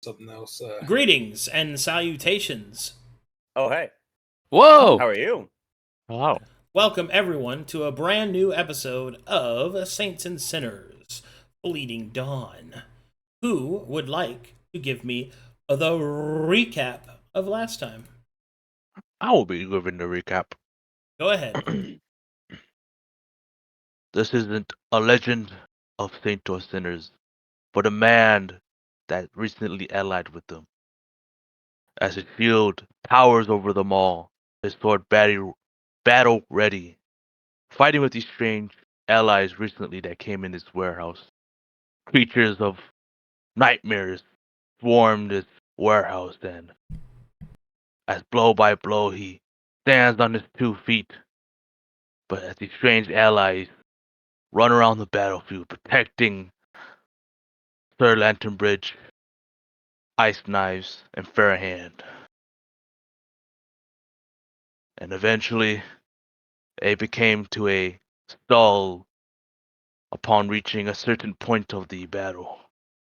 something else. Greetings and salutations. Oh, hey. Whoa! How are you? Wow. Welcome, everyone, to a brand new episode of Saints and Sinners, Bleeding Dawn. Who would like to give me the recap of last time? I will be giving the recap. Go ahead. This isn't a legend of saint or sinners, but a man that recently allied with them. As his shield towers over them all, his sword battle ready, fighting with these strange allies recently that came in his warehouse. Creatures of nightmares swarmed his warehouse, and as blow by blow he stands on his 2 feet. But as these strange allies run around the battlefield protecting Sir Lantern Bridge, Ice Knives, and Fair Hand. And eventually, they became to a stall upon reaching a certain point of the battle,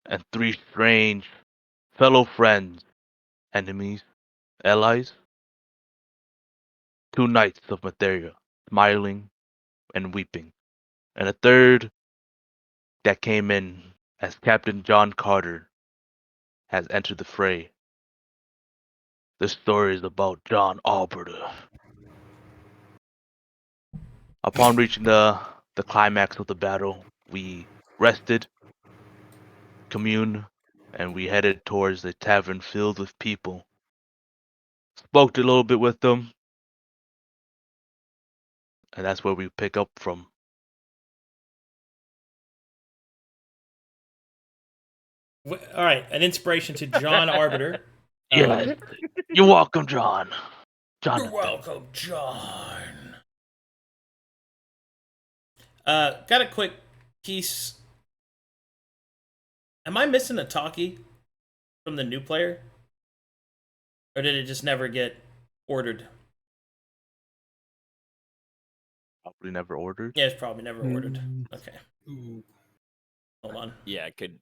and 3 strange fellow friends, enemies, allies, 2 knights of Materia, smiling and weeping, and a third that came in as Captain John Carter has entered the fray. This story is about John Alberta. Upon reaching the climax of the battle, we rested, communed, and we headed towards the tavern filled with people. Spoke a little bit with them, and that's where we pick up from. All right, an inspiration to John Arbiter. Yeah, you're welcome, John. You're welcome, John. Got a quick piece. Am I missing a talkie from the new player? Or did it just never get ordered? Probably never ordered. Yeah, it's probably never ordered. Okay. Hold on. Yeah, it could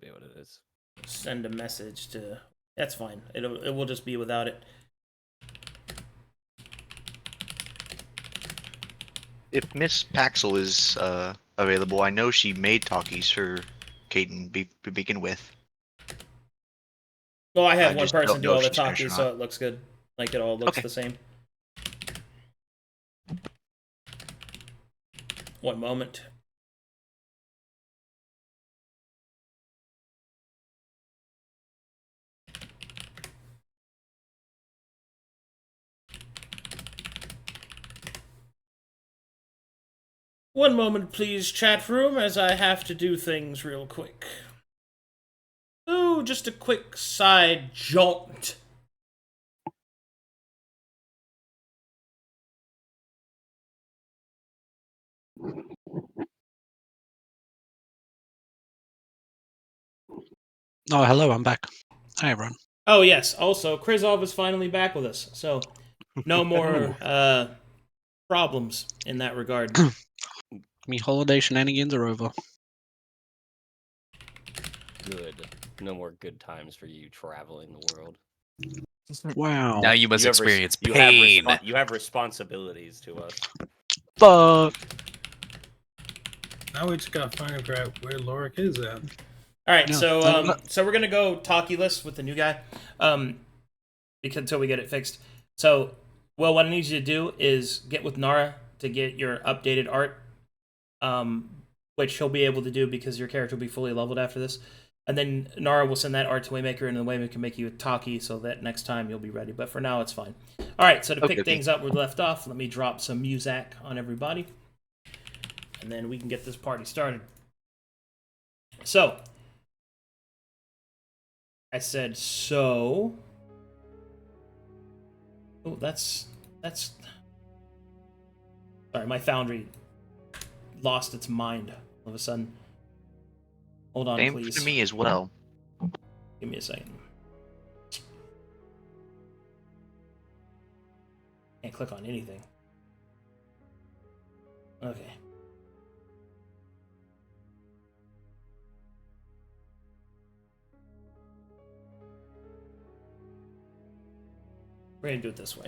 be what it is. Send a message to... That's fine. It will just be without it. If Miss Paxel is available, I know she made talkies for Kaden to begin with. Well, I have I one just don't person do know all if the she's finished or talkies, so not. it looks good. Like, it all looks Okay. the same. One moment. One moment, please, chat room, as I have to do things real quick. Ooh, just a quick side jaunt. Oh, hello, I'm back. Hi, everyone. Oh, yes. Also, Crizov is finally back with us, so no more problems in that regard. Me holiday shenanigans are over. Good. No more good times for you traveling the world. Wow. Now you must have experience you pain. you have responsibilities to us. Fuck. Now we just gotta find out where Luric is at. All right, No. so we're gonna go talkie-less with the new guy, because until we get it fixed. So, well, what I need you to do is get with Nara to get your updated art, which he'll be able to do because your character will be fully leveled after this. And then Nara will send that art to Waymaker, and the Waymaker can make you a talkie so that next time you'll be ready. But for now, it's fine. All right, so to pick things up where we left off, let me drop some music on everybody, and then we can get this party started. So, I said so. Oh, that's. Sorry, my Foundry lost its mind all of a sudden. Hold on, Same please. for me as well. Give me a second. Can't click on anything. Okay. We're gonna do it this way.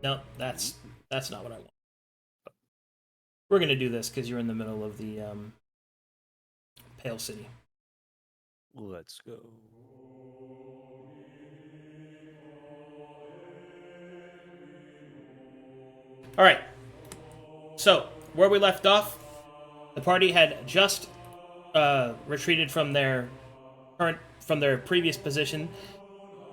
No, that's not what I want. We're gonna do this because you're in the middle of the Pale City. Let's go. All right. So where we left off, the party had just retreated from their previous position,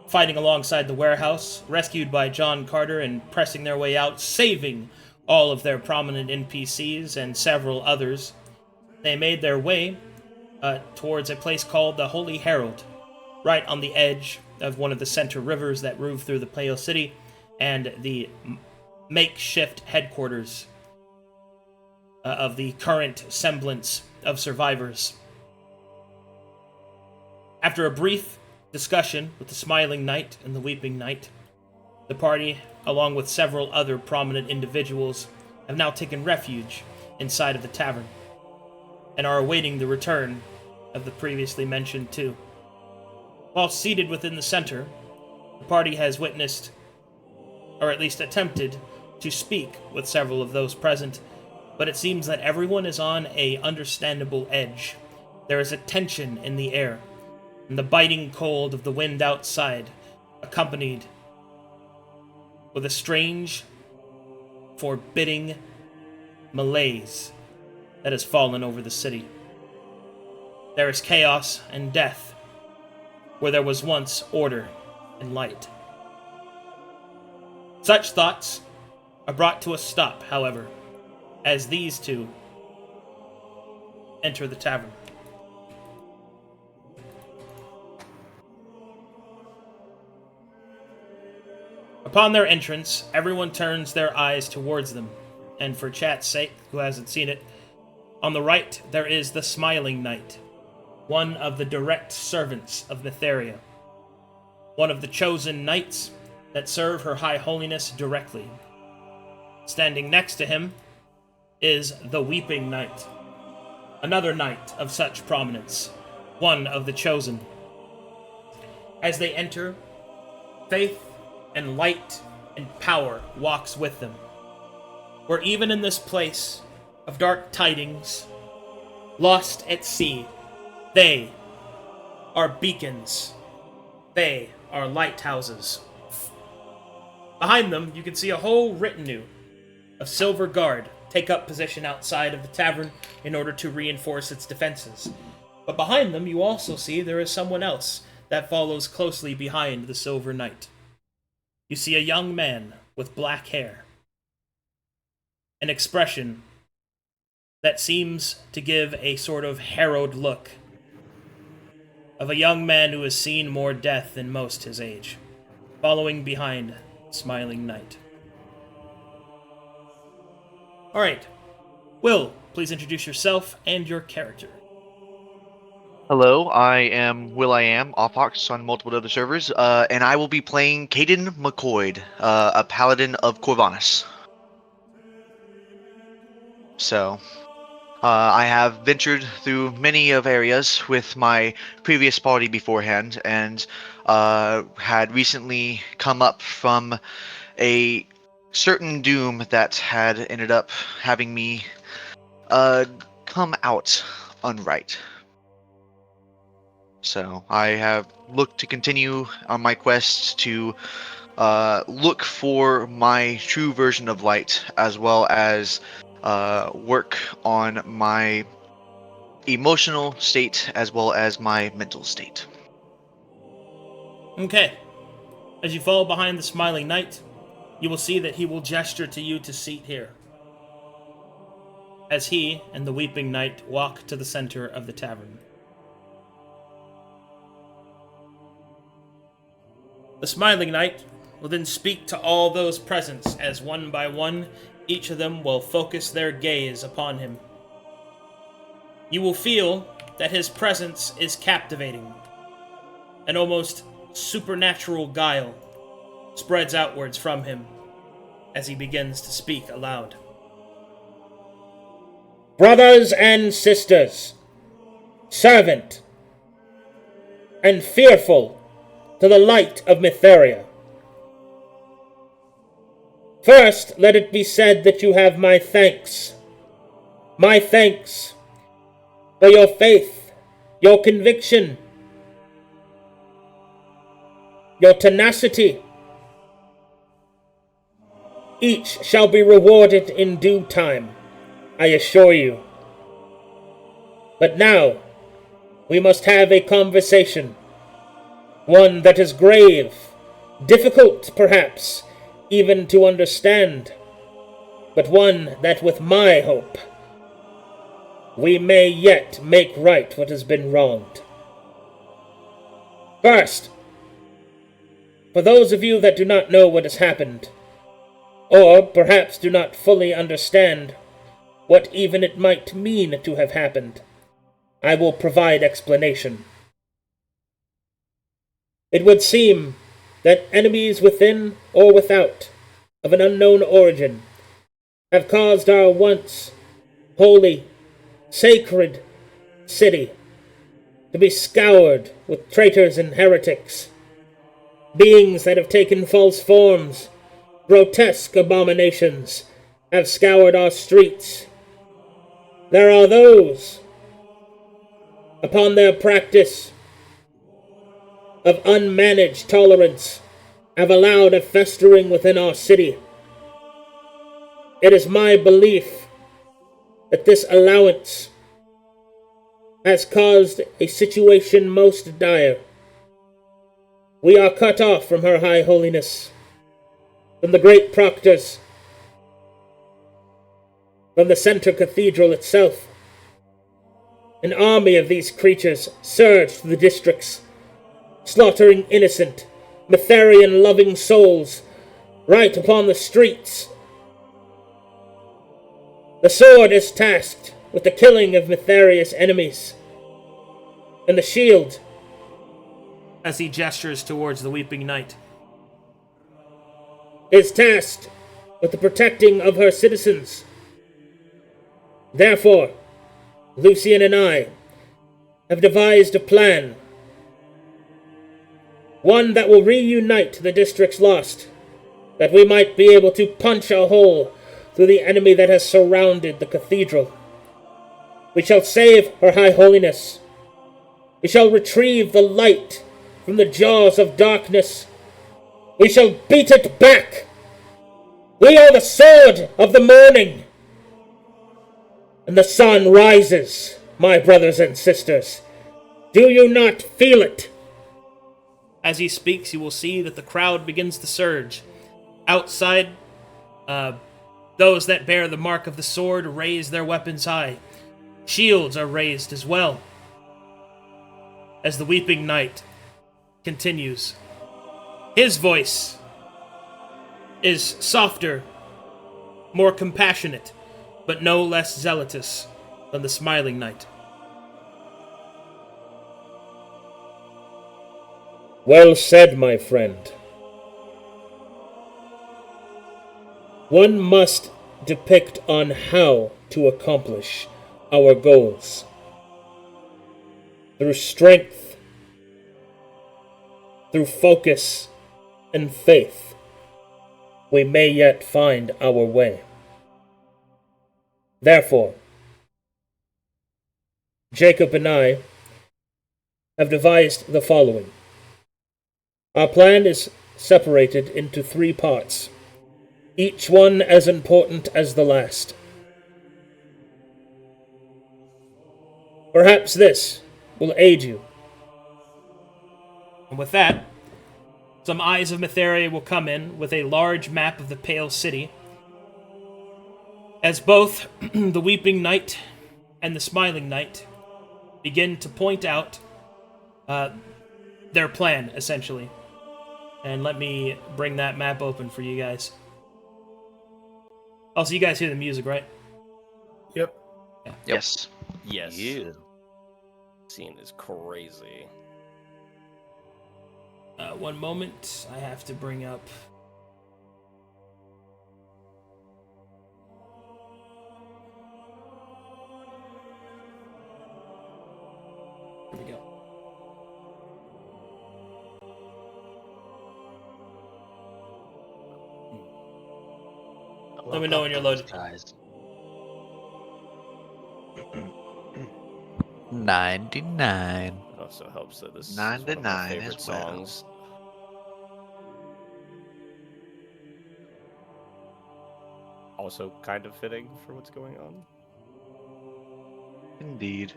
fighting alongside the warehouse, rescued by John Carter and pressing their way out, saving all of their prominent NPCs and several others. They made their way towards a place called the Holy Herald, right on the edge of one of the center rivers that move through the Pale City, and the makeshift headquarters of the current semblance of survivors. After a brief discussion with the Smiling Knight and the Weeping Knight, the party, along with several other prominent individuals, have now taken refuge inside of the tavern, and are awaiting the return of the previously mentioned two. While seated within the center, the party has witnessed, or at least attempted, to speak with several of those present, but it seems that everyone is on a understandable edge. There is a tension in the air, and the biting cold of the wind outside, accompanied with a strange, forbidding malaise that has fallen over the city. There is chaos and death where there was once order and light. Such thoughts are brought to a stop, however, as these two enter the tavern. Upon their entrance, everyone turns their eyes towards them, and for chat's sake, who hasn't seen it, on the right there is the Smiling Knight, one of the direct servants of Mytheria, one of the chosen knights that serve Her High Holiness directly. Standing next to him is the Weeping Knight, another knight of such prominence, one of the chosen. As they enter, faith and light and power walks with them, where even in this place of dark tidings, lost at sea, they are beacons. They are lighthouses. Behind them, you can see a whole retinue of silver guard take up position outside of the tavern in order to reinforce its defenses. But behind them, you also see there is someone else that follows closely behind the Silver Knight. You see a young man with black hair, an expression that seems to give a sort of harrowed look of a young man who has seen more death than most his age, following behind Smiling Knight. Alright, Will, please introduce yourself and your character. Hello, I am Will.I.am, Offhox on multiple other servers, and I will be playing Kaden McCoy, a paladin of Corvanus. So, I have ventured through many of areas with my previous party beforehand, and had recently come up from a certain doom that had ended up having me come out unright. So I have looked to continue on my quest to look for my true version of light, as well as work on my emotional state as well as my mental state. Okay. As you follow behind the Smiling Knight, you will see that he will gesture to you to seat here, as he and the Weeping Knight walk to the center of the tavern. The Smiling Knight will then speak to all those present, as one by one, each of them will focus their gaze upon him. You will feel that his presence is captivating. An almost supernatural guile spreads outwards from him as he begins to speak aloud. Brothers and sisters, servant and fearful to the light of Mytheria. First, let it be said that you have my thanks. My thanks for your faith, your conviction, your tenacity. Each shall be rewarded in due time, I assure you. But now, we must have a conversation, one that is grave, difficult perhaps, even to understand, but one that with my hope, we may yet make right what has been wronged. First, for those of you that do not know what has happened, or perhaps do not fully understand what even it might mean to have happened, I will provide explanation. It would seem that enemies within or without, of an unknown origin, have caused our once holy, sacred city to be scoured with traitors and heretics, beings that have taken false forms, grotesque abominations, have scoured our streets. There are those, upon their practice of unmanaged tolerance, have allowed a festering within our city. It is my belief that this allowance has caused a situation most dire. We are cut off from Her High Holiness, from the great proctors, from the center cathedral itself. An army of these creatures surged through the districts, slaughtering innocent, Mytherian-loving souls right upon the streets. The sword is tasked with the killing of Mytheria's enemies, and the shield, as he gestures towards the Weeping Knight, is tasked with the protecting of her citizens. Therefore, Lucian and I have devised a plan, one that will reunite the districts lost, that we might be able to punch a hole through the enemy that has surrounded the cathedral. We shall save Her High Holiness. We shall retrieve the light from the jaws of darkness. We shall beat it back. We are the sword of the morning. And the sun rises, my brothers and sisters. Do you not feel it? As he speaks, you will see that the crowd begins to surge. Outside, those that bear the mark of the sword raise their weapons high. Shields are raised as well. As the Weeping Knight continues, his voice is softer, more compassionate, but no less zealous than the Smiling Knight. Well said, my friend. One must depict on how to accomplish our goals. Through strength, through focus and faith, we may yet find our way. Therefore, Jacob and I have devised the following. Our plan is separated into 3 parts, each one as important as the last. Perhaps this will aid you. And with that, some Eyes of Mytheria will come in with a large map of the Pale City, as both the Weeping Knight and the Smiling Knight begin to point out their plan, essentially. And let me bring that map open for you guys. Oh, so you guys hear the music, right? Yep. Yeah. Yes. Yes. Yeah. Scene is crazy. One moment. I have to bring up... Let me know when you're loaded. Guys. 99. It also helps that this is 9 one to of my 9 favorite as well. songs. Also kind of fitting for what's going on. Indeed.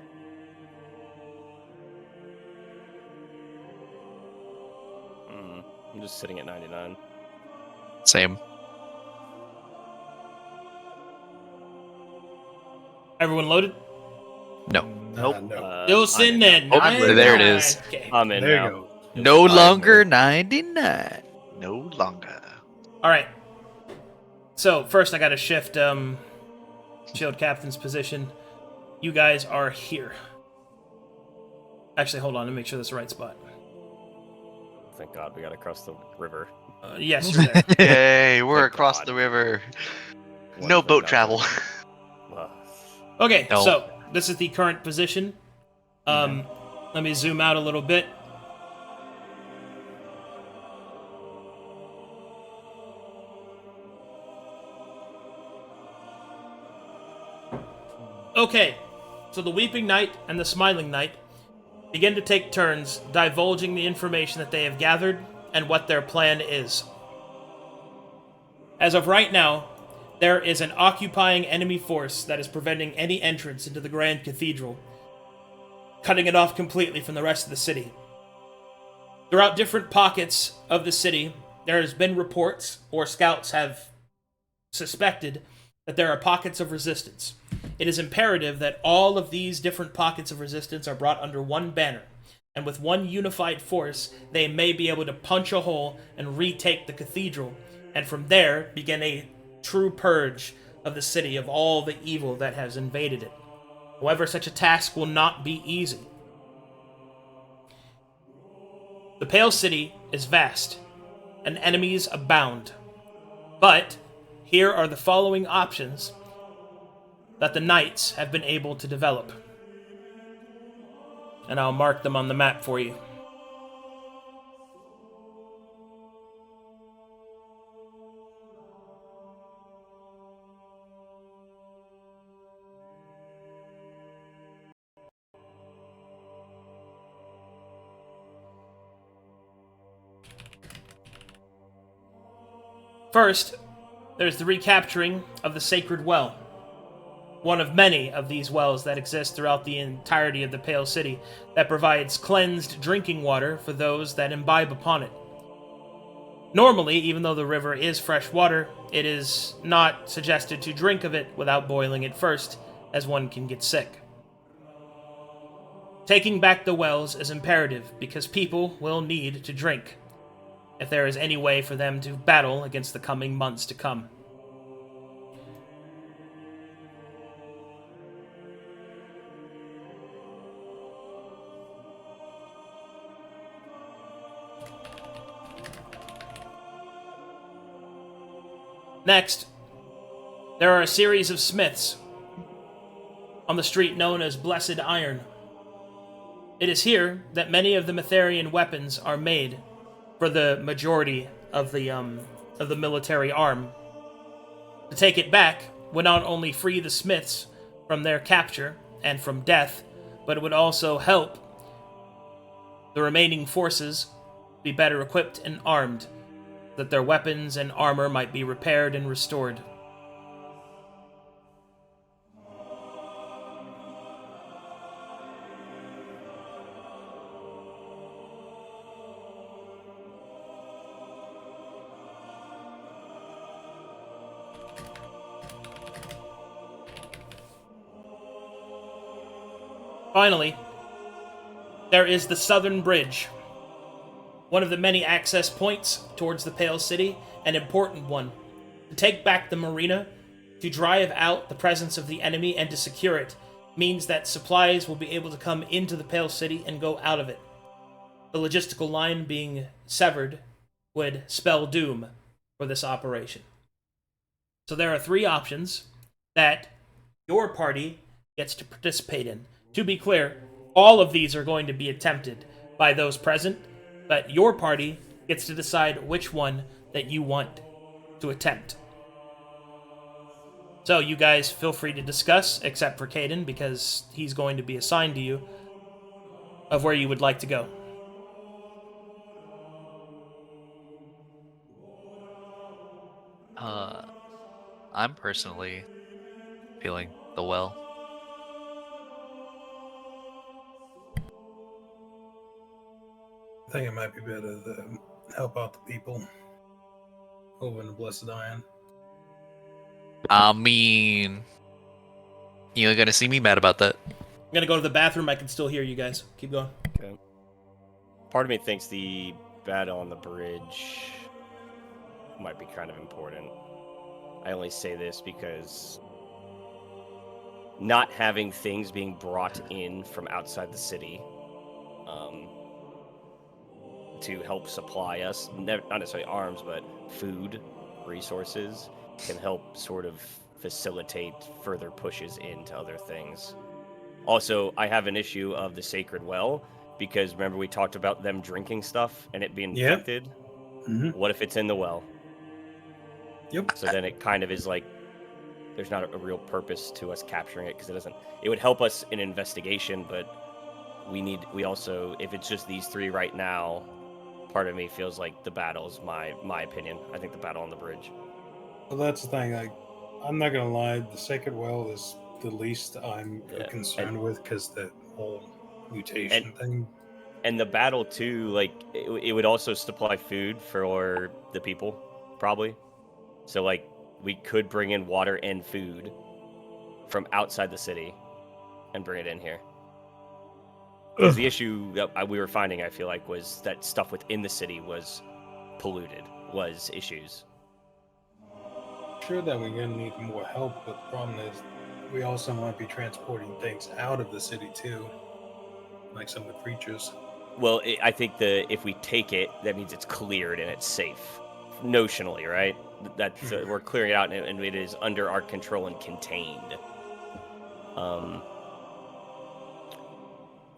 I'm just sitting at 99. Same. Everyone loaded? No. Nope. No. Still sitting I'm in at now. Oh, there it 99. is. Okay. I'm in There now. you go. No I'm longer in. 99. No longer. All right. So first, I got to shift Shield Captain's position. You guys are here. Actually, hold on. Let me make sure that's the right spot. Thank God we got to cross the river. Yes, you're there. Yay, we're Thank across God. the river. One No for boat nothing. travel. Ugh. Okay, No. so this is the current position. Let me zoom out a little bit. Okay, so the Weeping Knight and the Smiling Knight begin to take turns divulging the information that they have gathered and what their plan is. As of right now, there is an occupying enemy force that is preventing any entrance into the Grand Cathedral, cutting it off completely from the rest of the city. Throughout different pockets of the city, there has been reports, or scouts have suspected, that there are pockets of resistance. It is imperative that all of these different pockets of resistance are brought under one banner, and with one unified force, they may be able to punch a hole and retake the cathedral, and from there begin a true purge of the city of all the evil that has invaded it. However, such a task will not be easy. The Pale City is vast, and enemies abound. But here are the following options that the knights have been able to develop. And I'll mark them on the map for you. First, there's the recapturing of the Sacred Well, one of many of these wells that exist throughout the entirety of the Pale City that provides cleansed drinking water for those that imbibe upon it. Normally, even though the river is fresh water, it is not suggested to drink of it without boiling it first, as one can get sick. Taking back the wells is imperative because people will need to drink, if there is any way for them to battle against the coming months to come. Next, there are a series of smiths on the street known as Blessed Iron. It is here that many of the Metherian weapons are made for the majority of the military arm. To take it back would not only free the smiths from their capture and from death, but it would also help the remaining forces be better equipped and armed, that their weapons and armor might be repaired and restored. Finally, there is the Southern Bridge, one of the many access points towards the Pale City, an important one. To take back the marina, to drive out the presence of the enemy, and to secure it, means that supplies will be able to come into the Pale City and go out of it. The logistical line being severed would spell doom for this operation. So there are three options that your party gets to participate in. To be clear, all of these are going to be attempted by those present, but your party gets to decide which one that you want to attempt. So you guys feel free to discuss, except for Kaden, because he's going to be assigned to you, of where you would like to go. I'm personally feeling the well. I think it might be better to help out the people over in the Blessed Iron. I mean, you're gonna see me mad about that. I'm gonna go to the bathroom. I can still hear you guys. Keep going. Okay. Part of me thinks the battle on the bridge might be kind of important. I only say this because not having things being brought in from outside the city to help supply us, not necessarily arms, but food, resources, can help sort of facilitate further pushes into other things. Also, I have an issue of the Sacred Well, because remember we talked about them drinking stuff and it being Yep. infected? Mm-hmm. What if it's in the well? Yep. So then it kind of is like, there's not a real purpose to us capturing it, because it would help us in investigation, but we also, if it's just these three right now, part of me feels like the battle's my opinion. I think the battle on the bridge. Well, that's the thing. Like, I'm not gonna lie. The Sacred Well is the least I'm Yeah, concerned with, because the whole mutation thing. And the battle too, like it would also supply food for the people, probably. So like we could bring in water and food from outside the city and bring it in here. Because the issue that we were finding, I feel like, was that stuff within the city was polluted, was issues. Sure that we're gonna need more help, but the problem is we also might be transporting things out of the city too, like some of the creatures. Well, I think if we take it, that means it's cleared and it's safe, notionally, right? That's we're clearing it out and it is under our control and contained.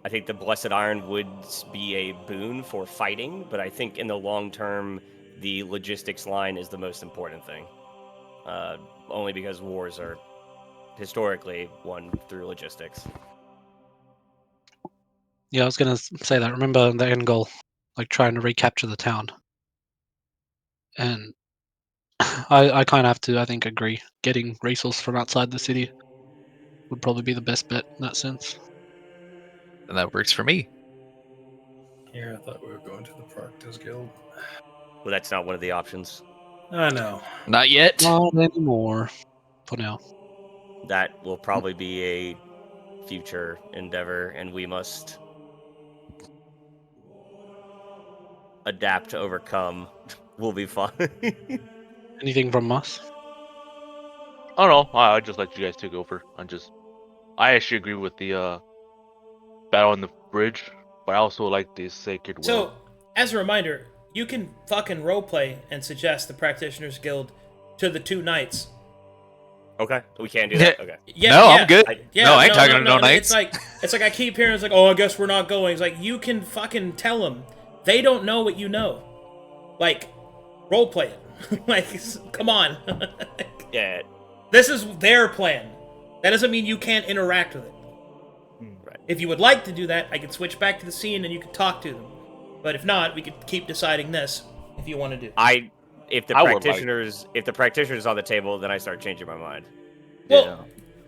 I think the Blessed Iron would be a boon for fighting, but I think in the long term, the logistics line is the most important thing. Only because wars are historically won through logistics. Yeah, I was gonna say that. Remember the end goal, like trying to recapture the town. And I kind of have to, I think, agree. Getting resources from outside the city would probably be the best bet in that sense. And that works for me. Here, I thought we were going to the Proctors Guild. Well, that's not one of the options. I know. Not yet. Not anymore, for now. That will probably be a future endeavor, and we must adapt to overcome. We'll be fine. Anything from us? Oh no, I just let you guys take over. I actually agree with the battle on the bridge, but I also like the Sacred Well. So, as a reminder, you can fucking roleplay and suggest the Practitioners Guild to the two knights. Okay, we can't do that. Okay. Yeah, No, yeah. I'm good. Yeah, No, I ain't talking to no It's knights. like I keep hearing, it's like, oh, I guess we're not going. It's like, you can fucking tell them. They don't know what you know. Like, roleplay it. Like, come on. Yeah. This is their plan. That doesn't mean you can't interact with it. Right. If you would like to do that, I could switch back to the scene and you could talk to them. But if not, we could keep deciding this if you want to do. If the I would practitioners on the table, then I start changing my mind. Well,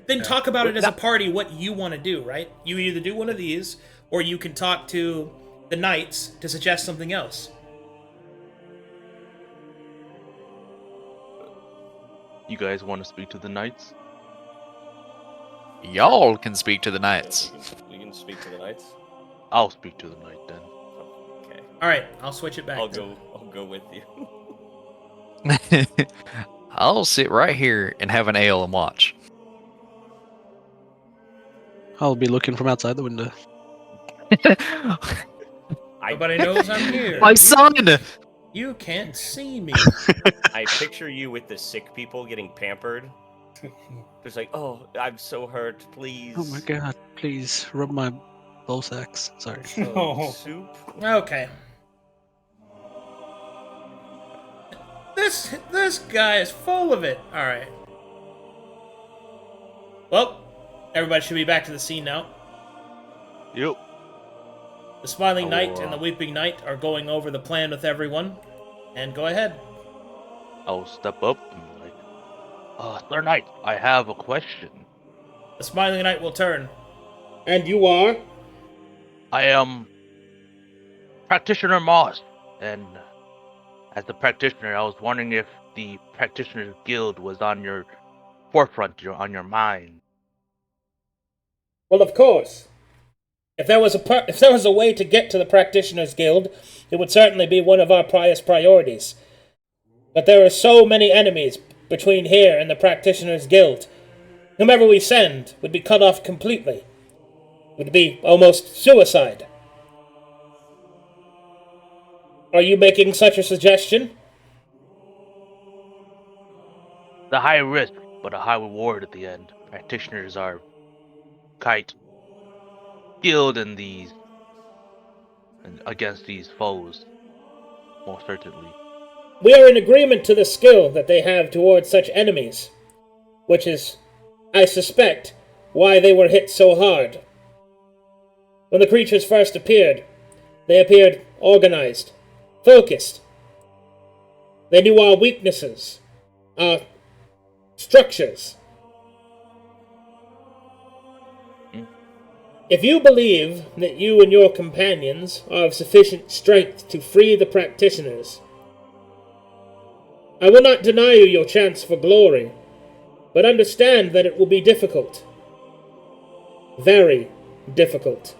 then talk about it as a party what you want to do, right? You either do one of these, or you can talk to the knights to suggest something else. You guys want to speak to the knights? Y'all can speak to the knights. We can speak to the knights. I'll speak to the knight then. Okay. All right, I'll switch it back. I'll go with you. I'll sit right here and have an ale and watch. I'll be looking from outside the window. Nobody knows I'm here. My son! You can't see me. I picture you with the sick people getting pampered. Just like, oh, I'm so hurt, please. Oh my god, please rub my ball sacks. Sorry. No. Soup. Okay. This guy is full of it. All right. Well, everybody should be back to the scene now. Yep. The Smiling I Knight will, and the Weeping Knight are going over the plan with everyone. And go ahead. I'll step up and be like, Sir Knight, I have a question. The Smiling Knight will turn. And you are? I am Practitioner Moss, and as a practitioner, I was wondering if the Practitioners Guild was on your forefront, on your mind. Well, of course. If there was a way to get to the Practitioners Guild, it would certainly be one of our highest priorities. But there are so many enemies between here and the Practitioners Guild. Whomever we send would be cut off completely. It would be almost suicide. Are you making such a suggestion? The high risk, but a high reward at the end. Practitioners are quite skilled in these and against these foes, most certainly. We are in agreement to the skill that they have towards such enemies, which is, I suspect, why they were hit so hard. When the creatures first appeared, they appeared organized, focused. They knew our weaknesses, our structures. If you believe that you and your companions are of sufficient strength to free the practitioners, I will not deny you your chance for glory, but understand that it will be difficult. Very difficult.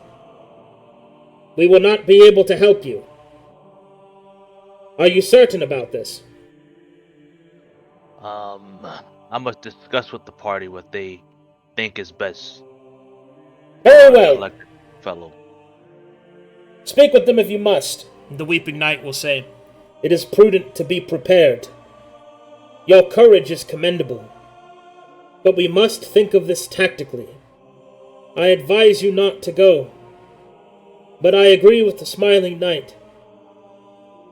We will not be able to help you. Are you certain about this? I must discuss with the party what they think is best. Very well. Selected fellow. Speak with them if you must. The Weeping Knight will say, It is prudent to be prepared. Your courage is commendable. But we must think of this tactically. I advise you not to go. But I agree with the Smiling Knight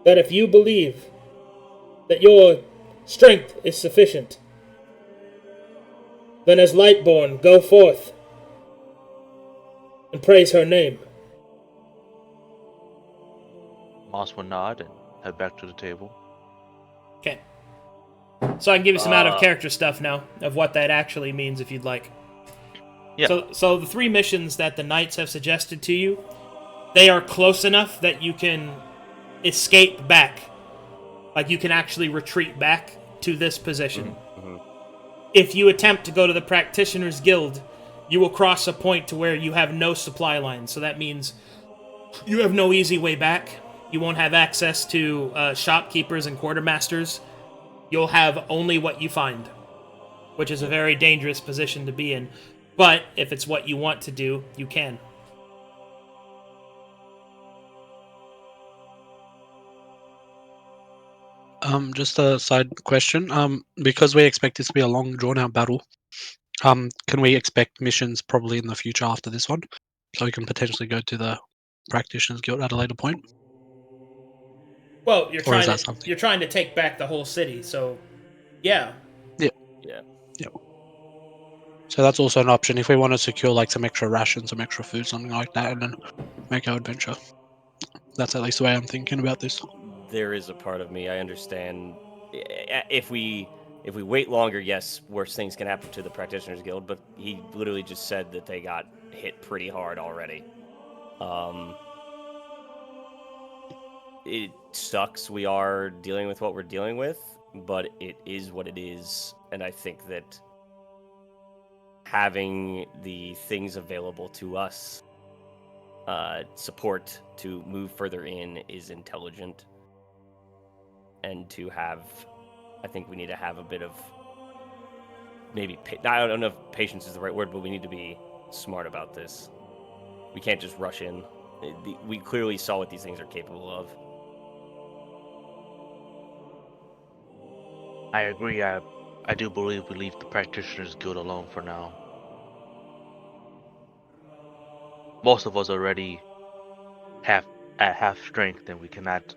that if you believe that your strength is sufficient, then as Lightborn, go forth and praise her name. Moss will nod and head back to the table. okay. So I can give you some out-of-character stuff now of what that actually means if you'd like. Yeah. So the 3 missions that the Knights have suggested to you, they are close enough that you can escape back. Like, you can actually retreat back to this position. Mm-hmm. If you attempt to go to the Practitioners Guild, you will cross a point to where you have no supply lines. So that means you have no easy way back. You won't have access to shopkeepers and quartermasters. You'll have only what you find, which is a very dangerous position to be in. But if it's what you want to do, you can. Just a side question. Because we expect this to be a long, drawn-out battle, can we expect missions probably in the future after this one, so we can potentially go to the Practitioners Guild at a later point? Well, you're Or is trying that to something? you're trying to take back the whole city, so yeah. Yeah. Yeah. Yep. So that's also an option if we want to secure like some extra rations, some extra food, something like that, and then make our adventure. That's at least the way I'm thinking about this. There is a part of me, I understand. If we wait longer, yes, worse things can happen to the Practitioners Guild, but he literally just said that they got hit pretty hard already. It sucks we are dealing with what we're dealing with, but it is what it is, and I think that having the things available to us, support to move further in, is intelligent. And to have, I think we need to have a bit of maybe, I don't know if patience is the right word, but we need to be smart about this. We can't just rush in. We clearly saw what these things are capable of. I agree. I do believe we leave the Practitioners Guild alone for now. Most of us already at half strength, and we cannot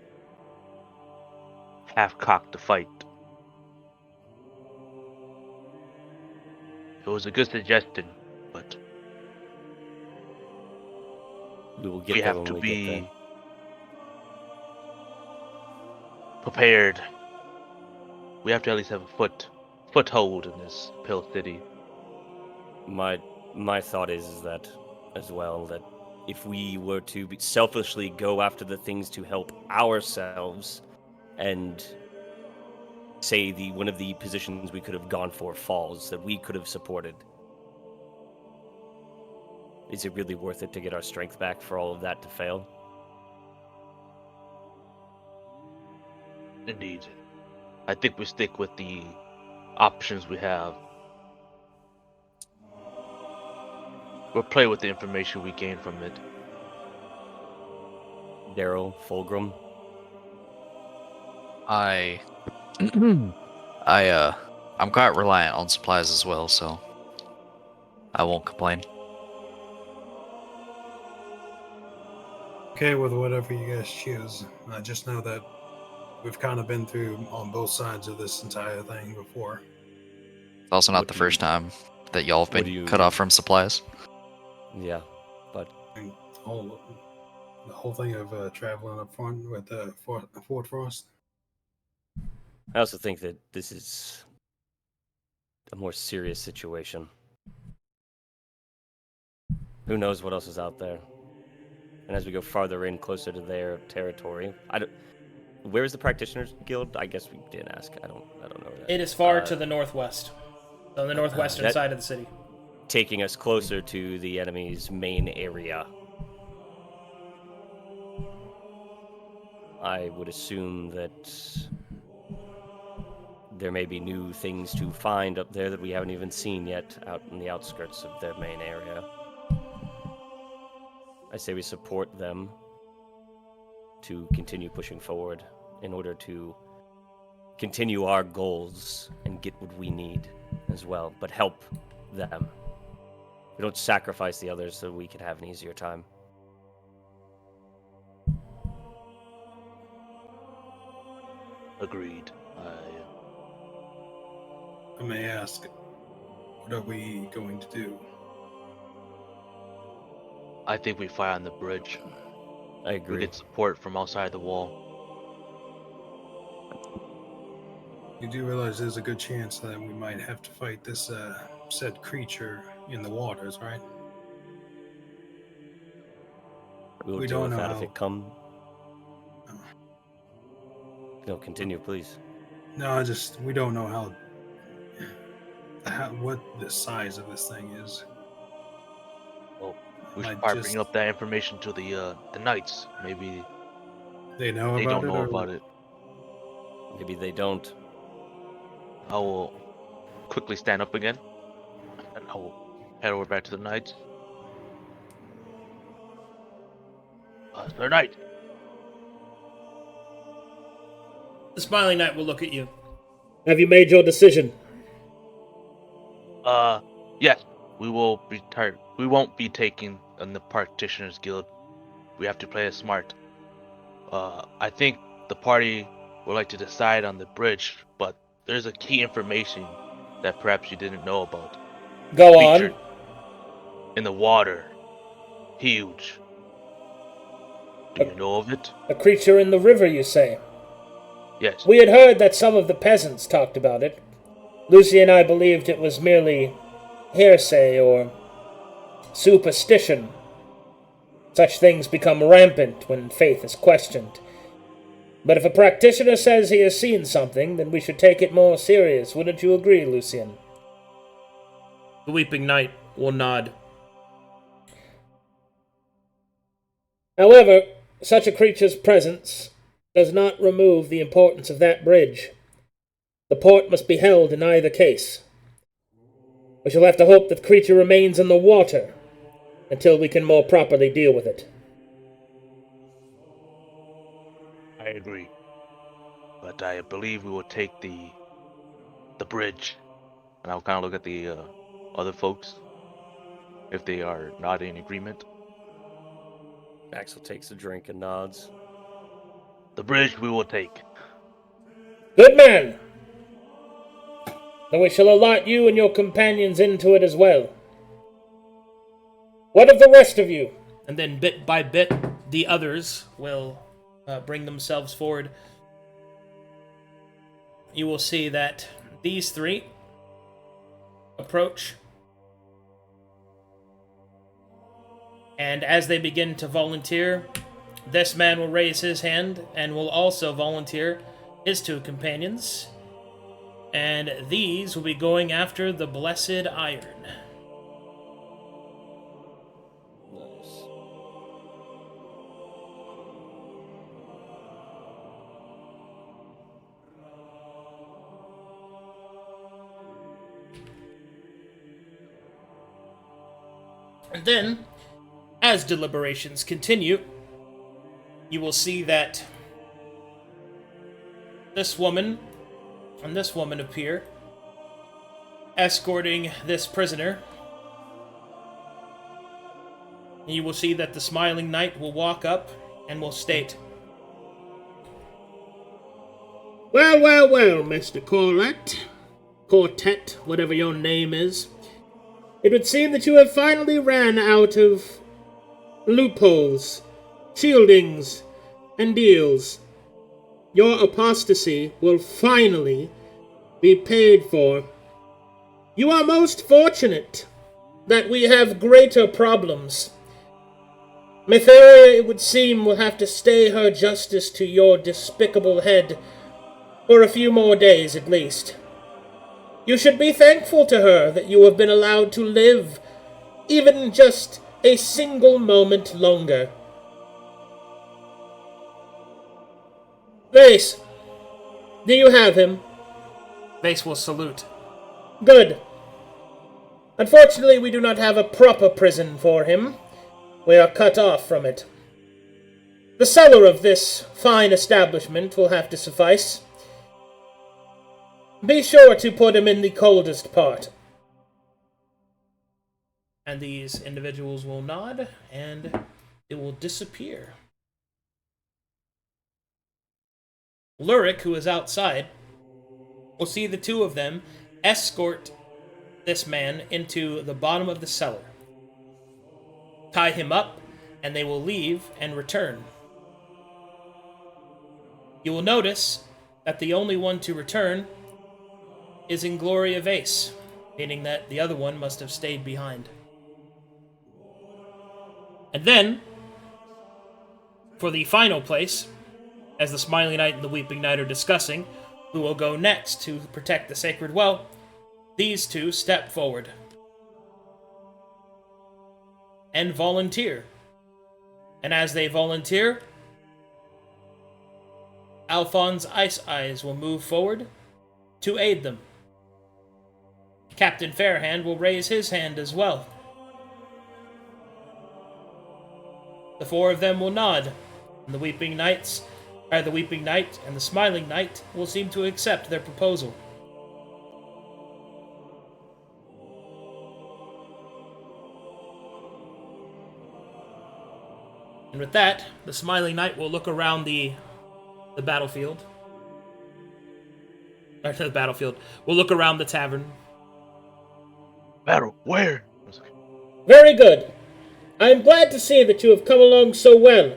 half cock the fight. It was a good suggestion, but We will get we there have when to we get there. be prepared. We have to at least have a foothold in this Pill City. My thought is that as well, that if we were to selfishly go after the things to help ourselves, and say one of the positions we could have gone for falls that we could have supported, is it really worth it to get our strength back for all of that to fail? Indeed. I think we stick with the options we have. We'll play with the information we gain from it. Darrell, Fulgrim. I'm quite reliant on supplies as well, so I won't complain. Okay with whatever you guys choose. I just know that we've kind of been through on both sides of this entire thing before. It's also not What the do you- first time that y'all have what been do you- cut off from supplies. Yeah, but And the whole thing of traveling up front with Fort Frost. I also think that this is a more serious situation. Who knows what else is out there? And as we go farther in, closer to their territory, where is the Practitioners Guild? I guess we didn't ask. I don't know. That. It is far to the northwest, on the northwestern that- side of the city. Taking us closer to the enemy's main area. I would assume that there may be new things to find up there that we haven't even seen yet out in the outskirts of their main area. I say we support them to continue pushing forward in order to continue our goals and get what we need as well, but help them. We don't sacrifice the others so we can have an easier time. Agreed. I may ask, what are we going to do? I think we fire on the bridge. I We agree. get support from outside the wall. You do realize there's a good chance that we might have to fight this said creature in the waters, right? We will We deal don't with know that how. if it comes. No, continue, please. No, we don't know what the size of this thing is. Well, we I should probably just- bring up that information to the knights. Maybe They know they about don't it, know or about it. Maybe they don't. I will quickly stand up again, and I will head over back to the knights. Sir Knight, The Smiling Knight will look at you. Have you made your decision? yes, we will be we won't be taking on the Practitioners Guild. We have to play it smart. I think the party would like to decide on the bridge, but there's a key information that perhaps you didn't know about. Go Featured on. in the water. Huge. Do you know of it? A creature in the river, you say? Yes. We had heard that some of the peasants talked about it. Lucy and I believed it was merely hearsay or superstition. Such things become rampant when faith is questioned. But if a practitioner says he has seen something, then we should take it more serious. Wouldn't you agree, Lucian? The Weeping Knight will nod. However, such a creature's presence does not remove the importance of that bridge. The port must be held in either case. We shall have to hope that the creature remains in the water until we can more properly deal with it. I agree. But I believe we will take the bridge. And I'll kind of look at the other folks if they are not in agreement. Axel takes a drink and nods. The bridge we will take. Good man! then we shall allot you and your companions into it as well. What of the rest of you? And then bit by bit, the others will bring themselves forward. You will see that these three approach. And as they begin to volunteer, this man will raise his hand and will also volunteer his two companions. And these will be going after the Blessed Iron. Nice. And then, as deliberations continue, you will see that this woman and this woman appear, escorting this prisoner. And you will see that the Smiling Knight will walk up and will state, Well, well, well, Mr. Quartet, whatever your name is. It would seem that you have finally ran out of loopholes, shieldings, and deals. Your apostasy will finally be paid for. You are most fortunate that we have greater problems. Mytheria, it would seem, will have to stay her justice to your despicable head for a few more days at least. You should be thankful to her that you have been allowed to live even just a single moment longer. Vase, do you have him? Vase will salute. Good. Unfortunately, we do not have a proper prison for him. We are cut off from it. The cellar of this fine establishment will have to suffice. Be sure to put him in the coldest part. And these individuals will nod, and it will disappear. Luric, who is outside, will see the two of them escort this man into the bottom of the cellar, tie him up, and they will leave and return. You will notice that the only one to return is Ingloria Vase, meaning that the other one must have stayed behind. And then, for the final place, as the Smiling Knight and the Weeping Knight are discussing who will go next to protect the Sacred Well, these two step forward and volunteer. And as they volunteer, Alphonse Ice Eyes will move forward to aid them. Captain Fairhand will raise his hand as well. The four of them will nod, and the Weeping Knight and the Smiling Knight will seem to accept their proposal. And with that, the Smiling Knight will look around the battlefield. Or the battlefield. We'll look around the tavern. Battle, where? Very good. I am glad to see that you have come along so well.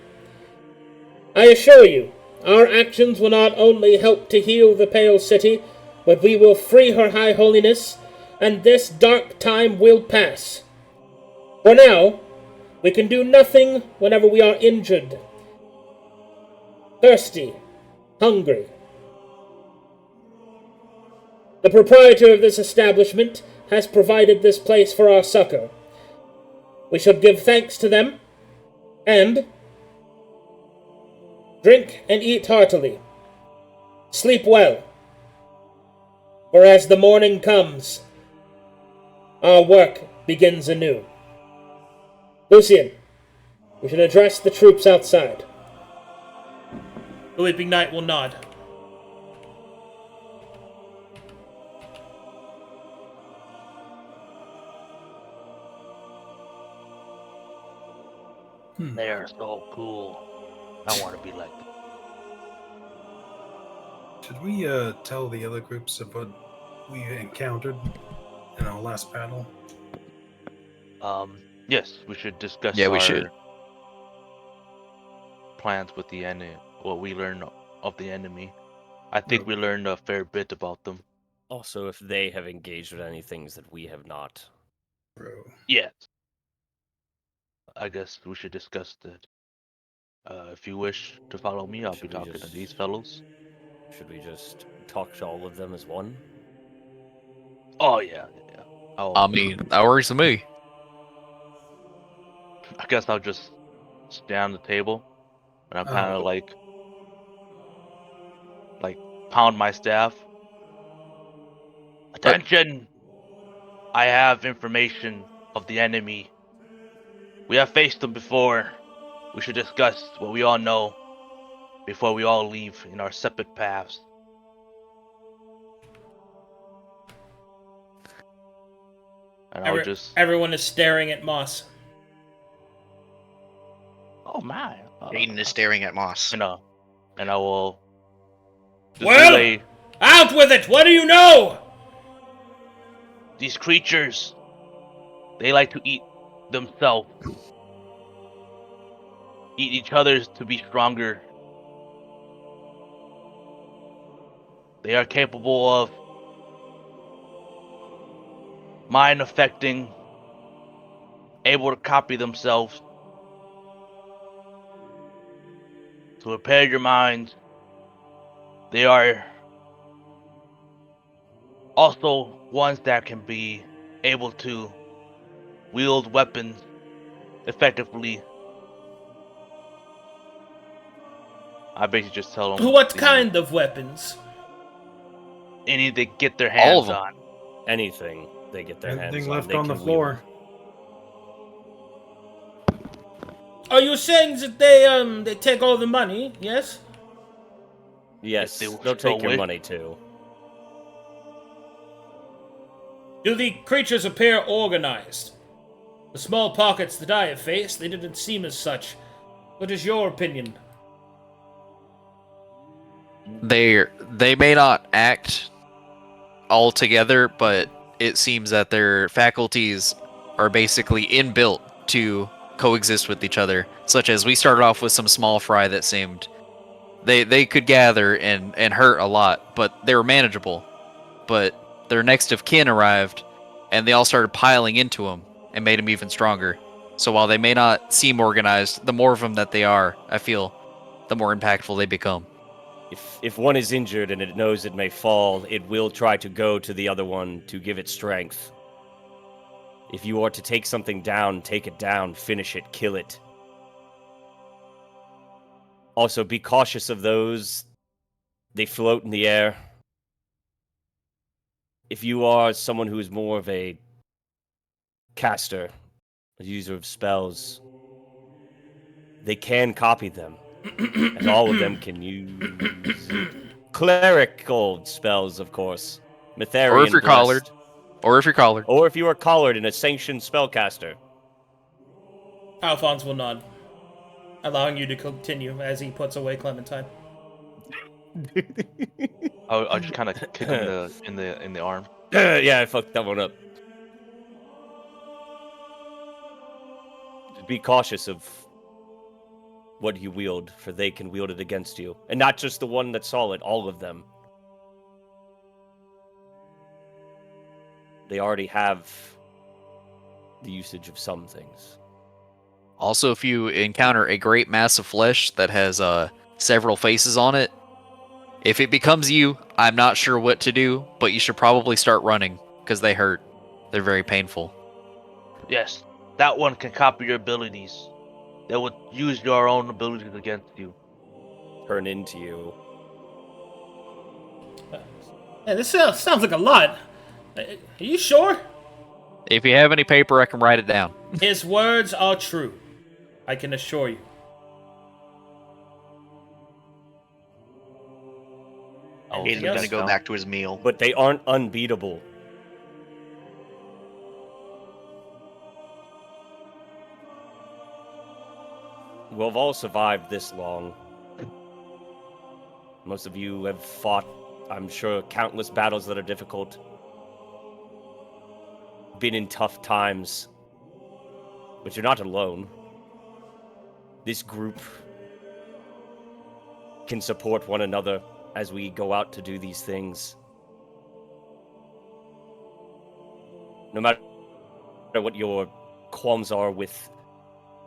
I assure you, our actions will not only help to heal the Pale City, but we will free her High Holiness, and this dark time will pass. For now, we can do nothing whenever we are injured, thirsty, hungry. The proprietor of this establishment has provided this place for our succor. We shall give thanks to them, and drink and eat heartily. Sleep well, for as the morning comes, our work begins anew. Lucian, we should address the troops outside. The Weeping Knight will nod. They are so cool. I want to be like them. Should we tell the other groups about we encountered in our last battle? Yes, we should discuss Yeah, we our should. plans with the enemy. What we learned of the enemy. I think Oh. we learned a fair bit about them. Also, if they have engaged with any things that we have not. Bro. Yes. I guess we should discuss that. If you wish to follow me, I'll be Should we talking to just- these fellows. Should we just talk to all of them as one? Oh yeah, yeah. I mean, that works for me. I guess I'll just stand on the table and I'll kind of Oh. like pound my staff. Attention! I have information of the enemy. We have faced them before. We should discuss what we all know before we all leave in our separate paths. And I'll just, Everyone is staring at Moss. oh my, Aiden is staring at Moss. and I will just Well, relay out with it! What do you know? these creatures. They like to eat themselves, eat each other to be stronger. They are capable of mind affecting, able to copy themselves. To repair your mind, they are also ones that can be able to wield weapons effectively. I basically just tell them What kind of weapons? any they get their All of hands them. on. Anything they get their Anything hands left they on the can floor? Are you saying that they take all the money? Yes. Yes, If they they'll so take your wish. money too. Do the creatures appear organized? The small pockets that I have faced, they didn't seem as such. What is your opinion? They may not act all together, but it seems that their faculties are basically inbuilt to coexist with each other. Such as we started off with some small fry that seemed they could gather and hurt a lot, but they were manageable. But their next of kin arrived, and they all started piling into them and made them even stronger. So while they may not seem organized, the more of them that they are, I feel, the more impactful they become. If one is injured and it knows it may fall, it will try to go to the other one to give it strength. If you are to take something down, take it down, finish it, kill it. Also, be cautious of those. They float in the air. If you are someone who is more of a caster, a user of spells, they can copy them. And all of them can use clerical spells, of course. Mytharian Or if you're collared. blessed. Or if you're collared. Or if you are collared in a sanctioned spellcaster. Alphonse will nod, allowing you to continue as he puts away Clementine. I'll just kind of kick him in the arm. Yeah, I fucked that one up. Be cautious of what you wield, for they can wield it against you. And not just the one that saw it, all of them. They already have the usage of some things. Also, if you encounter a great mass of flesh that has several faces on it, if it becomes you, I'm not sure what to do, but you should probably start running, because they hurt. They're very painful. Yes, that one can copy your abilities. They will use your own abilities against you. Turn into you. Yeah, this sounds like a lot. Are you sure? If you have any paper, I can write it down. His words are true. I can assure you. Aiden's else? gonna go back to his meal. But they aren't unbeatable. We've all survived this long. Most of you have fought, I'm sure, countless battles that are difficult. been in tough times, but you're not alone. This group can support one another as we go out to do these things. No matter what your qualms are with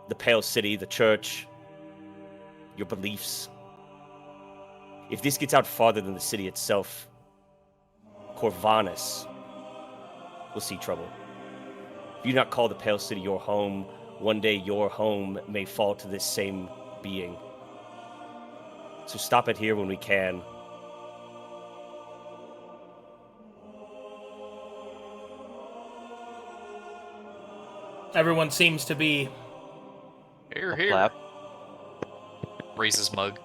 the Pale City, the church, your beliefs, if this gets out farther than the city itself, Corvanus will see trouble. If you do not call the Pale City your home, one day your home may fall to this same being. So stop it here when we can. Everyone seems to be. Here, I'll here. clap. Raise his mug.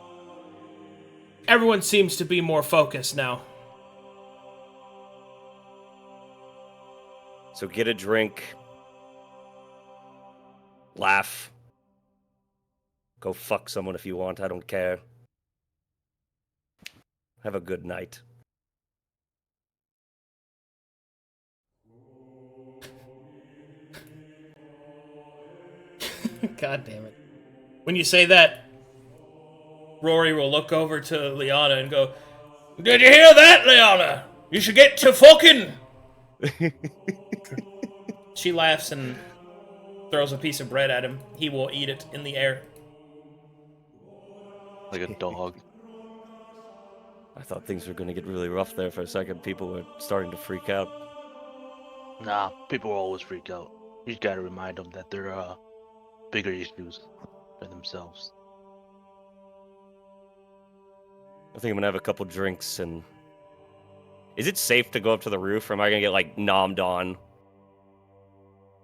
Everyone seems to be more focused now. So get a drink. Laugh. Go fuck someone if you want, I don't care. Have a good night. God damn it. When you say that, Rory will look over to Liana and go, "Did you hear that, Liana? You should get to fucking." She laughs and throws a piece of bread at him. He will eat it in the air. Like a dog. I thought things were going to get really rough there for a second. People were starting to freak out. Nah, people always freak out. You just gotta remind them that there are bigger issues for themselves. I think I'm going to have a couple drinks and... Is it safe to go up to the roof, or am I going to get, like, nommed on?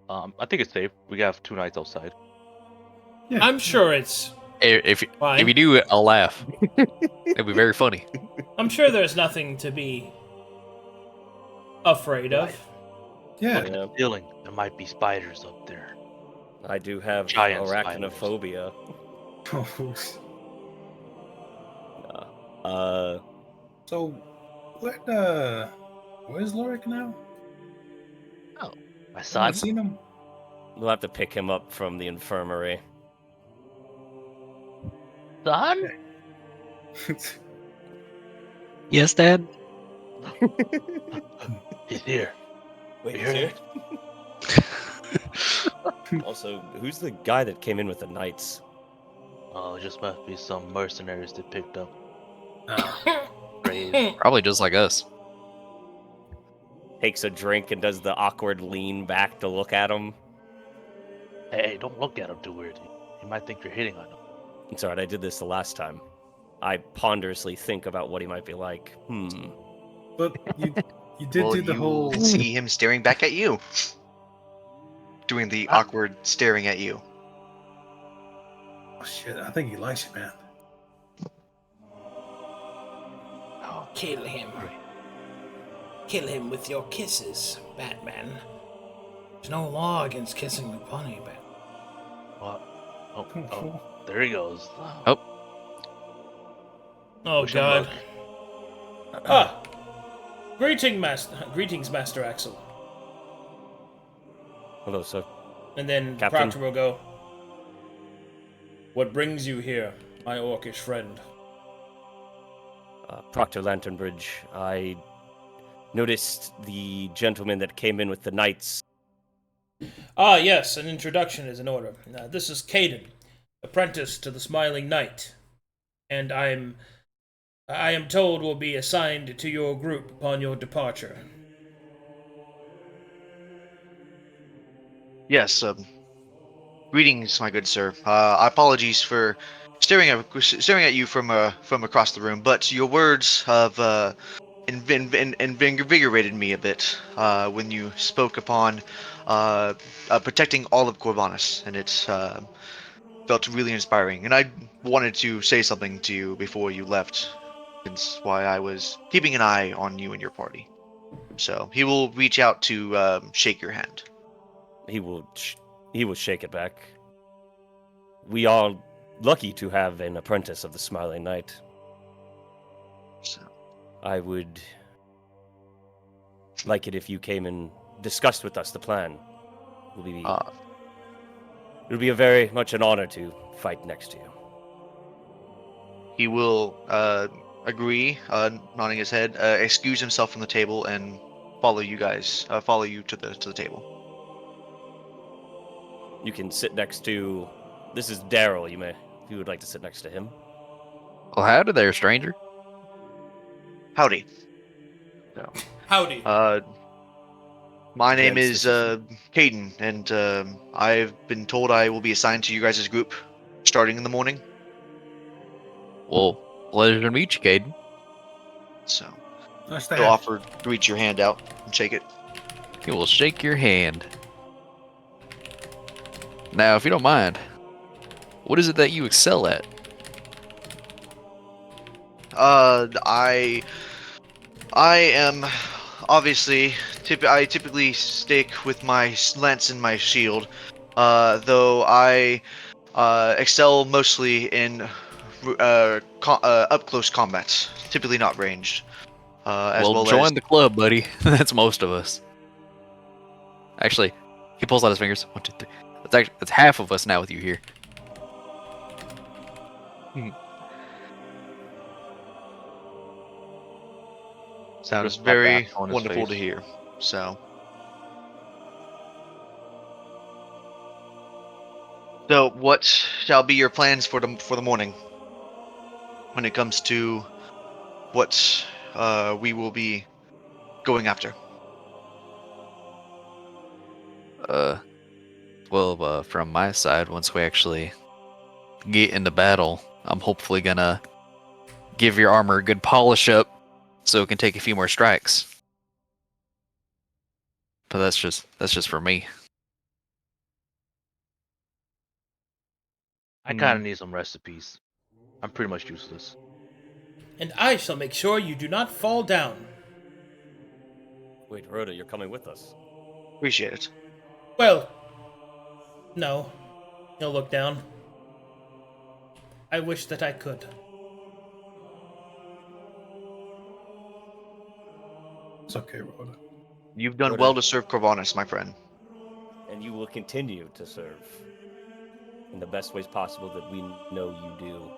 I think it's safe. We have 2 nights outside. Yeah. I'm sure it's If fine. you do it, I'll laugh. It'd be very funny. I'm sure there's nothing to be afraid of. Yeah. Look at the ceiling. There might be spiders up there. I do have Giant arachnophobia. So, where's Luric now? My I son? haven't seen him. We'll have to pick him up from the infirmary. Son? Yes, Dad? He's here. Wait, You he's hear here? Also, who's the guy that came in with the knights? Oh, it just must be some mercenaries that picked up. Probably just like us. Takes a drink and does the awkward lean back to look at him. Hey, don't look at him too weird. He might think you're hitting on him. It's alright, I did this the last time. I ponderously think about what he might be like. But you did Well, do the you whole. see him staring back at you, doing the awkward staring at you. Oh, shit, I think he likes you, man. Oh, Kill him. great. Kill him with your kisses, Batman. There's no law against kissing the bunny, Batman. What? Oh, there he goes. Oh. Oh, Wish him God. luck. Greetings, Master Axel. Hello, sir. And then the Captain. Proctor will go, "What brings you here, my orcish friend?" Proctor Lanternbridge, I noticed the gentleman that came in with the knights. Ah, yes, an introduction is in order. This is Kaden, apprentice to the Smiling Knight, and I am told will be assigned to your group upon your departure. Yes, greetings, my good sir. Apologies for staring at you from across the room, but your words have invigorated me a bit when you spoke upon protecting all of Corvanus, and it felt really inspiring. And I wanted to say something to you before you left, since why I was keeping an eye on you and your party. So he will reach out to shake your hand. He will shake it back. We are lucky to have an apprentice of the Smiling Knight. So, I would like it if you came and discussed with us the plan. It Uh, would be a very much an honor to fight next to you. he will agree, nodding his head, excuse himself from the table, and follow you guys. Follow you to the table. You can sit next to. This is Darrell. If you would like to sit next to him. Well, howdy there, stranger. Howdy. Howdy. My name Gents, is this Kaden, and I've been told I will be assigned to you guys' group starting in the morning. Well, pleasure to meet you, Kaden. So Nice to he'll have offer to reach your hand out and shake it. He will shake your hand. Now, if you don't mind, what is it that you excel at? I am obviously I typically stick with my lance and my shield, though I excel mostly in up close combat, typically not ranged, as Well, well as join the club, buddy. That's most of us. Actually, he pulls out his fingers. 1, 2, 3. That's half of us now with you here. sounds Just pop very back on his wonderful to face. hear. So, what shall be your plans for the morning when it comes to what we will be going after? Well, from my side, once we actually get into battle, I'm hopefully gonna give your armor a good polish up so it can take a few more strikes. But that's just for me. I kind of need some recipes. I'm pretty much useless. And I shall make sure you do not fall down. Wait, Rhoda, you're coming with us. Appreciate it. Well, no. He'll look down. I wish that I could. It's okay, Rhoda. You've done Rhoda. well to serve Corvanus, my friend. And you will continue to serve in the best ways possible that we know you do.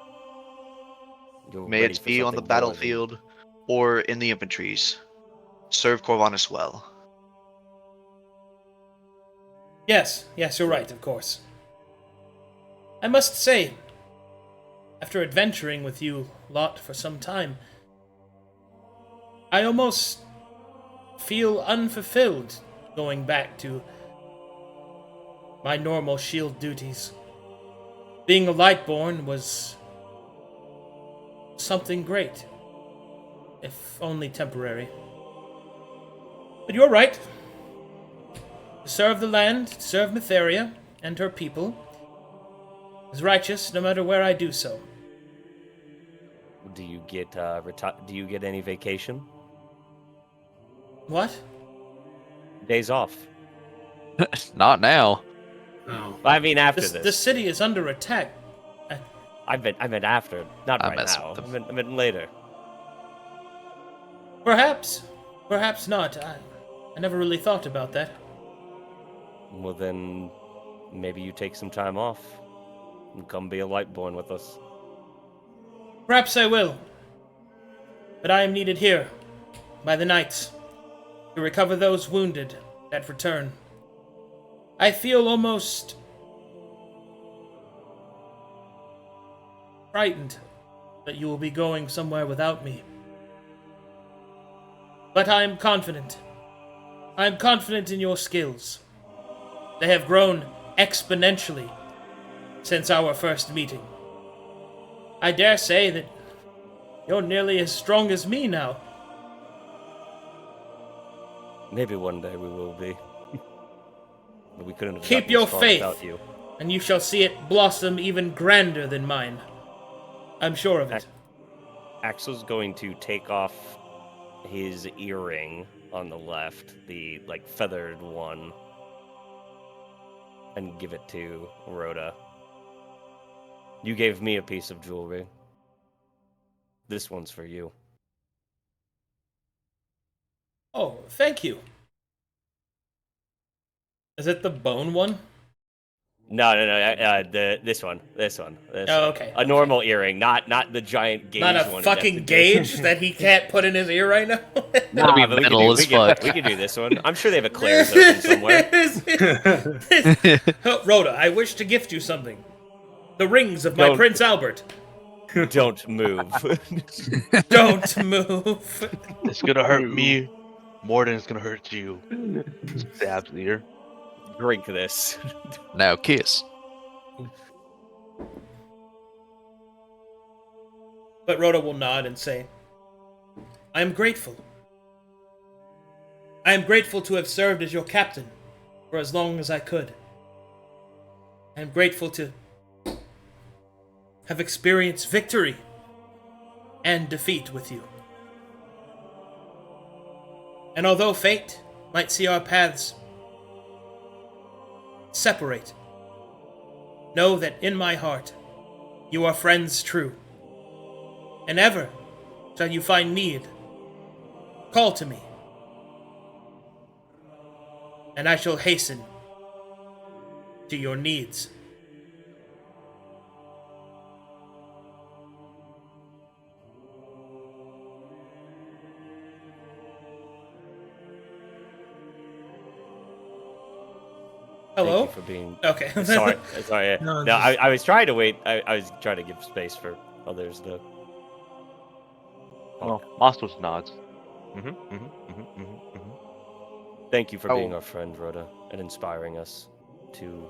You're May ready it for be on the something more than- battlefield or in the infantries. Serve Corvanus well. Yes, you're right, of course. I must say, after adventuring with you lot for some time, I almost feel unfulfilled going back to my normal shield duties. Being a Lightborn was something great, if only temporary. But you're right. To serve the land, to serve Mytheria and her people, is righteous no matter where I do so. Do you get do you get any vacation? What? Days off? Not now. No. I mean after The this. city is under attack. I meant after, not I'm right messing now. with I them. meant later. Perhaps not. I never really thought about that. Well then, maybe you take some time off and come be a Lightborn with us. Perhaps I will. But I am needed here, by the knights, to recover those wounded that return. I feel almost frightened that you will be going somewhere without me. But I am confident. I am confident in your skills. They have grown exponentially since our first meeting. I dare say that you're nearly as strong as me now. Maybe one day we will be. But we couldn't have Keep gotten your this far faith, without you. and you shall see it blossom even grander than mine. I'm sure of it. Axel's going to take off his earring on the left, the feathered one, and give it to Rhoda. You gave me a piece of jewelry. This one's for you. Oh, thank you. Is it the bone one? No. This one. Oh, okay. A normal earring, not the giant gauge Not a one. fucking gauge that he can't put in his ear right now. That'll be but we metal as fuck. We can do this one. I'm sure they have a Claire's open somewhere. Oh, Rhoda, I wish to gift you something. The rings of my Don't- Prince Albert. Don't move. Don't move. It's gonna hurt me more than it's gonna hurt you. Stabs the ear. Drink this. Now kiss. But Rhoda will nod and say, I am grateful. I am grateful to have served as your captain for as long as I could. I am grateful to have experienced victory and defeat with you. And although fate might see our paths separate, know that in my heart you are friends true. And ever shall you find need, call to me, and I shall hasten to your needs. Hello? Thank you for being. Okay. Sorry. No, No, I was trying to wait. I was trying to give space for others to. Well, Mostos nods. Thank you for Oh. being our friend, Rhoda, and inspiring us to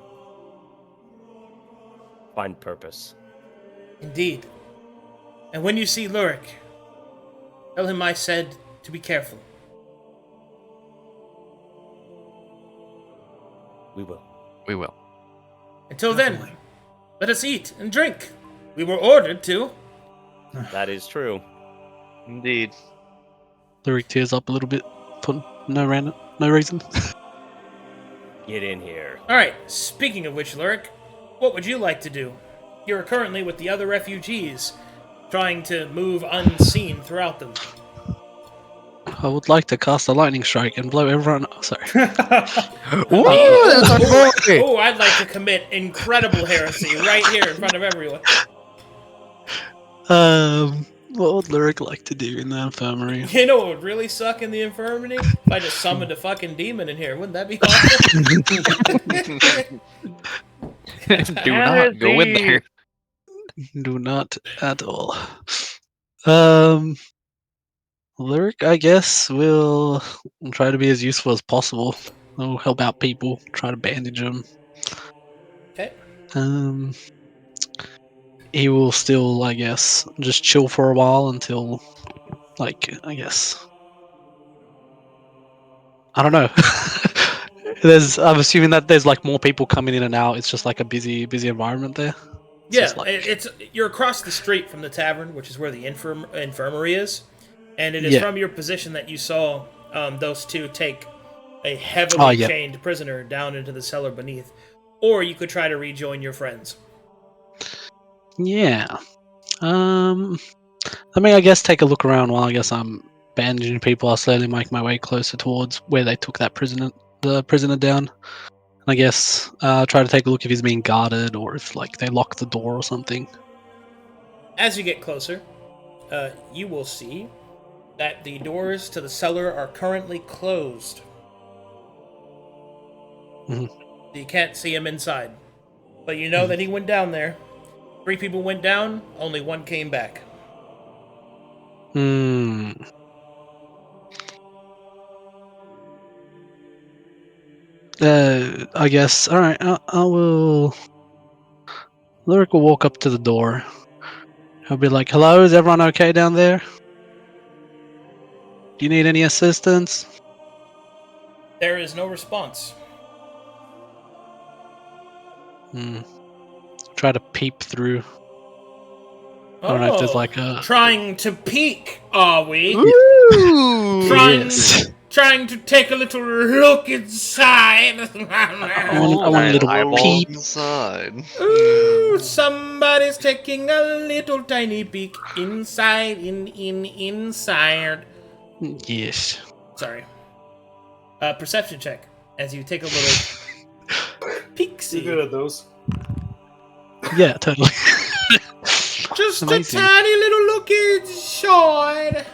find purpose. Indeed. And when you see Luric, tell him I said to be careful. We will. We will. Until then, let us eat and drink. We were ordered to. That is true. Indeed. Luric tears up a little bit for no reason. Get in here. Alright, speaking of which, Luric, what would you like to do? You're currently with the other refugees, trying to move unseen throughout them. I would like to cast a lightning strike and blow everyone. Oh, sorry. Oh, I'd like to commit incredible heresy right here in front of everyone. What would Luric like to do in the infirmary? You know what would really suck in the infirmary? If I just summoned a fucking demon in here. Wouldn't that be awesome? Do not go in there. Do not at all. Luric, I guess, will try to be as useful as possible. He'll help out people, try to bandage them. Okay. He will still, I guess, just chill for a while until, like, I guess. I don't know. I'm assuming that there's like more people coming in and out. It's just like a busy environment there. It's Yeah, just like- you're across the street from the tavern, which is where the infirmary is, and it is Yeah. from your position that you saw those two take a heavily yeah. chained prisoner down into the cellar beneath, or you could try to rejoin your friends. Yeah. Let me, I guess, take a look around while I guess I'm bandaging people. I'll slowly make my way closer towards where they took the prisoner down. I guess try to take a look if he's being guarded or if like they locked the door or something. As you get closer, you will see that the doors to the cellar are currently closed. Mhm. You can't see him inside, but you know that he went down there. 3 people went down, only 1 came back. I guess. All right. I will. Luric will walk up to the door. He'll be like, "Hello, is everyone okay down there? Do you need any assistance?" There is no response. Try to peep through. I don't know if there's like a. Trying to peek, are we? Ooh, Trying to take a little look inside. I want a little Eyeball peep. inside. Ooh, somebody's taking a little tiny peek inside, inside. Yes. Sorry. Perception check as you take a little pixie. You're good at those. Yeah, totally. Just Amazing. a tiny little look inside.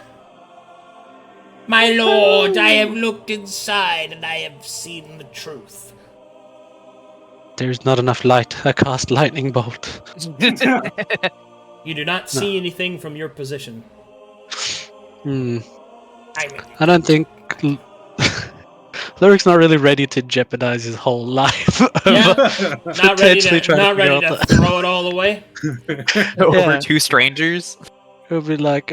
My lord, I have looked inside and I have seen the truth. There's not enough light. I cast lightning bolt. You do not see anything from your position. Hmm. I mean, I don't think Luric's not really ready to jeopardize his whole life Yeah. over not ready potentially to trying not to figure ready out to throw it all away. Over Yeah. two strangers. He'll be like,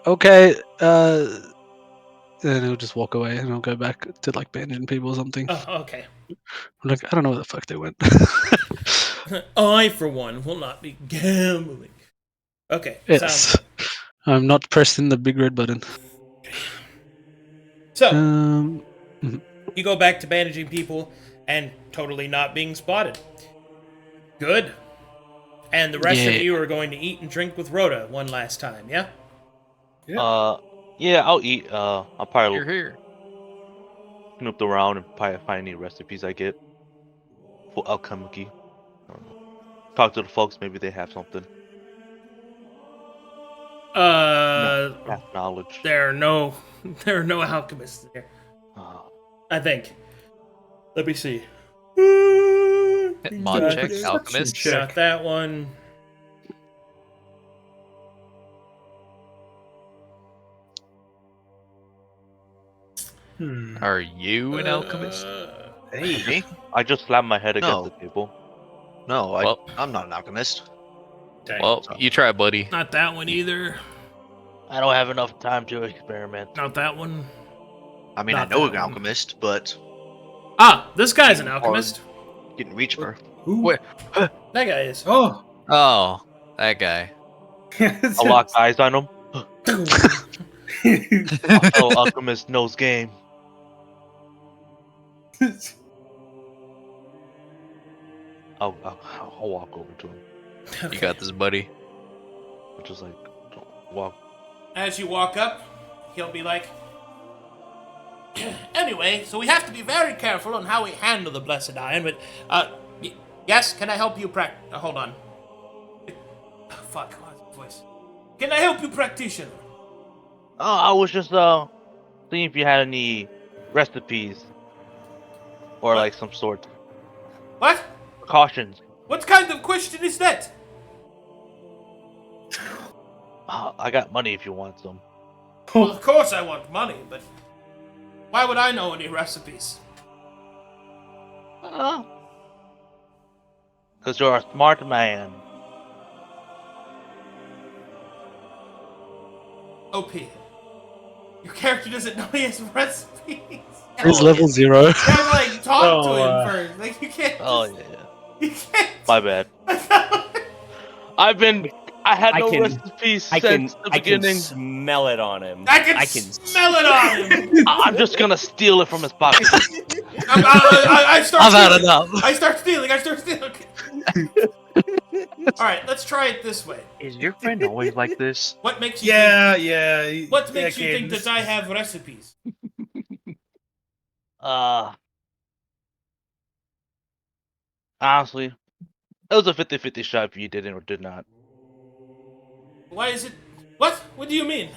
okay, and he'll just walk away and he'll go back to like bandaging people or something. Oh, okay. I'm like, I don't know where the fuck they went. I, for one, will not be gambling. Okay. Yes. I'm not pressing the big red button. So, Mhm. you go back to bandaging people and totally not being spotted. Good. And the rest of Yeah. you are going to eat and drink with Rhoda one last time, yeah? Yeah, I'll eat. I'll probably Here. snoop around and probably find any recipes I get for alchemy. I don't know. Talk to the folks, maybe they have something. Have knowledge. There are no alchemists there. I think. Let me see. Mod check, alchemists. Got that one. Are you an alchemist? Hey, I just slammed my head against No. the table. no, Well. I'm not an alchemist. Dang. Well, you try, buddy. Not that one either. I don't have enough time to experiment. Not that one. I mean, Not I know that an one. alchemist, but Ah, this guy's an alchemist. didn't reach for. Who? Wait. That guy is. Oh. Oh, that guy. I lock eyes on him. Oh, alchemist knows game. I'll walk over to him. Okay. You got this, buddy. I'm just like walk. As you walk up, he'll be like, anyway, so we have to be very careful on how we handle the Blessed Iron, but, yes, can I help you hold on. Fuck, what's his voice? Can I help you, practitioner? Oh, I was just seeing if you had any recipes or What? like some sort What? precautions. What kind of question is that? I got money if you want some. Well, of course I want money, but why would I know any recipes? Because you're a smart man. OP. Your character doesn't know he has recipes. He's level 0. You have to, like, talk to Oh, him first. Like, you can't Oh just... yeah. You can't... My bad. I had no recipes I since can, the I can beginning. smell it on him. I can smell it on him! I'm just gonna steal it from his pocket. I start I've had stealing. enough. I start stealing. Alright, let's try it this way. Is your friend always like this? What makes you Yeah, think... yeah. What makes you Kaden, think that I have recipes? Honestly, it was a 50-50 shot if you did it or did not. Why is it... What? What do you mean?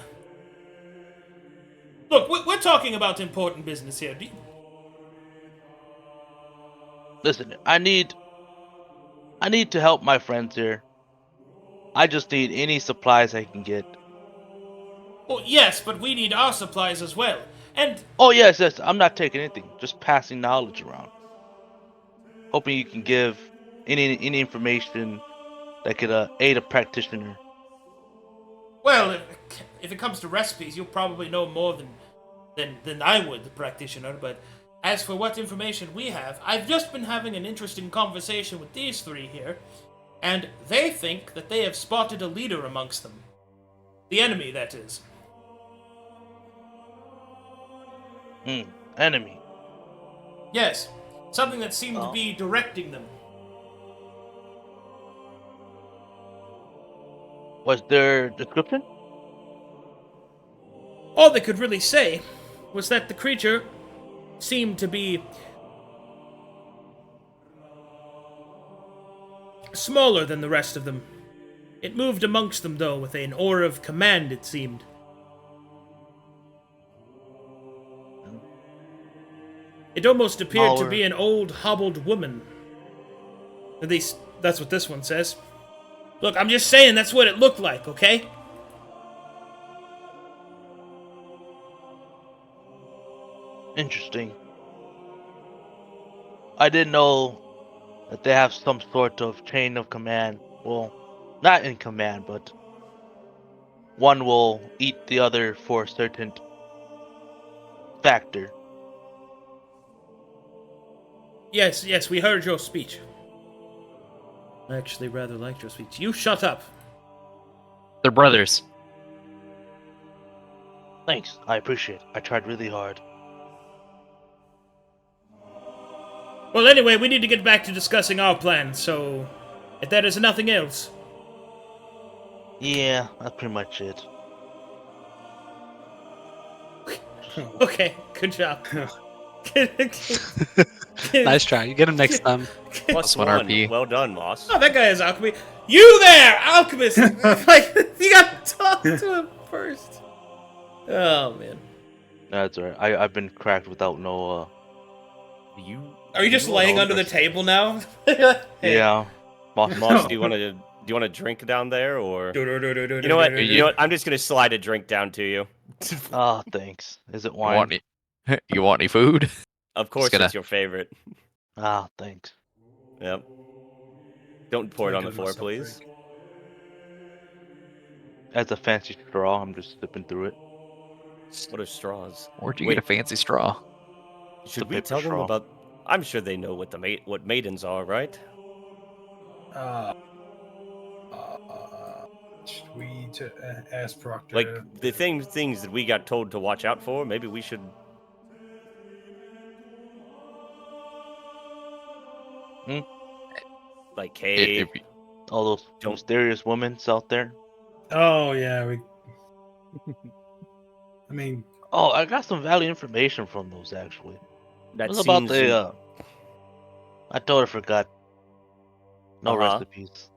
Look, we're talking about important business here. Listen, I need to help my friends here. I just need any supplies I can get. Well, yes, but we need our supplies as well. And... Oh yes, I'm not taking anything. Just passing knowledge around. Hoping you can give any information that could aid a practitioner. Well, if it comes to recipes, you'll probably know more than I would, the practitioner, but as for what information we have, I've just been having an interesting conversation with these three here, and they think that they have spotted a leader amongst them. The enemy, that is. Enemy. Yes, something that seemed to be directing them. Was there description? All they could really say was that the creature seemed to be Smaller than the rest of them. It moved amongst them, though, with an aura of command, it seemed. It almost appeared to be an old, hobbled woman. At least, that's what this one says. Look, I'm just saying that's what it looked like, okay? Interesting. I didn't know that they have some sort of chain of command. Well, not in command, but one will eat the other for a certain factor. Yes, we heard your speech. I actually rather liked your speech. You shut up. They're brothers. Thanks, I appreciate it. I tried really hard. Well, anyway, we need to get back to discussing our plans, so if that is nothing else. Yeah, that's pretty much it. Okay, good job. Nice try. You get him next time. Plus one one. RP. Well done, Moss. Oh, that guy is alchemy. You there, alchemist! Like, you got to talk to him first. Oh, man. That's alright. I've been cracked without no You Are you just laying under the table now? Yeah. Moss, do you want to drink down there, or you know what? You know what? I'm just gonna slide a drink down to you. Oh, thanks. Is it You want wine? any? You want any food? Of course, gonna- it's your favorite. Ah, thanks. Yep. Don't pour it on the Drinking floor, myself please. drink. As a fancy straw, I'm just sipping through it. What are straws? Where'd you Wait. get a fancy straw? Should a we paper tell them straw. about? I'm sure they know what what maidens are, right? Uh, should we ask Proctor? Like the things that we got told to watch out for. Maybe we should. Hmm? Like, hey, If All those Don't- mysterious women out there. Oh yeah, we. I mean, Oh, I got some valuable information from those actually. It that was about seems. the I totally forgot. No Uh-huh. recipes.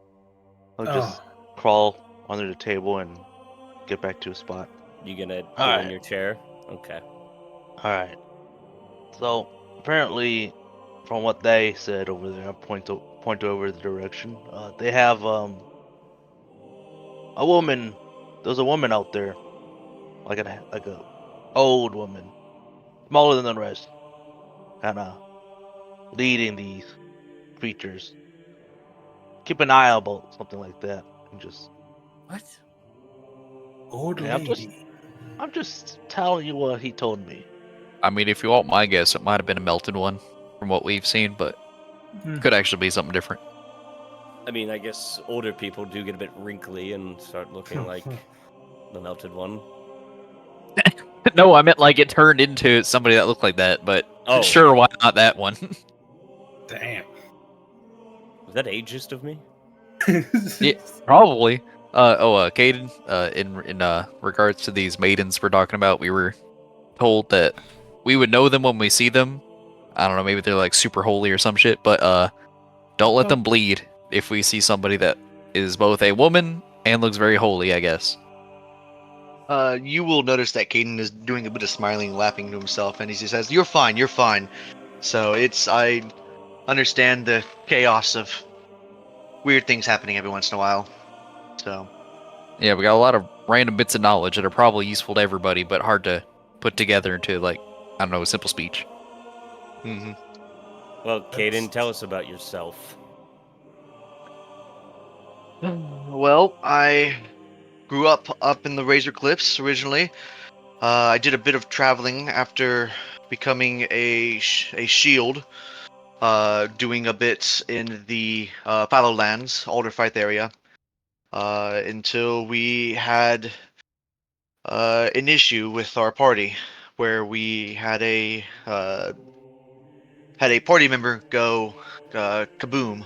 I'll just crawl under the table and get back to a spot. You gonna All pull in right. your chair? Okay. Alright. So apparently from what they said over there, I point over the direction. They have a woman. There's a woman out there, like a old woman, smaller than the rest, kind of leading these creatures. Keep an eye out about something like that, and just What? old yeah, lady. I'm just telling you what he told me. I mean, if you want my guess, it might have been a melted one from what we've seen, but could actually be something different. I mean, I guess older people do get a bit wrinkly and start looking like the melted one. No, I meant like it turned into somebody that looked like that, but Oh. sure, why not that one? Damn. Was that ageist of me? Yeah, probably. Kaden, in regards to these maidens we're talking about, we were told that we would know them when we see them. I don't know, maybe they're like super holy or some shit, but don't let them bleed if we see somebody that is both a woman and looks very holy, I guess. You will notice that Kaden is doing a bit of smiling, laughing to himself, and he says, "You're fine, you're fine." So I understand the chaos of weird things happening every once in a while. So Yeah, we got a lot of random bits of knowledge that are probably useful to everybody, but hard to put together into, like, I don't know, a simple speech. hmm Well, Kaden, tell us about yourself. Well, I grew up in the Razor Cliffs originally. I did a bit of traveling after becoming a shield, doing a bit in the Fallowlands, Alderfight area, until we had an issue with our party, where we had a party member go kaboom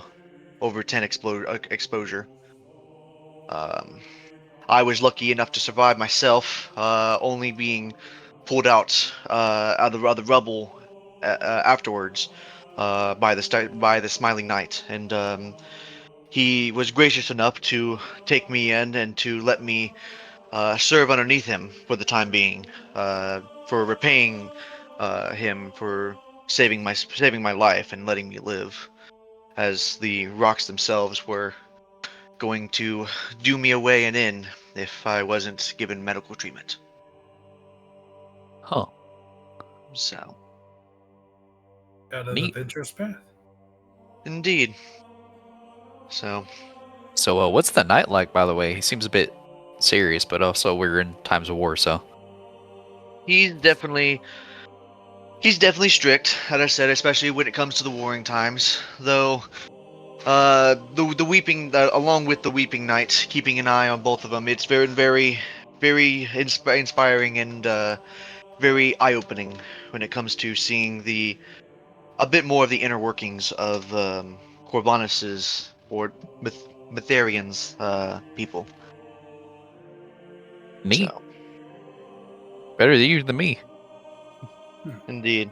over 10 exposure. Um, I was lucky enough to survive myself, only being pulled out of the rubble afterwards by the Smiling Knight, and he was gracious enough to take me in and to let me serve underneath him for the time being, for repaying him for saving my life and letting me live, as the rocks themselves were going to do me away and in if I wasn't given medical treatment. Huh. So, Out of the Neat. adventurous path. indeed. So, So, what's the knight like, by the way? He seems a bit serious, but also we're in times of war, so. he's definitely strict, as I said, especially when it comes to the warring times. Though, the weeping, along with the weeping knight, keeping an eye on both of them, it's very inspiring and very eye-opening when it comes to seeing a bit more of the inner workings of Corvanus's or Mitharian's people. Neat. So, Better you than me. indeed.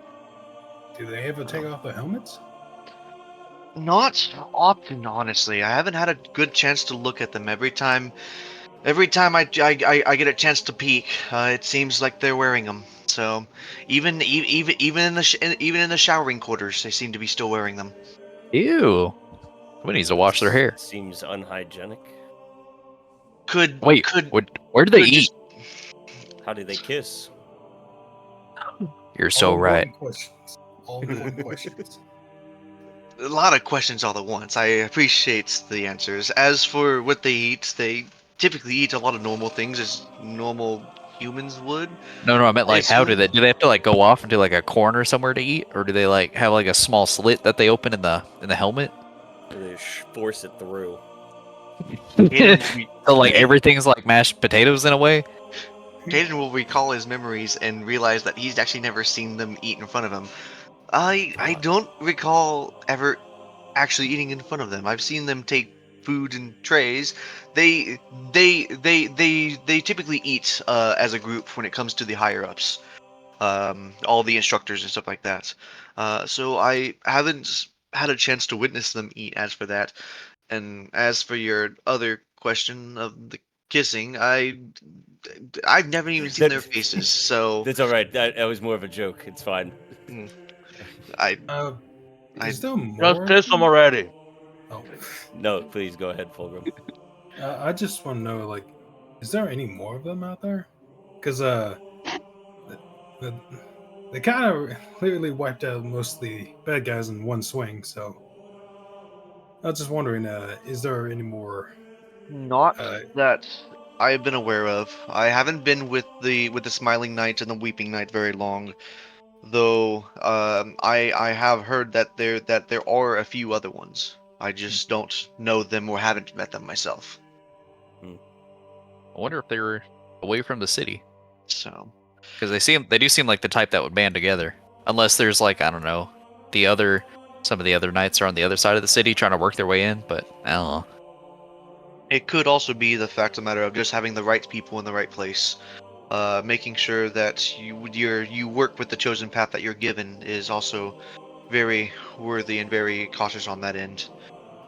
Do they ever take off their helmets? Not often, honestly. I haven't had a good chance to look at them. Every time I get a chance to peek, it seems like they're wearing them. So, even in even in the showering quarters, they seem to be still wearing them. Ew. Somebody needs to wash their hair. Seems unhygienic. Could Wait, could where do they could eat? just How do they kiss? You're so All right. important questions. All important questions. a lot of questions all at once. I appreciate the answers. As for what they typically eat a lot of normal things as normal humans would. No, I meant I like, how do assume. they have to like go off into like a corner somewhere to eat, or do they like have like a small slit that they open in the helmet? Or they force it through. So like everything's like mashed potatoes in a way. Kaden will recall his memories and realize that he's actually never seen them eat in front of him. I God. don't recall ever actually eating in front of them. I've seen them take food in trays. They typically eat as a group when it comes to the higher ups. All the instructors and stuff like that. So I haven't had a chance to witness them eat as for that. And as for your other question of the kissing, I've never even seen their faces, so That's all right. That was more of a joke. It's fine. I Is there Just more? kiss them already. Oh, No, please go ahead, Fulgrim. I just want to know, like, is there any more of them out there? Because the, they kind of clearly wiped out most of the bad guys in one swing. So I was just wondering, is there any more? not Uh, that I've been aware of. I haven't been with the Smiling Knight and the Weeping Knight very long, though. I have heard that there are a few other ones. I just don't know them or haven't met them myself. I wonder if they were away from the city, So because they do seem like the type that would band together. Unless there's like, I don't know, some of the other knights are on the other side of the city trying to work their way in, but I don't know. it could also be the fact of the matter of just having the right people in the right place. Making sure that you work with the chosen path that you're given is also very worthy and very cautious on that end.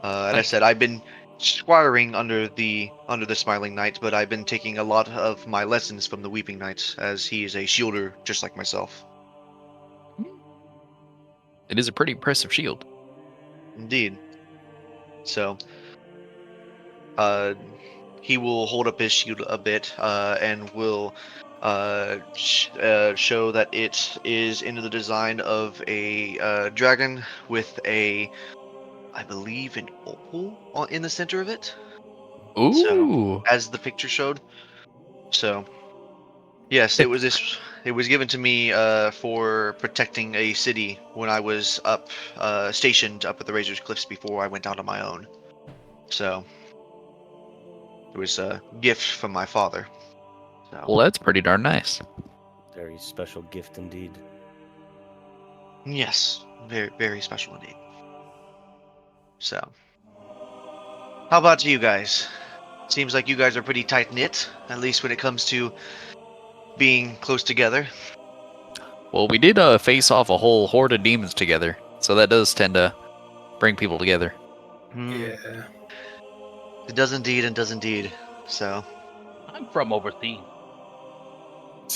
And I Thank said I've been squiring under the Smiling Knight, but I've been taking a lot of my lessons from the Weeping Knight, as he is a shielder just like myself. It is a pretty impressive shield. Indeed. So, uh, he will hold up his shield a bit, and will show that it is in the design of a dragon with I believe, an opal in the center of it. So, Ooh. as the picture showed. So, yes, it was given to me for protecting a city when I was stationed up at the Razor's Cliffs before I went out on my own. So, it was a gift from my father. So, Well, that's pretty darn nice. Very special gift indeed. yes, very special indeed. So, how about you guys? Seems like you guys are pretty tight knit, at least when it comes to being close together. Well, we did face off a whole horde of demons together, so that does tend to bring people together. Hmm. yeah. It does indeed and does indeed. So, I'm from overseas.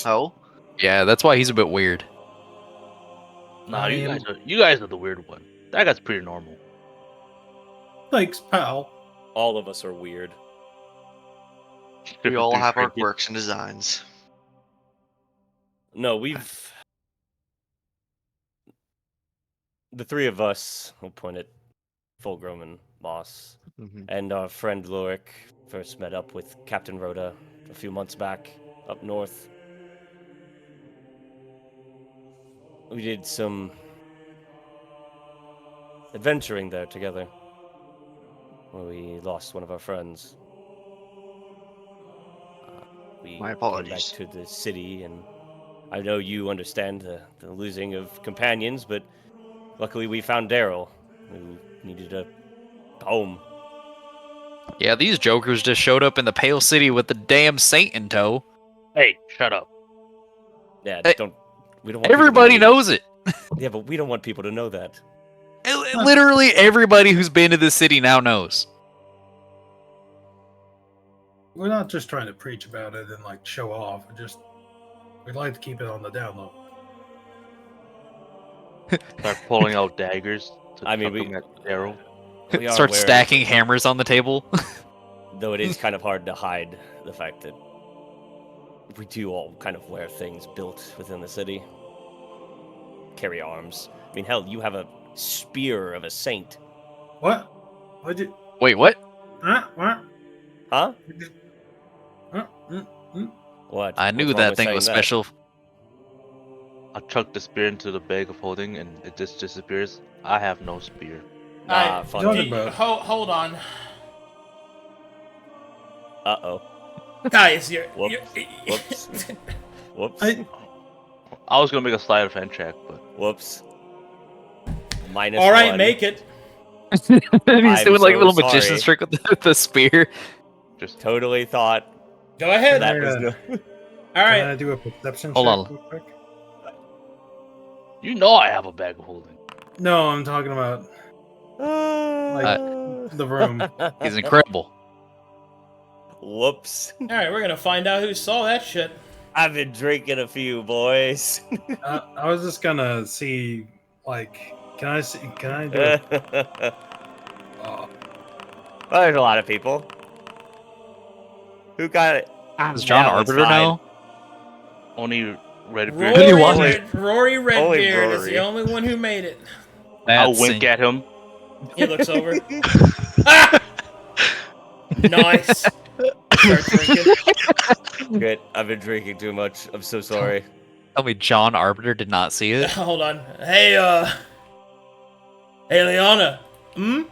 oh, Yeah, that's why he's a bit weird. Nah, I you am- guys are you guys are the weird one. That guy's pretty normal. Thanks, pal. All of us are weird. we all Through have our trinket. quirks and designs. No, the three of us, we'll point at Fulgrim and Moss, Mhm. and our friend Luric first met up with Captain Rhoda a few months back up north. We did some adventuring there together, where we lost one of our friends. We My came back apologies. to the city, and I know you understand the losing of companions, but luckily we found Darrell, who needed a home. Yeah, these jokers just showed up in the Pale City with the damn saint in tow. Hey, shut up. Yeah, Hey, we don't want Everybody people to know knows it. Yeah, but we don't want people to know that. Literally everybody who's been to the city now knows. We're not just trying to preach about it and like show off. We'd like to keep it on the down low. Start pulling out daggers to I mean, chuck them at Darrell. we are Start aware, stacking hammers on the table. though it is kind of hard to hide the fact that we do all kind of wear things built within the city. Carry arms. I mean, hell, you have a spear of a saint. What? What'd you? Wait, what? What? Huh? Mm. What? I What's knew wrong that with thing saying was that? special. I chuck the spear into the bag of holding and it just disappears. I have no spear. Nah, fuck Talking it. about- Hold on. Uh-oh. Guys, Whoops. Whoops. Whoops. I was gonna make a sleight of hand check, but Whoops. Minus All right, one. make it. He's doing like a so little magician's sorry. trick with the spear. just Totally thought Go ahead. that Yeah. was no... All Can right. I do a perception Hold check on. real quick? you know I have a bag of holding. No, I'm talking about the room. He's incredible. Whoops. All right, we're gonna find out who saw that shit. I've been drinking a few, boys. I was just gonna see, like, can I do it? Well, there's a lot of people. Who got it? Does John Yeah, that's Arbiter fine. know? Only Red Rory, Who do you want? Rory Redbeard is Rory. the only one who made it. I'll That's wink at him. He looks over. Ah! Nice. Start drinking. Good. I've been drinking too much. I'm so sorry. Tell me John Arbiter did not see it. Hold on. Hey, Leona. I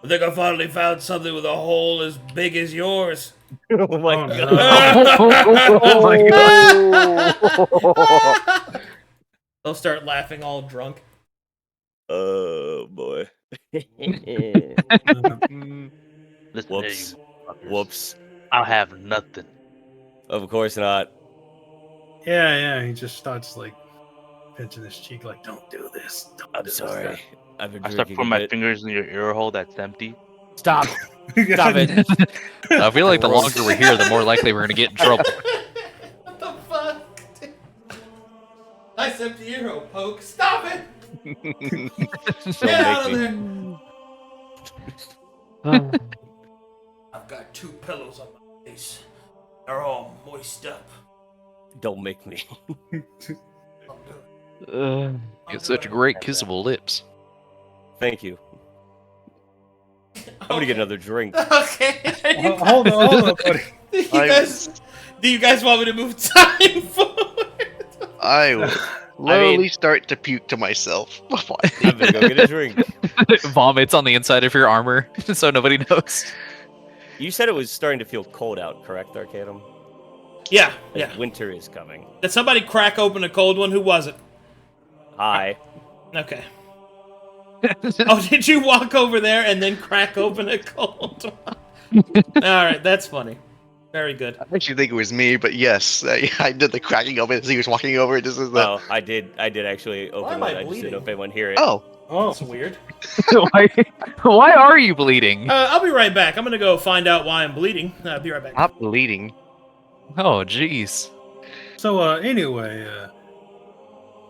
think I finally found something with a hole as big as yours. Oh my Oh, god. no. Oh my god. They'll start laughing all drunk. Oh boy. Listen Whoops. here, you fuckers. Whoops. I have nothing. Of course not. Yeah, he just starts like pinching his cheek, like, "Don't do this." Don't I'm do this." sorry. I've been I start drinking putting a my bit. fingers in your ear hole that's empty. Stop. Stop it. I feel like the Gross. longer we're here, the more likely we're gonna get in trouble. What the fuck? Nice empty ear hole, Poke. Stop it! Don't Get out of make there! me. I've got 2 pillows on my face. They're all moist up. Don't make me. I'll do it. You have such great kissable lips. Thank you. I'm gonna get another drink. Okay. Hold on, buddy. Do you guys want me to move time forward? I would slowly start to puke to myself. I'm gonna go get a drink. Vomits on the inside of your armor, so nobody knows. You said it was starting to feel cold out, correct, Arcadum? Yeah, Like yeah. winter is coming. Did somebody crack open a cold one? Who was it? Hi. Okay. Oh, did you walk over there and then crack open a cold one? Alright, that's funny. Very good. I actually think it was me, but yes, I did the cracking of it as he was walking over. This is the. Well, I did actually Why open am it. I I just didn't know bleeding? if anyone hear it. Oh, Oh, That's weird. Why are you bleeding? I'll be right back. I'm gonna go find out why I'm bleeding. I'll be right back. Stop bleeding. Oh, jeez. so anyway,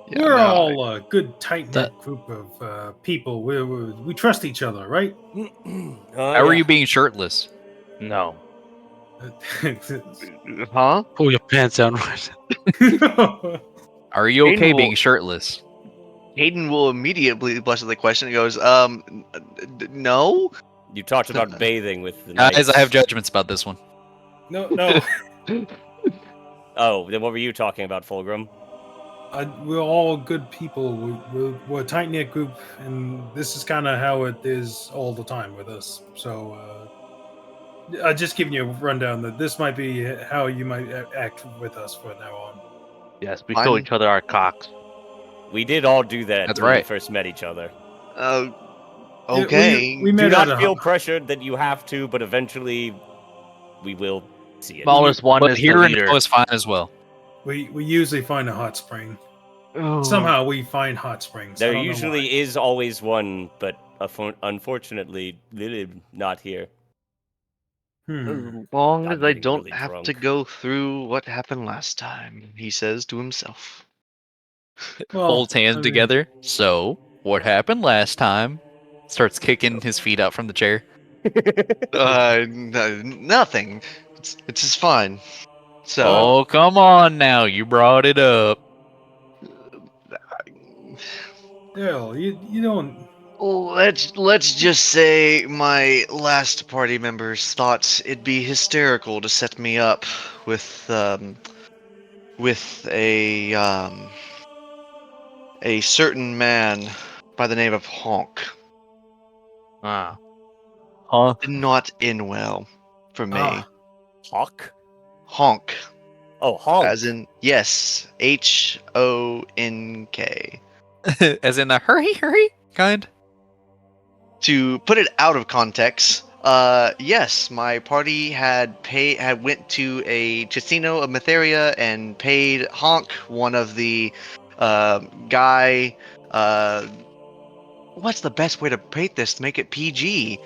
Yeah, we're no, all a good tight knit That- group of people. We trust each other, right? How are you being shirtless? No. huh? Pull your pants down, right? Are you okay Painful. being shirtless? Hayden will immediately blush at the question and goes, no? You talked about bathing with the Guys, knights. I have judgments about this one. no. Oh, then what were you talking about, Fulgrim? We're all good people. We're a tight knit group, and this is kind of how it is all the time with us. So, I'm just giving you a rundown that this might be how you might act with us from now on. Yes, we show each other our cocks. We did all do that That's when we right. first met each other. Okay. We Do met not at feel pressured that you have to, but eventually we will see it. Smallest one But is the here and leader. now is fine as well. we usually find a hot spring. Oh. Somehow we find hot springs. I There don't know usually why. is always one, but unfortunately, not here. As long I'm as I getting don't really have to drunk. go through what happened last time, he says to himself. Well, Holds hands I mean, together. So, what happened last time? Starts kicking his feet out from the chair. Nothing. It's just fine. So, Oh, come on now. You brought it up. Darrell, you don't. let's just say my last party members thought it'd be hysterical to set me up with a certain man by the name of Honk. Ah. Huh? Did not end well for me. Ah, Hawk? Honk, Oh, honk. as in yes, Honk. As in the hurry kind? To put it out of context, yes, my party had went to a casino of Matheria and paid Honk, one of the guy. What's the best way to paint this to make it PG?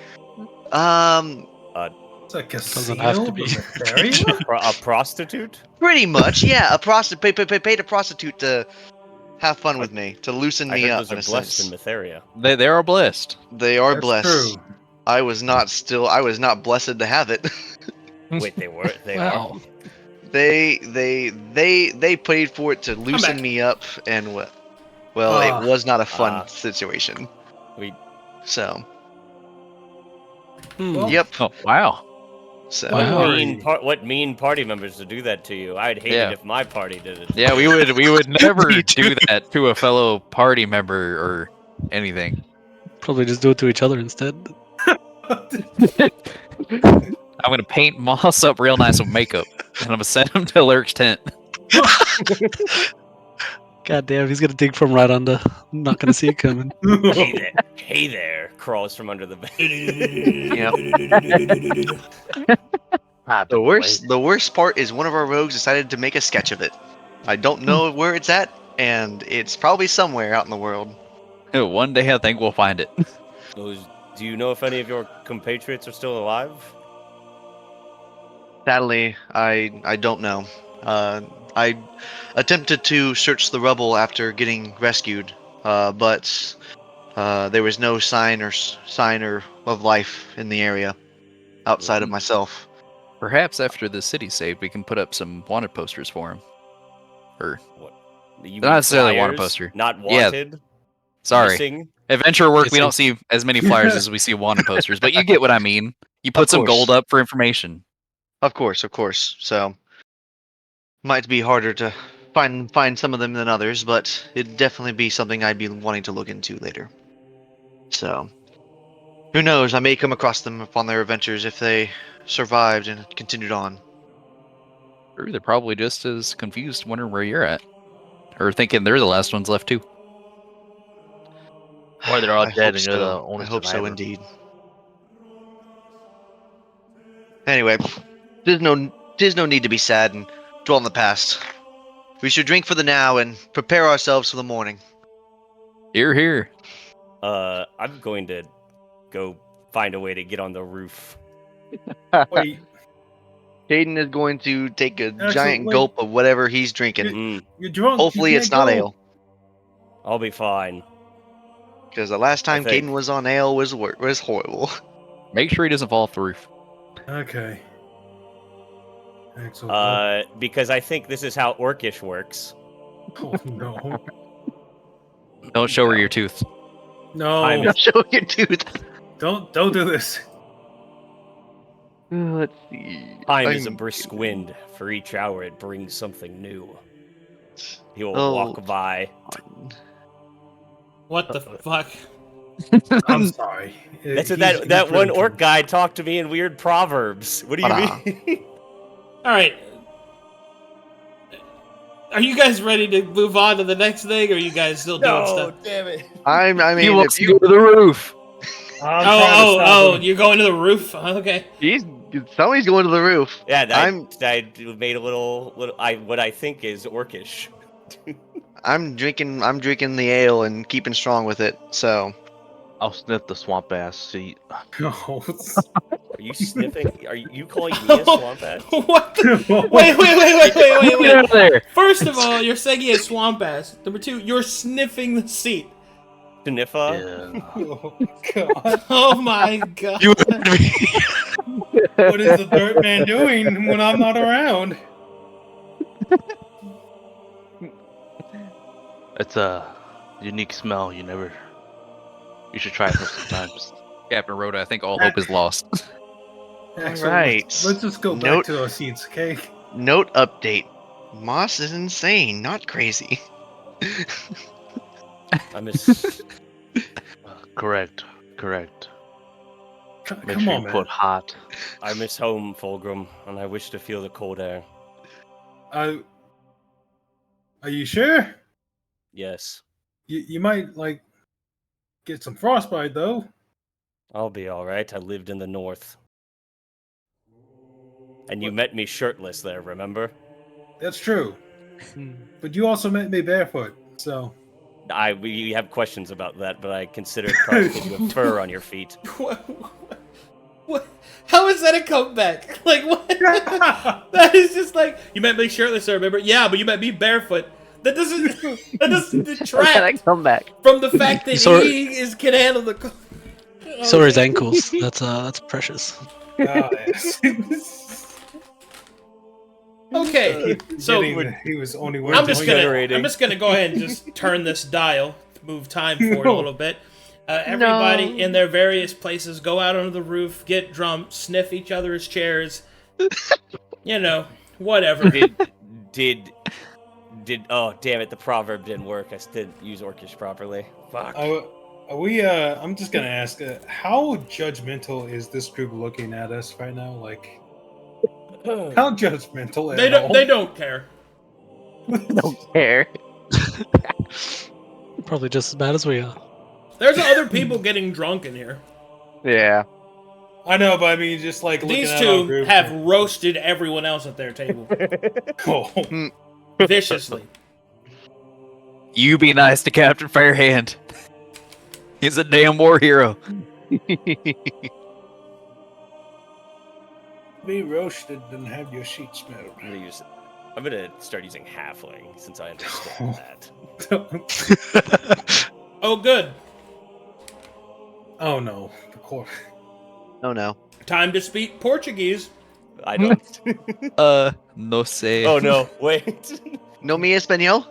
it's a Doesn't have casino to of be. Matheria? A prostitute? Pretty much, yeah. A prostitute paid a prostitute to have fun with me, to loosen I me heard up those in are a blessed sense. in Matheria. They are blessed. They are That's blessed. true. I was not blessed to have it. Wait, they were? They Wow. are? They paid for it to loosen back. me up, and it Ah. was not a fun Ah. situation. We So, Well, yep. Oh, wow. So, Don't Wow. worry. what mean party members to do that to you? I'd hate Yeah. it if my party did it. Yeah, we would never Me do too. that to a fellow party member or anything. Probably just do it to each other instead. I'm gonna paint Moss up real nice with makeup, and I'm gonna send him to Lurk's tent. God damn, he's gonna dig from right under. I'm not gonna see it coming. Hey there, crawls from under the bed. the worst part is one of our rogues decided to make a sketch of it. I don't know where it's at, and it's probably somewhere out in the world. One day I think we'll find it. Do you know if any of your compatriots are still alive? Sadly, I don't know. I attempted to search the rubble after getting rescued, but there was no sign of life in the area outside of myself. Perhaps after the city saved, we can put up some wanted posters for him. Or What? You not mean necessarily a wanted flyers? poster. Not Yeah. wanted? Sorry. Missing? Adventure work, we Missing. don't see as many flyers as we see wanted posters, but you get what I mean. You put some course. gold up for information. Of course. So might be harder to find some of them than others, but it'd definitely be something I'd be wanting to look into later. So who knows? I may come across them upon their adventures if they survived and continued on. Or they're probably just as confused, wondering where you're at. Or thinking they're the last ones left too. Or they're all I dead hope and you're so. the only I hope so survivor. indeed. Anyway, there's no need to be sad and dwell on the past. We should drink for the now and prepare ourselves for the morning. Here. I'm going to go find a way to get on the roof. Wait, Caden is going to take a Axel, giant wait. gulp of whatever he's drinking. Mm, you're drunk. Hopefully, you it's can't not go. ale. I'll be fine. Because the last time think. Caden was on ale was horrible. Make sure he doesn't fall off the roof. Okay. Axel, go. Because I think this is how Orcish works. Oh no. Don't show her your tooth. No. I'm- Show your tooth. Don't do this. Let's see. Time is a brisk wind. For each hour, it brings something new. He will Oh. walk by. What the fuck? I'm sorry. That's what He's that one really orc drunk. guy talked to me in weird proverbs. What do you Ta-da. mean? All right. Are you guys ready to move on to the next thing, or are you guys still doing stuff? damn it. I He mean, wants if to you, go to the roof. I'm trying to stop Oh, him. you're going to the roof? Okay. somebody's going to the roof. Yeah, I'm I made a little what I think is orcish. I'm drinking the ale and keeping strong with it. So I'll sniff the swamp ass seat. No. Are you sniffing? Are you calling me a swamp ass? What the? Wait. Get out of there. First of all, you're saying he has swamp ass. Number two, you're sniffing the seat. Sniffa? Yeah. Oh God. Oh my god. You heard me. What is the dirt man doing when I'm not around? It's a unique smell. You should try it sometimes. Captain Rhoda, I think all hope is lost. Axel, right. Let's just go back Note- to our seats, okay? note update: Moss is insane, not crazy. I miss. Correct. Make Come sure on, you man. put hot. I miss home, Fulgrim, and I wish to feel the cold air. Are you sure? Yes, You might like get some frostbite though. I'll be all right. I lived in the north, and you met me shirtless there. Remember? That's true. But you also met me barefoot, so We have questions about that, but I consider it probably because you have fur on your feet. What? How is that a comeback? Like what? That is just like you met me shirtless, sir. Remember? Yeah, but you met me barefoot. That doesn't detract Come back. from the fact that Sorry. can handle the. So are his ankles. That's precious. Ah, yes. Okay, so He was only I'm wearing just gonna go ahead and just turn this dial, move time forward a little bit. Everybody in their various places go out onto the roof, get drunk, sniff each other's chairs. You know, whatever. Did oh damn it, the proverb didn't work. I didn't use Orcish properly. Fuck. Are we I'm just gonna ask how judgmental is this group looking at us right now? Like how judgmental They don't care. Don't care. Probably just as bad as we are. There's other people getting drunk in here. Yeah. I know, but I mean just like looking These at our two group. have roasted everyone else at their table Oh. viciously. You be nice to Captain Fairhand. He's a damn war hero. Be roasted and have your sheet smelled. I'm gonna start using halfling since I understand that. Oh, good. Oh no, of course. Oh no. Time to speak Portuguese. I don't. No sé. Oh no, wait. No mi español?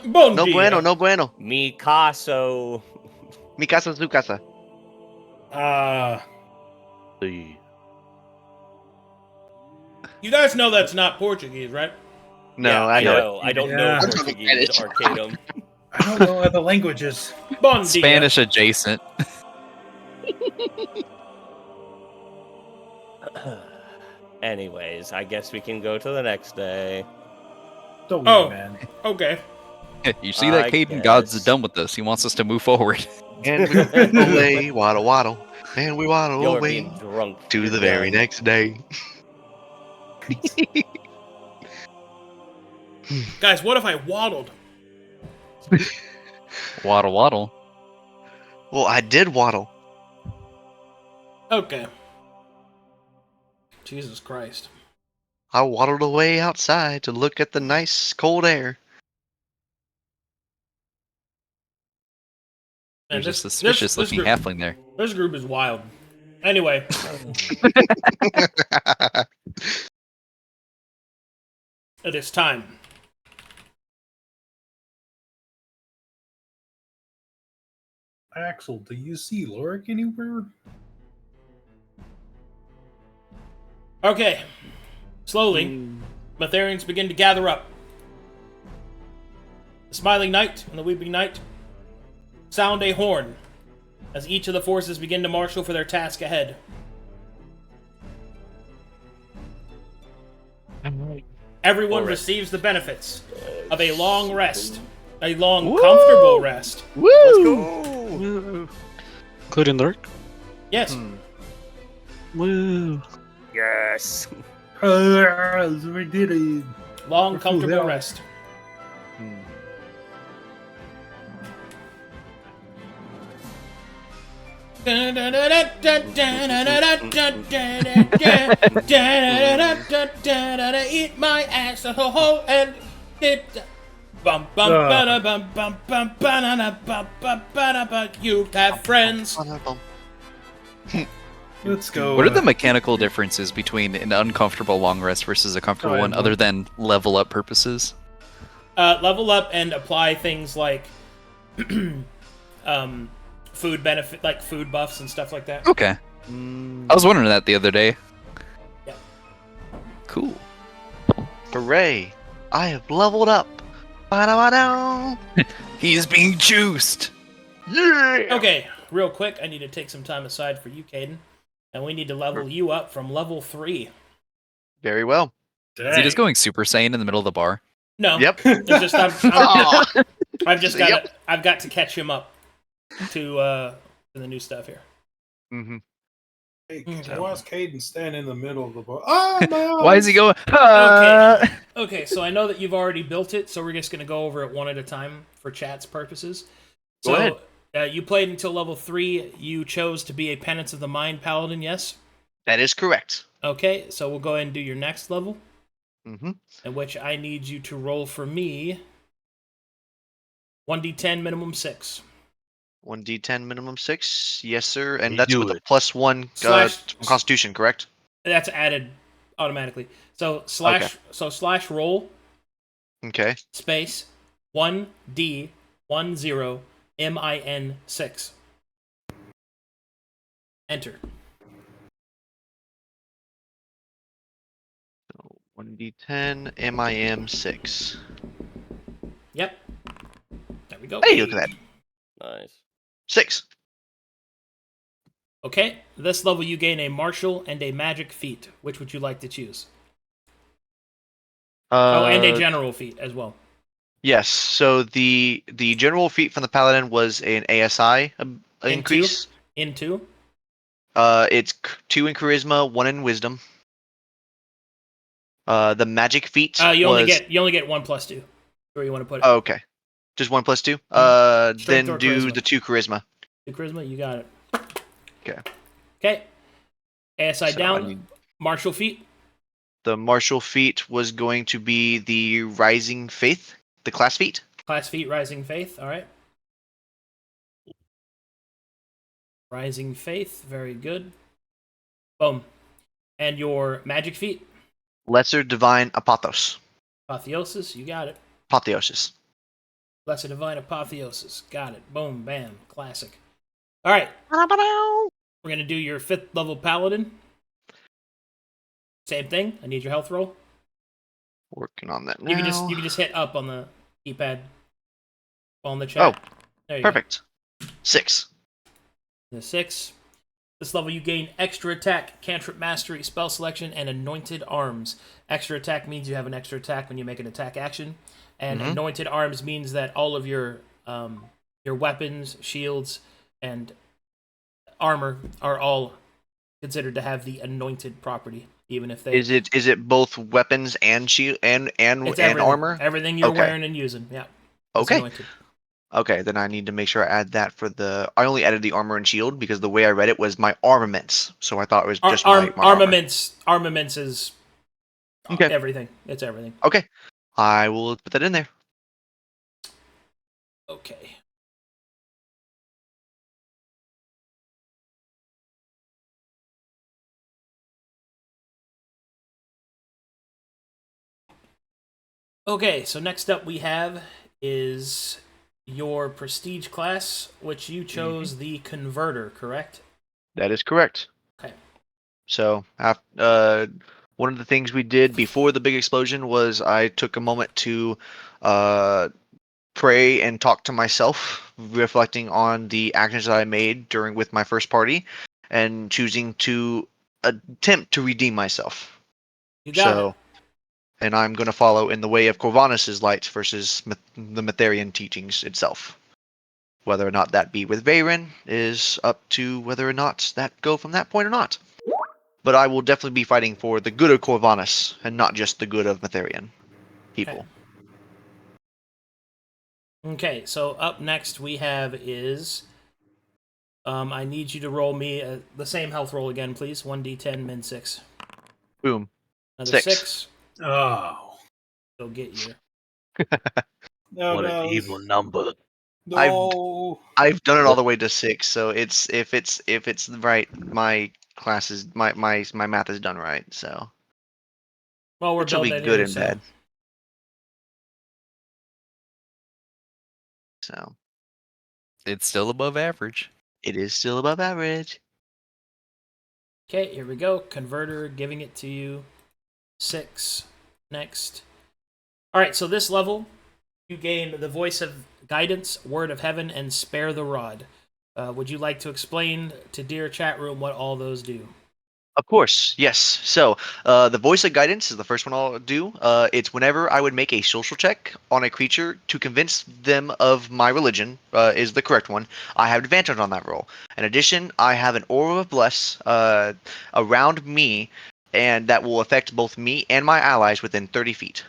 Bon No dia. bueno, no bueno. Mi caso. Mi casa, su casa. The You guys know that's not Portuguese, right? No, Yeah, I know. I don't Yeah. know I'm Portuguese. Arcadum. I don't know other languages. Bon dia. Spanish adjacent. Anyways, I guess we can go to the next day. Don't Oh. worry, man. Okay. You see that I Caden God's guess. done with us. He wants us to move forward. And we waddle away, waddle, waddle. And we waddle You're away being drunk. to You're the very done. next day. Guys, what if I waddled? Waddle waddle. Well, I did waddle. Okay. Jesus Christ. I waddled away outside to look at the nice cold air. And There's a suspicious looking group, halfling there. This group is wild. Anyway. It is time. Axel, do you see Luric anywhere? Okay. Slowly, Matherians begin to gather up. The Smiling Knight and the Weeping Knight sound a horn as each of the forces begin to marshal for their task ahead. Everyone receives the benefits of a long rest. A long, comfortable rest. Woo! Let's go! Including Lurk? Yes. Woo. Yes. We did it. Long, We're comfortable full rest. Eat my ass a hole and it. Bum bum ba bum bum bum ba bum bum ba. You have friends. Let's go. What are the mechanical differences between an uncomfortable long rest versus a comfortable one, other than level up purposes? Level up and apply things like food benefit, like food buffs and stuff like that. Okay. I was wondering that the other day. Yeah. Cool. Hooray! I have leveled up. Ba-da-ba-da. He's being juiced. Yeah! Okay, real quick, I need to take some time aside for you, Kaden. And we need to level you up from level 3. Very well. Is he just going Super Saiyan in the middle of the bar? No. Yep. It's just I've got to catch him up to the new stuff here. Mm-hmm. Hey, why is Kaden standing in the middle of the bar? Oh, no! Why is he going? Okay, so I know that you've already built it, so we're just going to go over it one at a time for chat's purposes. Go ahead. You played until level 3. You chose to be a Penance of the Mind Paladin, yes? That is correct. Okay, so we'll go ahead and do your next level, Mm-hmm. in which I need you to roll for me 1d10 minimum 6. 1d10 minimum 6. Yes, sir. And You that's do with a it. +1 Constitution, correct? That's added automatically. So slash roll Okay. space 1d10 min6. Enter. 1d10 MIM6. Yep. There we go. Hey, look at that. Nice. 6. Okay, this level you gain a martial and a magic feat. Which would you like to choose? And a general feat as well. Yes. So the general feat from the paladin was an ASI increase. Into? It's 2 in charisma, 1 in wisdom. The magic feat You was... only get 1 plus 2. Where you want to put it? Oh, okay. Just 1 plus 2. Strength Then or do charisma? the 2 charisma. 2 charisma, you got it. Okay. Okay. ASI So down. I need- Martial feat. The martial feat was going to be the rising faith, the class feat. Class feat, Rising Faith. All right. Rising Faith. Very good. Boom. And your magic feat. Lesser divine apotheos. Apotheosis. You got it. Apotheosis. Lesser Divine Apotheosis. Got it. Boom. Bam. Classic. All right. We're going to do your 5th level Paladin. Same thing. I need your health roll. Working on that now. You can just hit up on the keypad on the chat. Oh, there you perfect. 6. Go. The 6. This level you gain extra attack, cantrip mastery, spell selection, and anointed arms. Extra attack means you have an extra attack when you make an attack action, and anointed arms means that all of your weapons, shields, and armor are all considered to have the anointed property, even if they. Is it both weapons and shield and It's everything. armor? Everything you're Okay. wearing and using. Yeah. It's Okay. anointed. Okay, then I need to make sure I add that for the. I only added the armor and shield because the way I read it was my armaments, so I thought it was just my armor. Armaments is Okay. everything. It's everything. Okay, I will put that in there. Okay. Okay, so next up we have is your prestige class, which you chose the converter, correct? That is correct. Okay. So, one of the things we did before the big explosion was I took a moment to pray and talk to myself, reflecting on the actions that I made during with my first party, and choosing to attempt to redeem myself. You got it. And I'm going to follow in the way of Corvanus's light versus the Matherian teachings itself. Whether or not that be with Veyron is up to whether or not that go from that point or not. But I will definitely be fighting for the good of Corvanus and not just the good of Matherian people. Okay, so up next we have is I need you to roll me the same health roll again, please. 1d10 min 6. Boom. Another 6. 6. Oh. Go get you. No, What no. an evil number. No. I've done it all the way to 6, so it's if it's right, my class is my math is done right, so Well, we're which will be building it good here, and so. bad. So It's still above average. it is still above average. Okay, here we go. Converter giving it to you. 6. Next. Alright, so this level, you gain the voice of guidance, word of heaven, and spare the rod. Would you like to explain to dear chat room what all those do? Of course, yes. So, the voice of guidance is the first one I'll do. It's whenever I would make a social check on a creature to convince them of my religion, is the correct one. I have advantage on that roll. In addition, I have an aura of bless around me, and that will affect both me and my allies within 30 feet.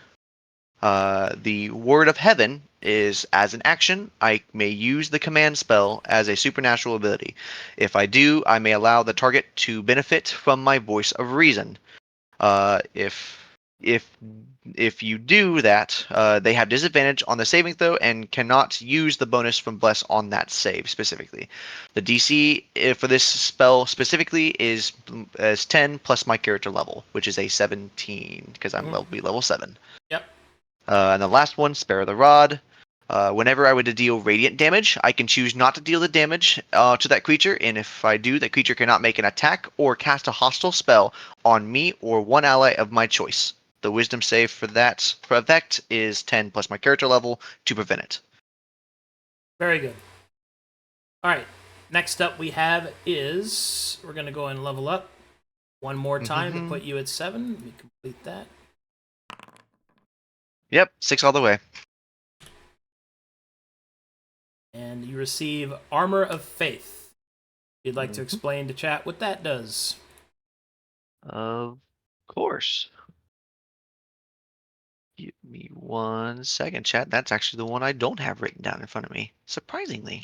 The Word of Heaven is as an action, I may use the command spell as a supernatural ability. If I do, I may allow the target to benefit from my voice of reason. If if you do that, they have disadvantage on the saving throw and cannot use the bonus from bless on that save specifically. The DC for this spell specifically is 10 plus my character level, which is a 17 because I'm level 7. Yep. And the last one, Spare the Rod. Whenever I would deal radiant damage, I can choose not to deal the damage to that creature, and if I do, that creature cannot make an attack or cast a hostile spell on me or one ally of my choice. The wisdom save for that effect is 10 plus my character level to prevent it. Very good. Alright, next up we have is, we're going to go and level up one more time to put you at 7. Let me complete that. Yep, 6 all the way. And you receive Armor of Faith. If you'd like to explain to chat what that does. Of course. Give me 1 second, chat. That's actually the one I don't have written down in front of me, surprisingly.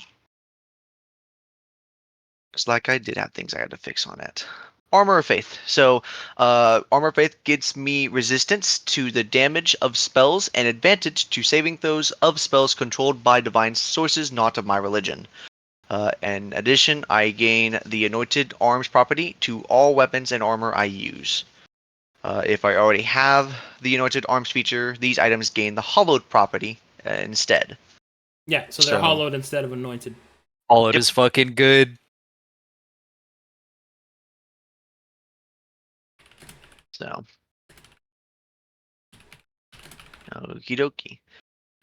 Looks like I did have things I had to fix on it. Armor of Faith. So, Armor of Faith gives me resistance to the damage of spells and advantage to saving throws of spells controlled by divine sources not of my religion. In addition, I gain the Anointed Arms property to all weapons and armor I use. If I already have the Anointed Arms feature, these items gain the Hollowed property instead. Yeah, so they're hollowed instead of anointed. All it is fucking good. So, okie dokie.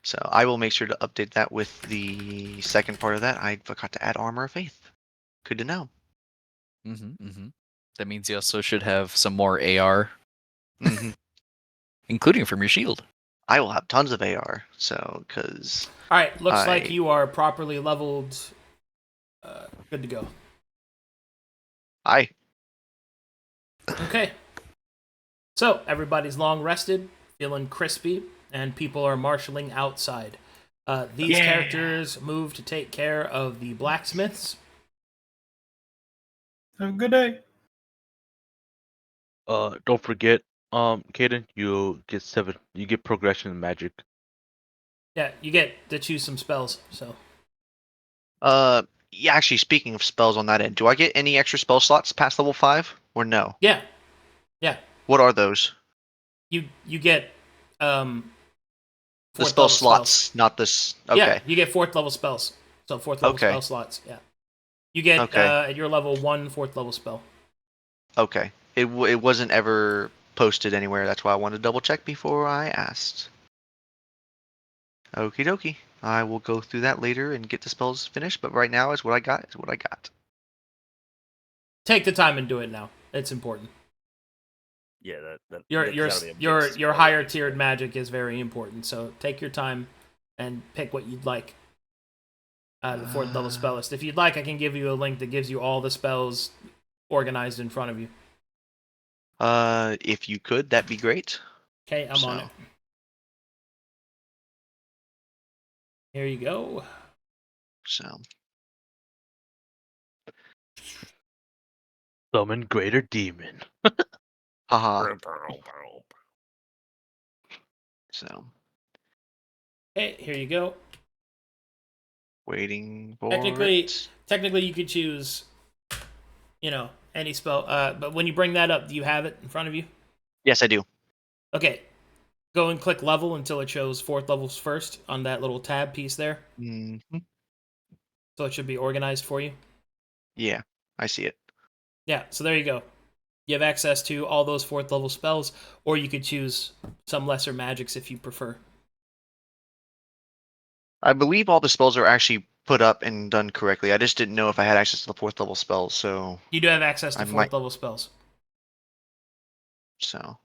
So I will make sure to update that with the second part of that. I forgot to add Armor of Faith. Good to know. That means you also should have some more AR, hmm including from your shield. I will have tons of AR. So, because Alright, looks like you are properly leveled. Good to go. Okay. So, everybody's long rested, feeling crispy, and people are marshaling outside. These characters move to take care of the blacksmiths. Have a good day. Don't forget, Kaden, you get progression in magic. Yeah, you get to choose some spells. So Yeah, actually, speaking of spells on that end, do I get any extra spell slots past level 5 or no? yeah. What are those? You get The fourth spell level slots, spells. not this. Okay. Yeah, you get fourth level spells. So fourth level Okay. spell slots. Yeah, you get Okay. at your level 1 fourth level spell. Okay. It wasn't ever posted anywhere. That's why I wanted to double check before I asked. Okie dokie. I will go through that later and get the spells finished, but right now is what I got. Is what I got. Take the time and do it now. It's important. Yeah, that'll be a Your big part higher of it. tiered magic is very important. So take your time and pick what you'd like. The fourth level spell list. If you'd like, I can give you a link that gives you all the spells organized in front of you. If you could, that'd be great. Okay, I'm on it. Here you go. So. Summon greater demon. Haha. So. Okay, here you go. Waiting for Technically, you could choose, any spell. But when you bring that up, do you have it in front of you? Yes, I do. Okay. Go and click level until it shows fourth levels first on that little tab piece there. Mm-hmm. So it should be organized for you. Yeah, I see it. Yeah, so there you go. You have access to all those fourth level spells, or you could choose some lesser magics if you prefer. I believe all the spells are actually put up and done correctly. I just didn't know if I had access to the fourth level spells, so You do have access to fourth level spells. So,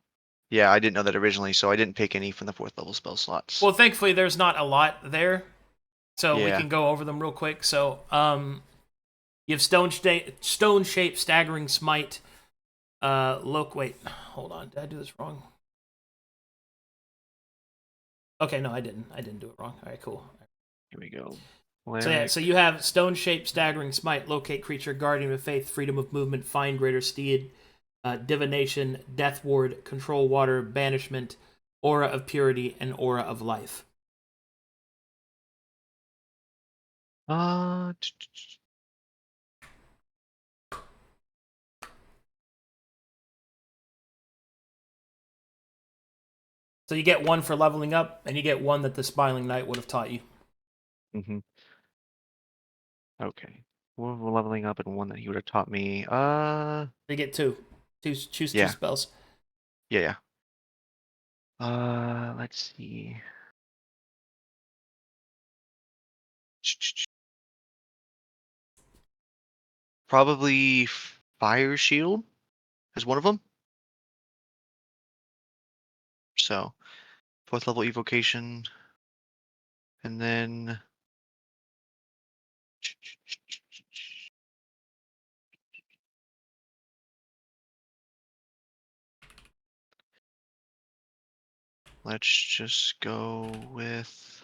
yeah, I didn't know that originally, so I didn't pick any from the fourth level spell slots. Well, thankfully, there's not a lot there, so we Yeah. can go over them real quick. So, you have stone-shaped staggering smite. Wait, hold on. Did I do this wrong? Okay, no, I didn't. I didn't do it wrong. All right, cool. Here we go. So you have stone-shaped staggering smite, locate creature, guardian of faith, freedom of movement, find greater steed, divination, death ward, control water, banishment, aura of purity, and aura of life. So you get one for leveling up, and you get one that the Smiling Knight would have taught you. Mm-hmm. Okay. One for leveling up and one that he would have taught me. You get two. Choose Yeah. 2 spells. Yeah. Let's see. Probably Fire Shield is one of them. So, fourth level evocation. And then let's just go with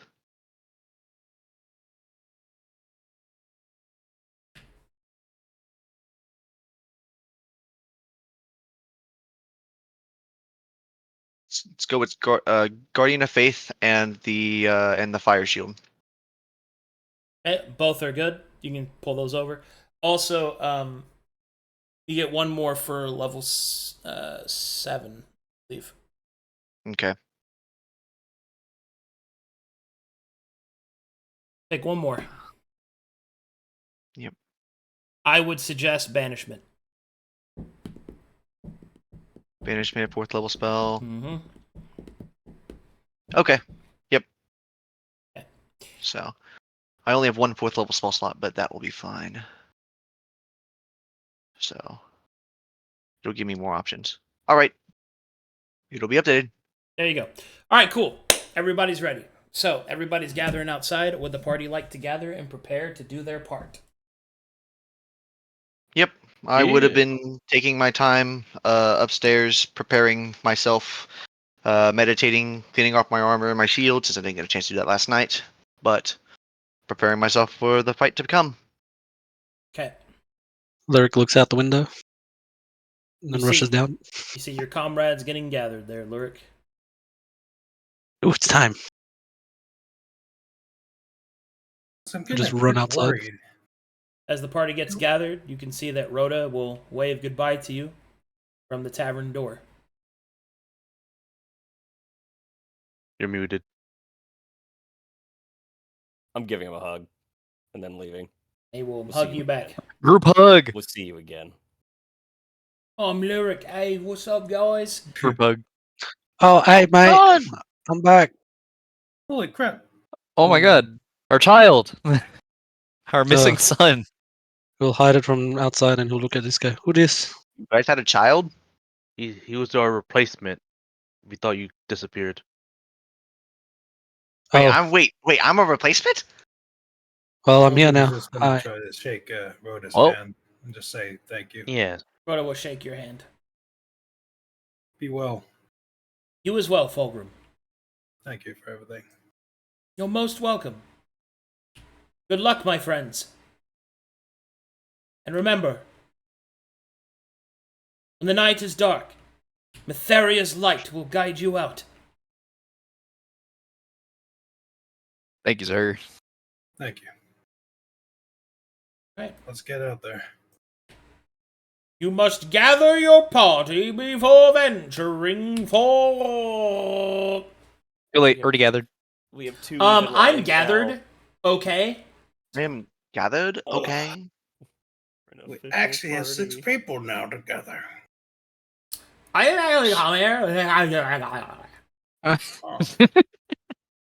let's go with Guardian of Faith and the Fire Shield. Okay, both are good. You can pull those over. Also, you get one more for level 7, I believe. Okay. Take one more. Yep. I would suggest banishment. Banishment, fourth level spell. Mm-hmm. Okay. Yep. Okay. So, I only have one fourth level spell slot, but that will be fine. So, it'll give me more options. All right. It'll be updated. There you go. All right, cool. Everybody's ready. So, everybody's gathering outside. Would the party like to gather and prepare to do their part? Yep. I would have Yeah. been taking my time upstairs, preparing myself, meditating, cleaning off my armor and my shield, since I didn't get a chance to do that last night. but preparing myself for the fight to come. Okay. Lyric looks out the window and then You rushes see- down. You see your comrades getting gathered there, Luric. Ooh, it's time. So I'm Just getting run pretty outside. worried. As the party gets gathered, you can see that Rhoda will wave goodbye to you from the tavern door. You're muted. I'm giving him a hug and then leaving. He will We'll hug see you back. again. Group hug. We'll see you again. I'm Lyric. Hey, what's up, guys? Group hug. Oh, hey, mate. I'm back. Holy crap! Oh my god. Our child. Our missing son. We'll hide it from outside and he'll look at this guy. Who this? You guys had a child? He was our replacement. We thought you disappeared. Wait, Oh, I'm a replacement? well, I'm here Fulgrim was now. just gonna Hi. try to shake Rhoda's Oh. hand and just say thank you. Yeah. Rhoda will shake your hand. Be well. You as well, Fulgrim. Thank you for everything. You're most welcome. Good luck, my friends. And remember, when the night is dark, Metheria's light will guide you out. Thank you, sir. Thank you. Right. Let's get out there. You must gather your party before venturing forth. Too late. Already gathered. We have two. I'm gathered. Okay. I am gathered. Okay. We actually have 6 people now together. I am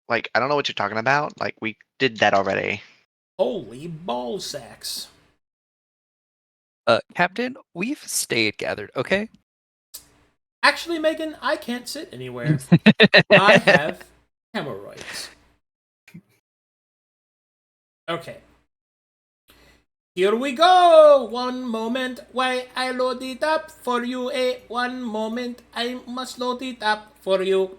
Like, I don't know what you're talking about. Like, we did that already. Holy ball sacks. Captain, we've stayed gathered, okay? Actually, Megan, I can't sit anywhere. I have hemorrhoids. Okay. Here we go! One moment, why I load it up for you, one moment, I must load it up for you.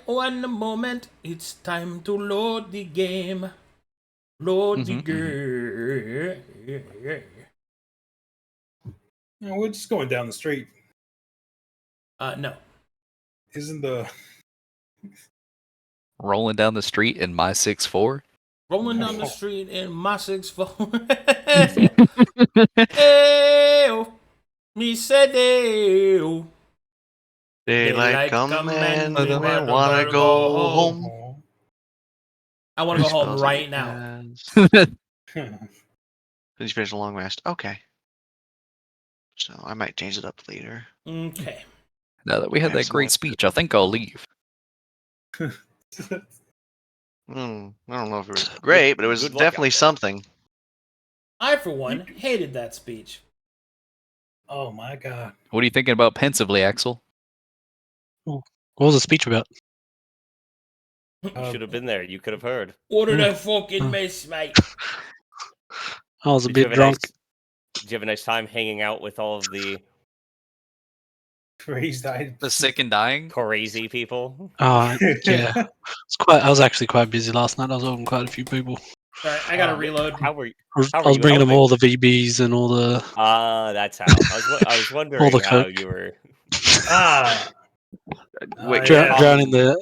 One moment, it's time to load the game. Load the game. No, we're just going down the street. No. Isn't the Rolling down the street in my 6'4". Rolling down the street in my 6'4". Ew. Me said ew. Daylight come and we wanna go home. I want to go home right now. Did you finish a long rest? Okay. So I might change it up later. Okay. Now that we had that great speech, I think I'll leave. I don't know if it was great, but it was Good luck definitely out there. something. I, for one, hated that speech. Oh my god. What are you thinking about pensively, Axel? What was the speech about? You should have been there. You could have heard. What did I fucking miss, mate? I was a Did you bit have drunk. Did you have a nice time hanging out with all of the Crazed eyed. The sick and dying? crazy people? Yeah. I was actually quite busy last night. I was helping quite a few people. Sorry, I gotta reload. How were you? I was bringing them all the VBs and all the That's how. I was wondering the how coke. you were. Wait, yeah.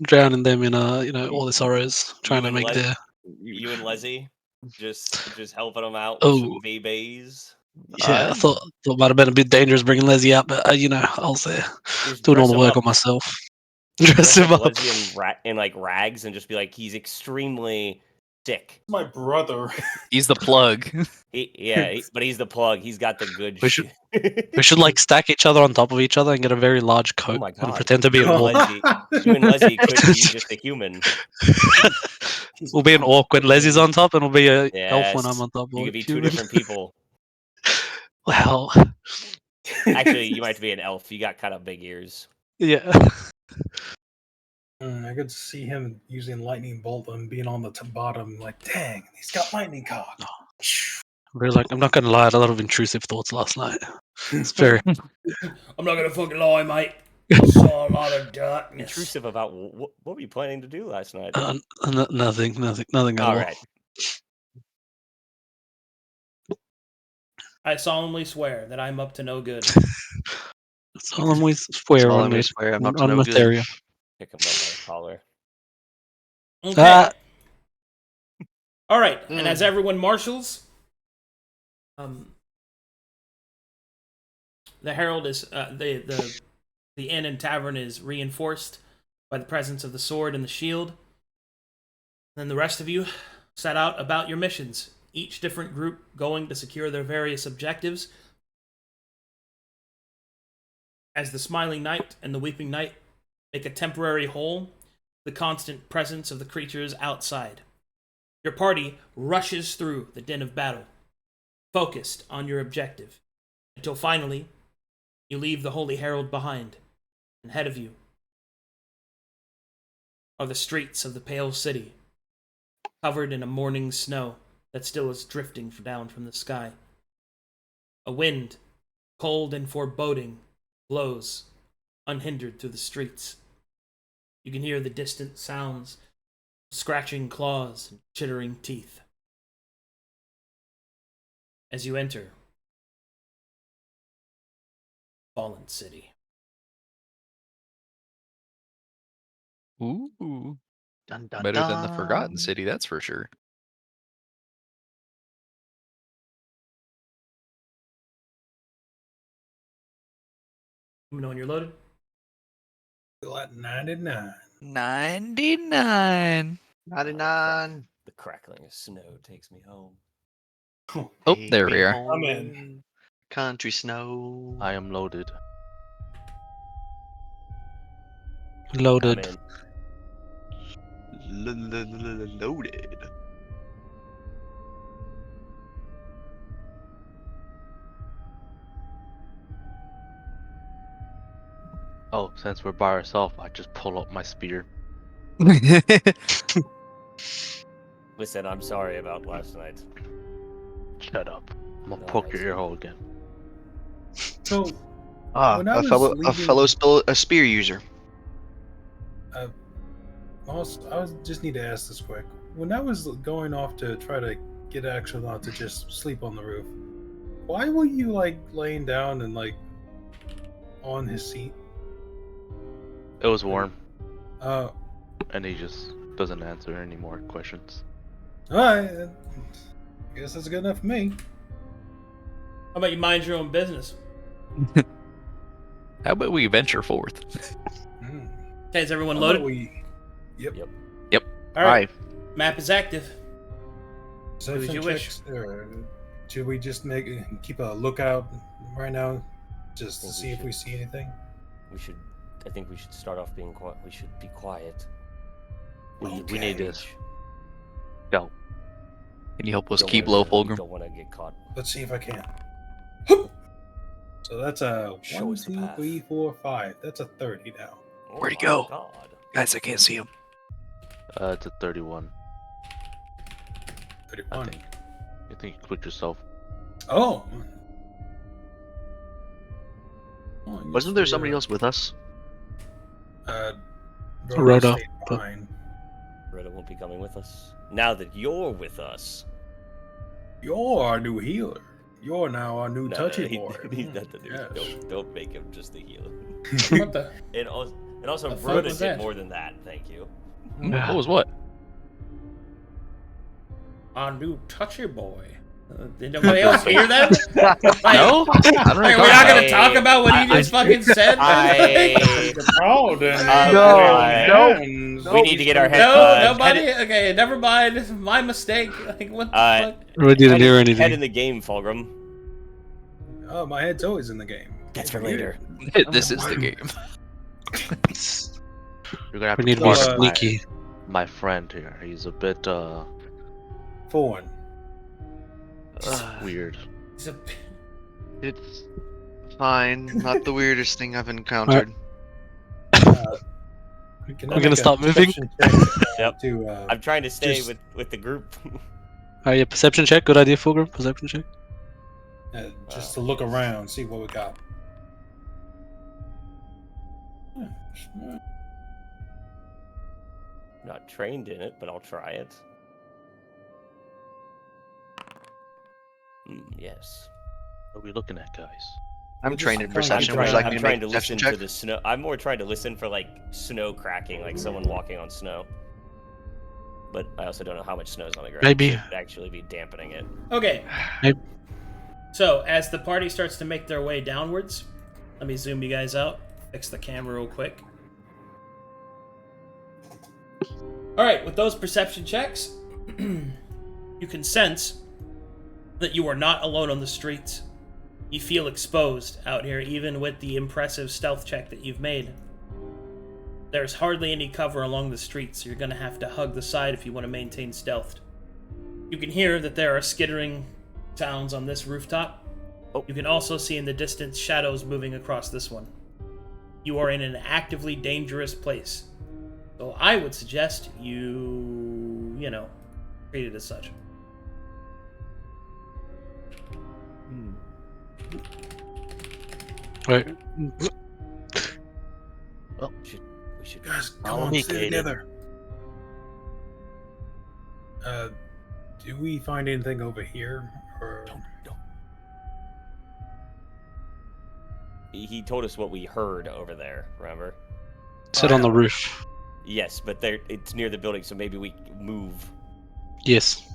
drowning them in all the sorrows, trying to and make Les- their You and Leslie just helping them out with Oh. some VBs. I thought it might have been a bit dangerous bringing Leslie out, but I was there Just doing all dress the him work up. on myself. Dress Dress him up. Leslie in like rags and just be like, he's extremely sick. My brother. He's the plug. But he's the plug. He's got the good We shit. We should like stack each other on top of each other and get a very large coat my and God. pretend to be an orc. You and Leslie could be just a human. We'll be an orc when Leslie's on top, and we'll be a elf when I'm Yes. on top. You or could be two human. different people. Well, Actually, you might be an elf. You got kind of big ears. yeah. I could see him using lightning bolt and being on the bottom, like, dang, he's got lightning cock. I'm not gonna lie, I had a lot of intrusive thoughts last night. It's very I'm not gonna fucking lie, mate. Saw a lot of darkness. Intrusive about what were you planning to do last night? Nothing at All all. right. I solemnly swear that I'm up to no good. Solemnly swear on Solemnly swear I'm up to no good. Materia. Pick him up by the collar. Okay. Ah. All right, and as everyone marshals, the herald is the inn and tavern is reinforced by the presence of the sword and the shield. Then the rest of you set out about your missions, each different group going to secure their various objectives. As the Smiling Knight and the Weeping Knight make a temporary hole, the constant presence of the creatures outside. Your party rushes through the din of battle, focused on your objective, until finally you leave the Holy Herald behind, and ahead of you are the streets of the Pale City, covered in a morning snow that still is drifting down from the sky. A wind, cold and foreboding, blows unhindered through the streets. You can hear the distant sounds of scratching claws and chittering teeth. As you enter Fallen City. Ooh, Dun, dun, better than the Forgotten dun. City, that's for sure. Let me know when you're loaded. Still at 99. 99. 99. The crackling of snow takes me home. Oh, Take there me we are. I'm in. home, Country snow. I am loaded. Loaded. I'm in. Loaded. Oh, since we're by ourselves, I just pull up my spear. Listen, I'm sorry about last night. Shut up. I'm gonna No, poke your Axel. ear hole again. So, when I A was fellow leaving- a spear user. Also, I just need to ask this quick. When I was going off to try to get Axel not to just sleep on the roof, why were you like laying down and like on his seat? It was warm, Uh, and he just doesn't answer any more questions. alright. I guess that's good enough for me. How about you mind your own business? How about we venture forth? Mm. Okay, is everyone How loaded? about we- Yep. All right. Aye. Map is active. Perception you wish. checks, or should we just keep a lookout right now, just to Think we see if we should. see anything? I think we should start off being quiet. We should be quiet. We Okay. need this. Go. Can you help us Don't keep wanna- low, Fulgrim? Don't want to get caught. Let's see if I can. So that's a Show 1, us the 2, path. 3, 4, 5. That's a 30 now. Oh Where'd he my go? God. Guys, I can't see him. It's a 31. 31. I think. You think you clicked yourself? Oh. Oh, I guess Wasn't there we, somebody else with us? Rhoda Rhoda, stayed but- behind. Rhoda won't be coming with us. Now that you're with us. You're our new healer. You're now our new No, touchy he- boy. He's not the new. Yes. Don't make him just the healer. What the? And also The fuck Rhoda was did that? more than that. Thank you. What was what? Our new touchy boy. Did nobody else hear that? Like, No? I don't Like, recall we're not that. gonna talk about what he just fucking said. Oh, then. No. We need to get our head. No, nobody. Okay, never mind. My mistake. Like, what the fuck? We didn't hear Head in anything. the game, Fulgrim. Oh, my head's always in the game. That's for Weird. later. This is the game. You're gonna have We to need to be So, sneaky. my friend here. He's a bit Foreign. weird. It's a- It's fine. Not the weirdest thing I've encountered. Can I We're gonna make a stop moving? perception check, Yep. To, I'm trying to stay Just- with the group. Yeah, perception check. Good idea, Fulgrim. Perception check. just to look around, see what we got. Not trained in it, but I'll try it. Yes. What are we looking at, guys? I'm trained in just trying to perception. Would you try- like I'm me to trying make a to perception listen check? to the snow. I'm more trying to listen for like snow cracking, like someone walking on snow. But I also don't know how much snow's on the ground. Maybe. Should actually be dampening it. Okay. Maybe. So as the party starts to make their way downwards, let me zoom you guys out. Fix the camera real quick. All right, with those perception checks, you can sense that you are not alone on the streets. You feel exposed out here, even with the impressive stealth check that you've made. There's hardly any cover along the streets, so you're going to have to hug the side if you want to maintain stealth. You can hear that there are skittering sounds on this rooftop. You can also see in the distance shadows moving across this one. You are in an actively dangerous place. So I would suggest you treat it as such. Wait. Well, We should. Guys, come Follow on, me, stay Kaden. together. Do we find anything over here? Or Don't. He told us what we heard over there. Remember? Sit on the roof. Yes, but it's near the building, so maybe we move. Yes.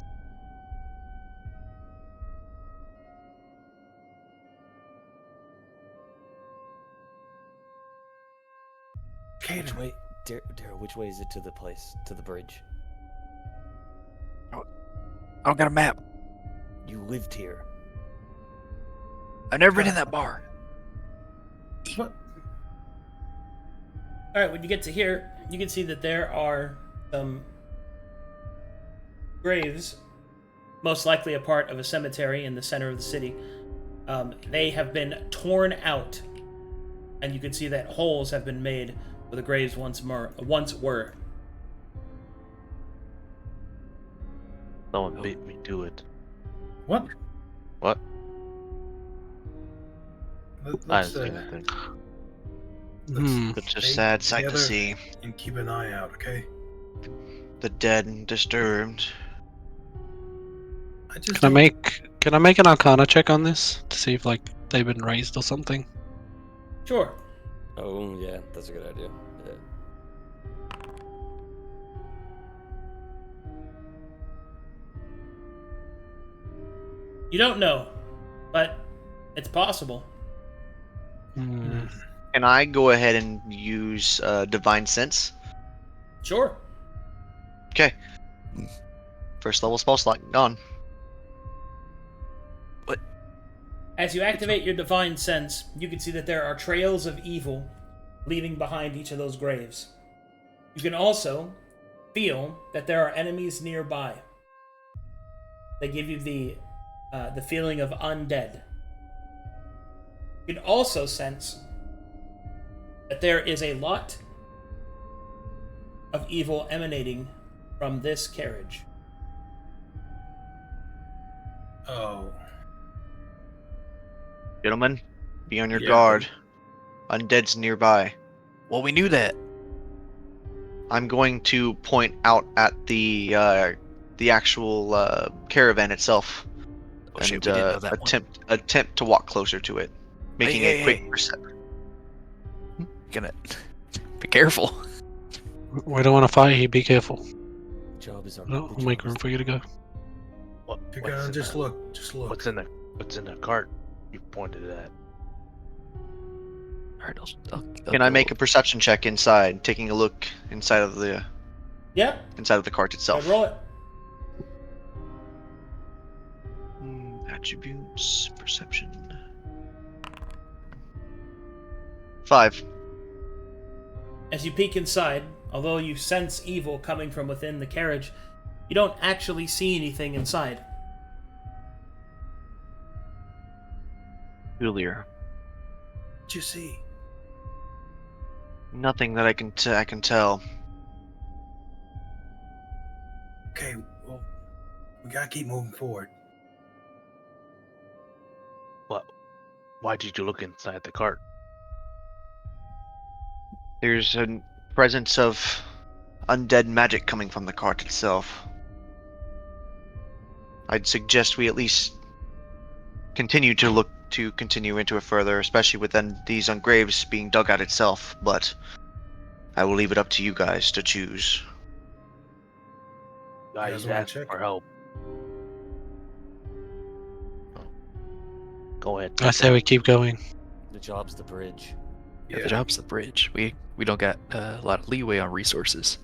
Kaden, Which way, Darrell? Which way is it to the place, to the bridge? I don't got a map. You lived here. I've never been in that bar. what? All right, when you get to here, you can see that there are some graves, most likely a part of a cemetery in the center of the city. They have been torn out, and you can see that holes have been made where the graves once were. Someone beat me to it. What? What? I Let's, didn't see anything. It's a stay sad sight to together see. and keep an eye out, okay? The dead and disturbed. I just Can I don't- make an Arcana check on this to see if they've been raised or something? Sure. Oh yeah, that's a good idea. Yeah. You don't know, but it's possible. Hmm. Can I go ahead and use Divine Sense? Sure. Okay. First level spell slot gone. As you activate your divine sense, you can see that there are trails of evil leaving behind each of those graves. You can also feel that there are enemies nearby. They give you the feeling of undead. You can also sense that there is a lot of evil emanating from this carriage. Oh. Gentlemen, be on your Yeah, guard. Undead's nearby. Well, we knew that. I'm going to point out at the actual caravan itself Oh and shit, we didn't know that attempt to walk closer to it, making Hey, a quick hey. perception. Gonna be careful. We don't want to fight here. Be careful. Job is I'll make room for you to go. What? If you're what's gonna in just the- look, just look. What's in the cart? You pointed at. Alright, I'll Can I go. make a perception check inside, taking a look inside of the Yeah, cart itself? roll it. Attributes, perception. 5. As you peek inside, although you sense evil coming from within the carriage, you don't actually see anything inside. Peculiar. What'd you see? Nothing that I can tell. Okay, well, we gotta keep moving forward. What? Why did you look inside the cart? There's a presence of undead magic coming from the cart itself. I'd suggest we at least continue to look to continue into it further, especially with these graves being dug out itself, but I will leave it up to you guys to choose. guys Guys, wanna ask check? for help. Go ahead. I say we keep going. The job's the bridge. Yeah, Yeah. the job's the bridge. We don't got a lot of leeway on resources.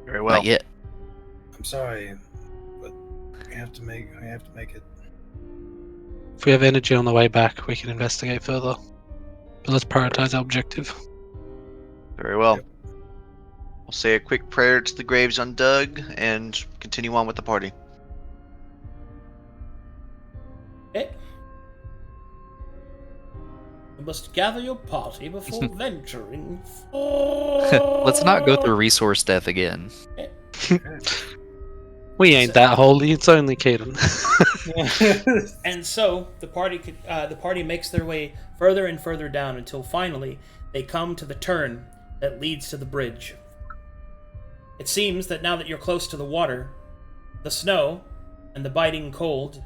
Very well. Not yet. I'm sorry, but we have to make it. If we have energy on the way back, we can investigate further. But let's prioritize our objective. Very well. Yep. I'll say a quick prayer to the graves undug and continue on with the party. Okay. You must gather your party before venturing forth. Let's not go through resource death again. We ain't that holy. It's only Kaden. And so the party makes their way further and further down until finally they come to the turn that leads to the bridge. It seems that now that you're close to the water, the snow and the biting cold,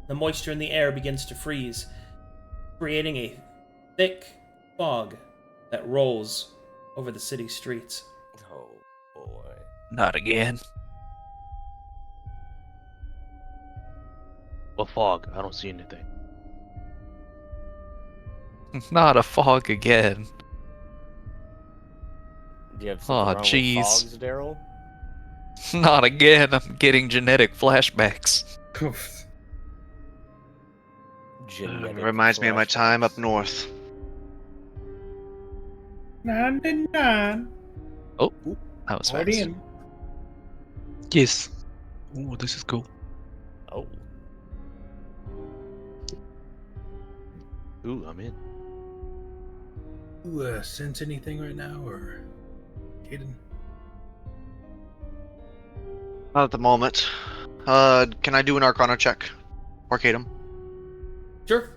the moisture in the air begins to freeze, creating a thick fog that rolls over the city streets. Oh boy. Not again. A fog. I don't see anything. Not a fog again. Do you have something wrong with jeez. fogs, Darrell? Not again. I'm getting genetic flashbacks. Genetic Reminds me of my time up flashbacks. north. 99. Oh, that was fast. Guardian. Yes. Oh, this is cool. Oh. Ooh, I'm in. You sense anything right now, or Kaden? Not at the moment. Can I do an Arcana check? Arcadum? Sure.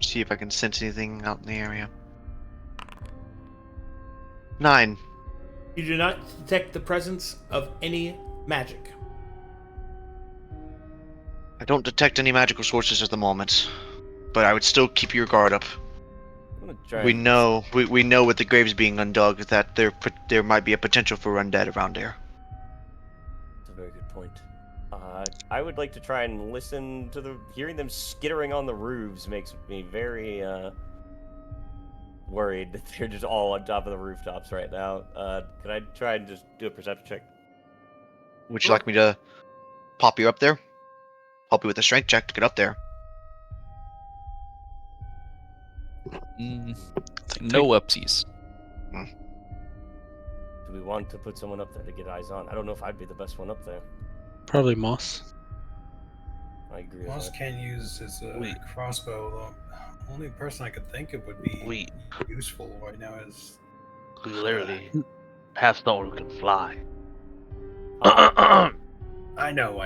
See if I can sense anything out in the area. 9. You do not detect the presence of any magic. I don't detect any magical sources at the moment, but I would still keep your guard up. I'm gonna try We and- know with the graves being undug that there might be a potential for undead around there. That's a very good point. I would like to try and listen to hearing them skittering on the roofs makes me very worried that they're just all on top of the rooftops right now. Can I try and just do a perception check? Would you like me to pop you up there? Help you with a strength check to get up there. No upsies. Do we want to put someone up there to get eyes on? I don't know if I'd be the best one up there. Probably Moss. I agree with Moss that. can use his Wait. crossbow. The only person I could think of would be Wait. useful right now is We literally have someone who can fly. I know.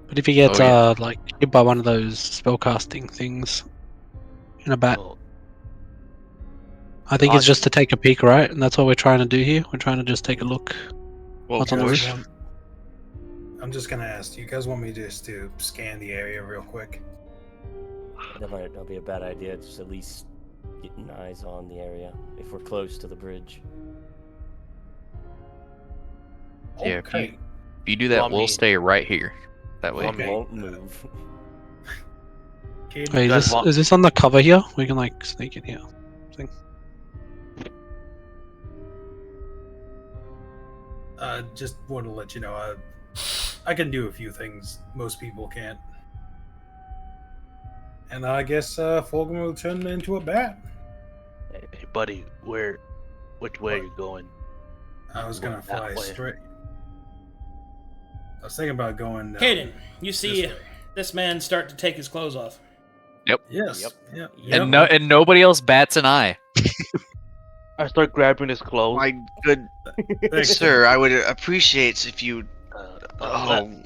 But if he gets Oh, like hit by one of those spellcasting things in a bat, Well, I think it's just to take a peek, right? And that's what we're trying to do here. We're trying to just take a look. Well, What's on the Guys, roof? I'm just gonna ask. Do you guys want me just to scan the area real quick? That might not be a bad idea, just at least getting eyes on the area if we're close to the bridge. Yeah, Okay. If you do that, Well, I we'll mean- stay right here. That way. Okay. Won't move. Kaden, Wait, guys want- is this on the cover here? We can like sneak in here. just want to let you know, I can do a few things most people can't. And I guess Fulgrim will turn into a bat. hey, buddy, which way are you going? I was gonna Well, that fly way. straight. I was thinking about going. Kaden, you see this way. this man start to take his clothes off. Yes. Yep. Yep. And nobody else bats an eye. I start grabbing his clothes. my good Thanks, sir, I would appreciate if you. Let him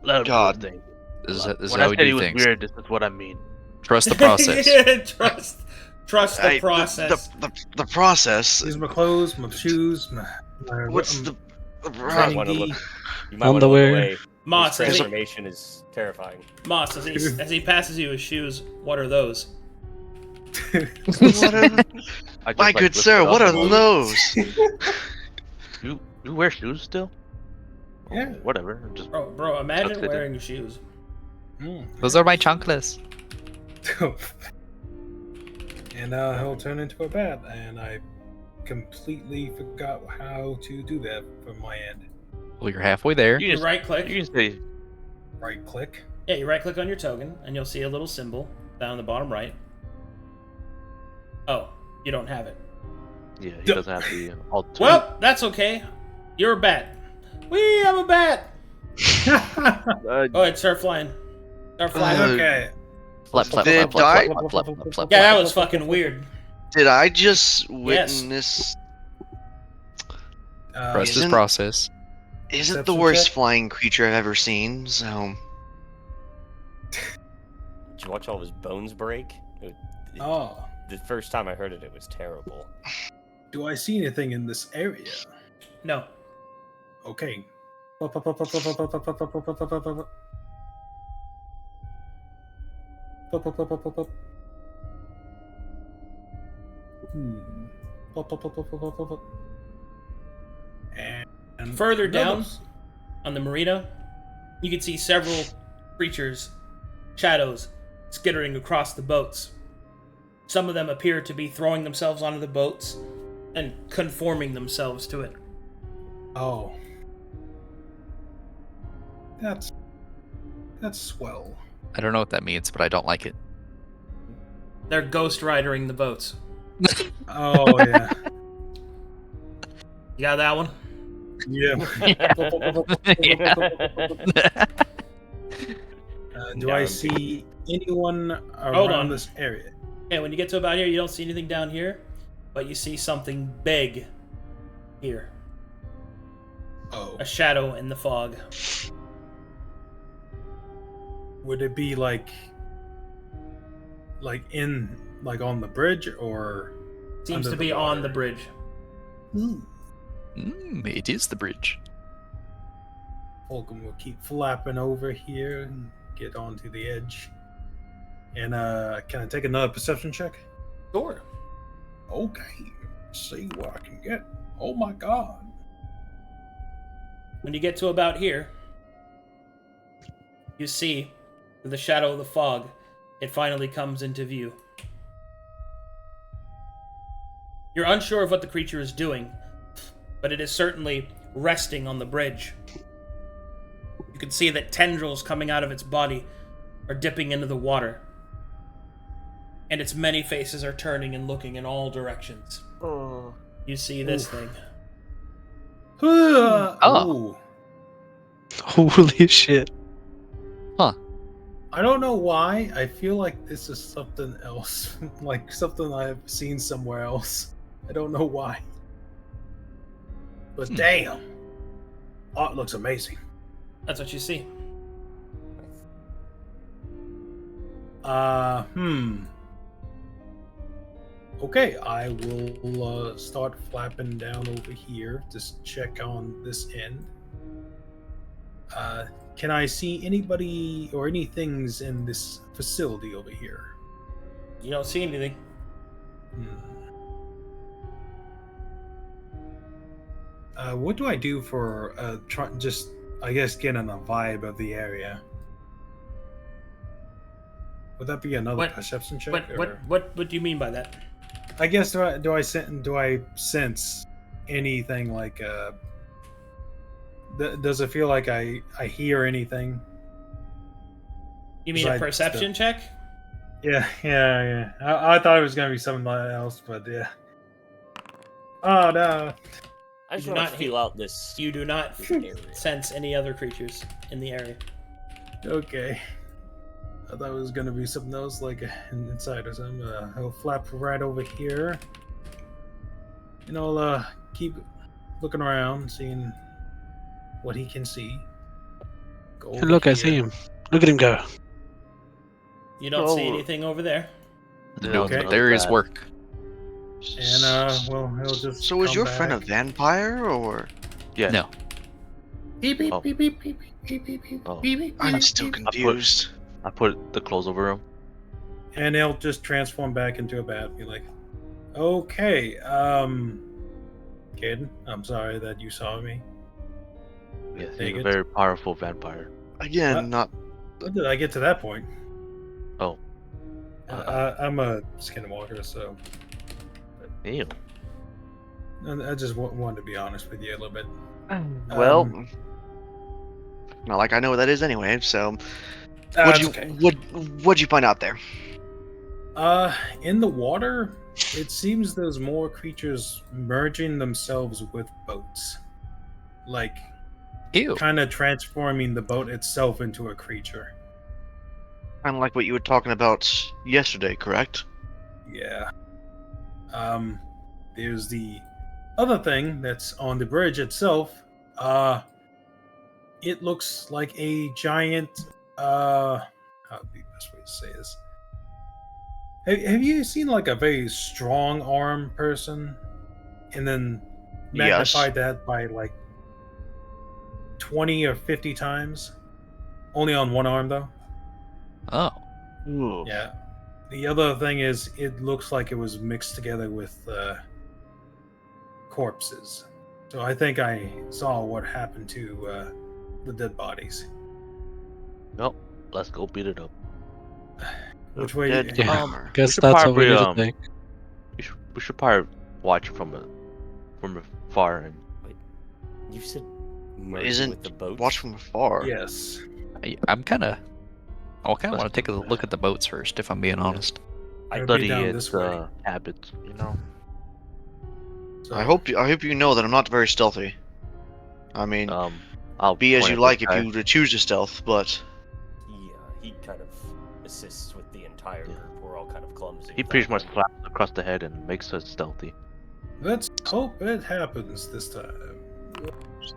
do God. his thing. This is When how I we said he do was things. weird, this is what I mean. Trust the process. Yeah, trust Trust the process. The process. Use my clothes, my shoes, my What's the You might training want to gi. look. You might want to look Underwear. away. Moss, This as he, transformation is terrifying. Moss, as he passes you his shoes, what are those? What are the, I just, my like, good lift sir? it What up are and- those? You wear shoes still? Yeah. Whatever. Just Bro, imagine Tucks it in. wearing shoes. Those are my chunkless. And he'll turn into a bat, and I completely forgot how to do that from my end. Well, you're halfway there. you You just right click. you can say Right click. Yeah, you right click on your token, and you'll see a little symbol down the bottom right. Oh, you don't have it. yeah. He doesn't have the alt. Well, that's okay. You're a bat. Wee, I'm a bat. Go ahead, start flying. Start flying. Okay. Flap, flap, Did flap, I- flap, flap, flap, flap, flap, Yeah, that flap. was fucking weird. Did I just Yes. witness? Trust this Isn't- process. Isn't the Perception worst check? flying creature I've ever seen? So Did you watch all of his bones break? Oh, The first time I heard it, it was terrible. do I see anything in this area? No. Okay. And Further down those. on the marina, you can see several creatures, shadows, skittering across the boats. Some of them appear to be throwing themselves onto the boats and conforming themselves to it. Oh. That's swell. I don't know what that means, but I don't like it. They're ghost ridering the boats. Oh yeah. You got that one? Yeah. Do I see anyone Hold around on. this area? Okay, when you get to about here, you don't see anything down here, but you see something big here. Oh. A shadow in the fog. Would it be like in on the bridge or Seems under to the be on water? the bridge. It is the bridge. Fulgrim will keep flapping over here and get onto the edge. And can I take another perception check? Sure. Okay. See what I can get. Oh my god. When you get to about here, you see, through the shadow of the fog, it finally comes into view. You're unsure of what the creature is doing, but it is certainly resting on the bridge. You can see that tendrils coming out of its body are dipping into the water, and its many faces are turning and looking in all directions. You see this thing. Oh. Holy shit. I don't know why. I feel like this is something else. Like something I've seen somewhere else. I don't know why. But damn. Oh, it looks amazing. That's what you see. Okay, I will start flapping down over here. Just check on this end. Can I see anybody or any things in this facility over here? You don't see anything. What do I do for just, I guess, getting a vibe of the area? Would that be another What- perception check? What do you mean by that? I guess do I sense anything like does it feel like I hear anything? You mean a Besides perception check? Yeah. I thought it was gonna be something else, but yeah. Oh no. I just You do want to not feel out this. You do not this area. sense any other creatures in the area. Okay. I thought it was gonna be something else like inside or something. I'll flap right over here. And I'll keep looking around, seeing what he can see. Go Look, over I see here. him. Look at him go. You don't see Oh. anything over there. Okay. But there is work. And well, he'll just. So is come your friend a back. vampire or? Yeah. No. Beep beep Oh. beep beep beep beep beep beep Oh. beep beep. I'm beep, still beep. confused. I put the clothes over him. And he'll just transform back into a bat. Be like, okay, Kaden, I'm sorry that you saw me. Yes, he's Take a it. very powerful vampire. Again, not. When did I get to that point? Oh. I'm a skinwalker, so Damn. I just wanted to be honest with you a little bit. Well, not like I know what that is anyway. So, It's okay. what'd you find out there? In the water, it seems there's more creatures merging themselves with boats, like Ew. kind of transforming the boat itself into a creature. Kind of like what you were talking about yesterday, correct? Yeah. There's the other thing that's on the bridge itself. It looks like a giant. How would be the best way to say this? Have you seen like a very strong arm person, and then magnify that by like 20 or 50 times? Only on one arm, though. Oh. Ooh. Yeah. The other thing is, it looks like it was mixed together with corpses. So I think I saw what happened to the dead bodies. Nope. Let's go beat it up. Which way? Dead Yeah. hammer. Guess should that's what we probably, need to take. We should probably watch from afar and. You said merging Isn't with the boats? watch from afar? Yes. I'm kind of. I kind of want to take a look at the boats first, if I'm being honest. It would be Study down its this way. habits, you know. So, I hope you know that I'm not very stealthy. I mean, I'll be as point you at like this if guy. you were to choose to stealth, but He kind of assists with the entire Yeah. group. We're all kind of clumsy. He without pretty much him. slaps across the head and makes us stealthy. let's hope it happens this time.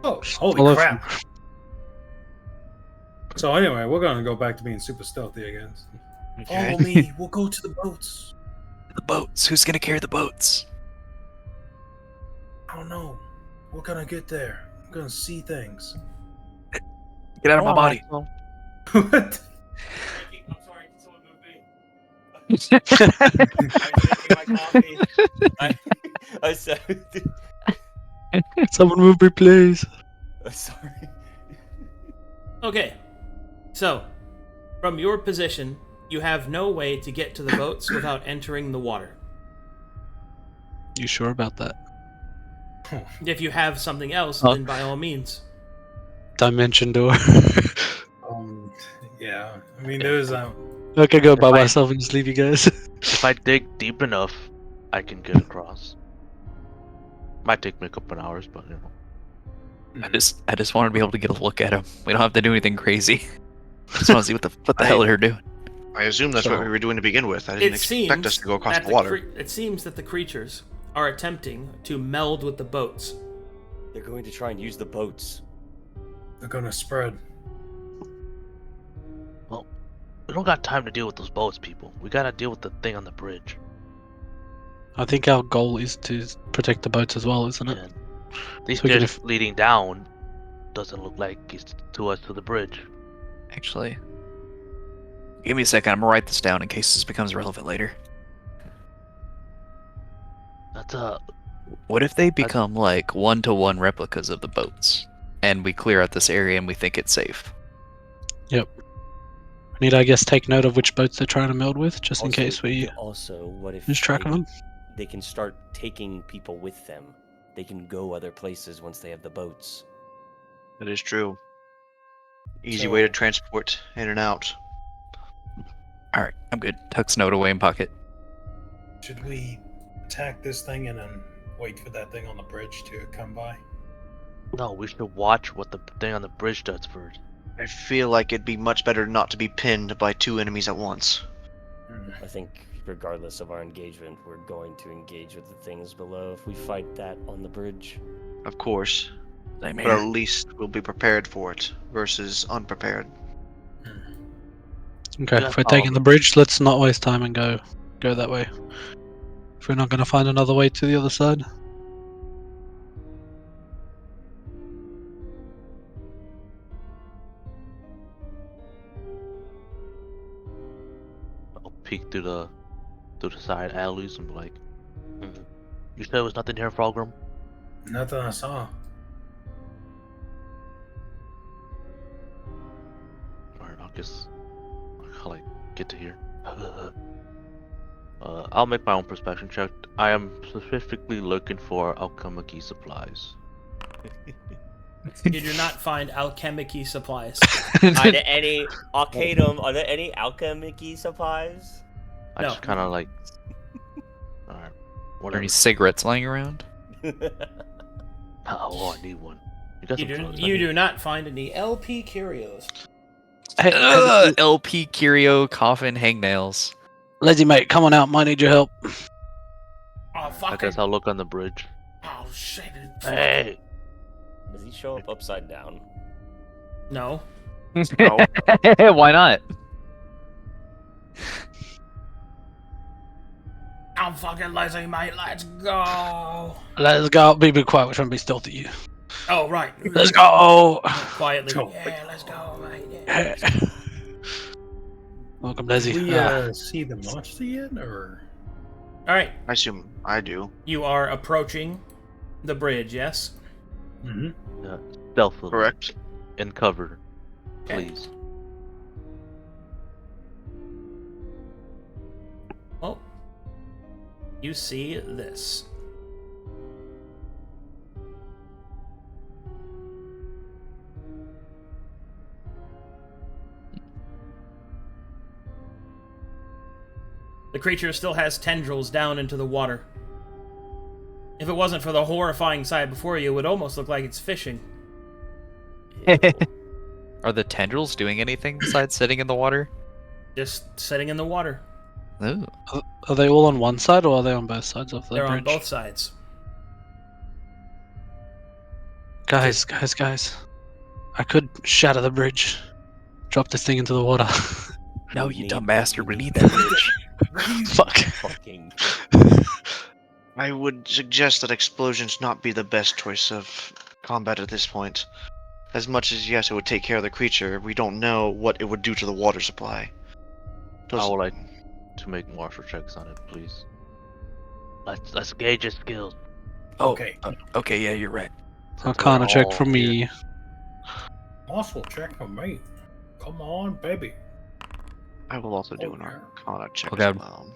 Oh, holy Follow crap! So anyway, we're gonna go back to being super stealthy again. okay. Follow me. We'll go to the boats. The boats. Who's gonna carry the boats? I don't know. We're gonna get there. We're gonna see things. Get out of my body. What? I'm sorry, can someone move me? I'm drinking my coffee. I said. Someone move me, please. Sorry. Okay, so from your position, you have no way to get to the boats without entering the water. You sure about that? If you have something else, Huh? then by all means. Dimension door. Yeah. I mean, there's I can go by If I- myself and just leave you guys. If I dig deep enough, I can get across. Might take me a couple of hours, but you know. I just want to be able to get a look at them. We don't have to do anything crazy. Just want to see what the hell they're doing. I assume that's what So- we were doing to begin with. I didn't expect us to go across that the water. it seems that the creatures are attempting to meld with the boats. They're going to try and use the boats. they're gonna spread. Well, we don't got time to deal with those boats, people. We gotta deal with the thing on the bridge. I think our goal is to protect the boats as well, isn't it? And these So we can stairs leading down doesn't look like it's to us to the bridge. Actually, give me a second. I'm gonna write this down in case this becomes relevant later. That's What if they become like one-to-one replicas of the boats, and we clear out this area and we think it's safe? We need, I guess, take note of which boats they're trying to meld with, just in Also- case we Also, what if lose track of them. they can start taking people with them? They can go other places once they have the boats. That is true. Easy So- way to transport in and out. All right, I'm good. Tuck's note away in pocket. Should we attack this thing and then wait for that thing on the bridge to come by? no. We should watch what the thing on the bridge does first. I feel like it'd be much better not to be pinned by two enemies at once. I think, regardless of our engagement, we're going to engage with the things below if we fight that on the bridge. Of course. Same But at least we'll be prepared for it versus unprepared. Okay, Yeah, if we're taking the bridge, let's not waste time and go go that way. If we're not going to find another way to the other side. I'll peek through the side alleys and be like, "You said there was nothing here, Fulgrim?" Nothing I saw. Alright, I guess I'll like get to here. I'll make my own perspection check. I am specifically looking for alchemy supplies. You do not find alchemic supplies. Are there any Arcadum? Are there any alchemy supplies? I No. just kind of like. Alright, Are whatever. any cigarettes lying around? Oh, I need one. You got You some do, drugs, you don't do not find any LP curios. Hey, LP, curio, coffin, hangnails. Lazy mate, come on out. Might need your help. Oh, I fucking. guess I'll look on the bridge. Oh, shit. Hey! Does he show up upside down? No. No. Why not? I'm fucking lazy, mate. Let's go. Let's go. Be quiet. We're trying to be stealthy. You. Oh, right. Let's go. Quietly. Go. Yeah, let's go, mate. Yeah. Welcome, Did Lazy. we see the monster yet, or? All right. I assume I do. You are approaching the bridge, yes? Mm-hmm. Yeah, stealthily. Correct. In cover, Okay. please. Oh. You see this. The creature still has tendrils down into the water. If it wasn't for the horrifying sight before you, it would almost look like it's fishing. Are the tendrils doing anything besides sitting in the water? Just sitting in the water. Ooh. Are they all on one side or are they on both sides of the They're bridge? on both sides. Guys. I could shatter the bridge. Drop this thing into the water. No, you Need- dumb bastard. We need that bridge. Fuck. Fucking. I would suggest that explosions not be the best choice of combat at this point. As much as, yes, it would take care of the creature, we don't know what it would do to the water supply. I would like to make martial checks on it, please. Let's gauge his skills. Okay. Okay, yeah, you're right. Arcana check all from me. Muscle check for me. Come on, baby. I will also do an Okay. Arcana check Okay. as well.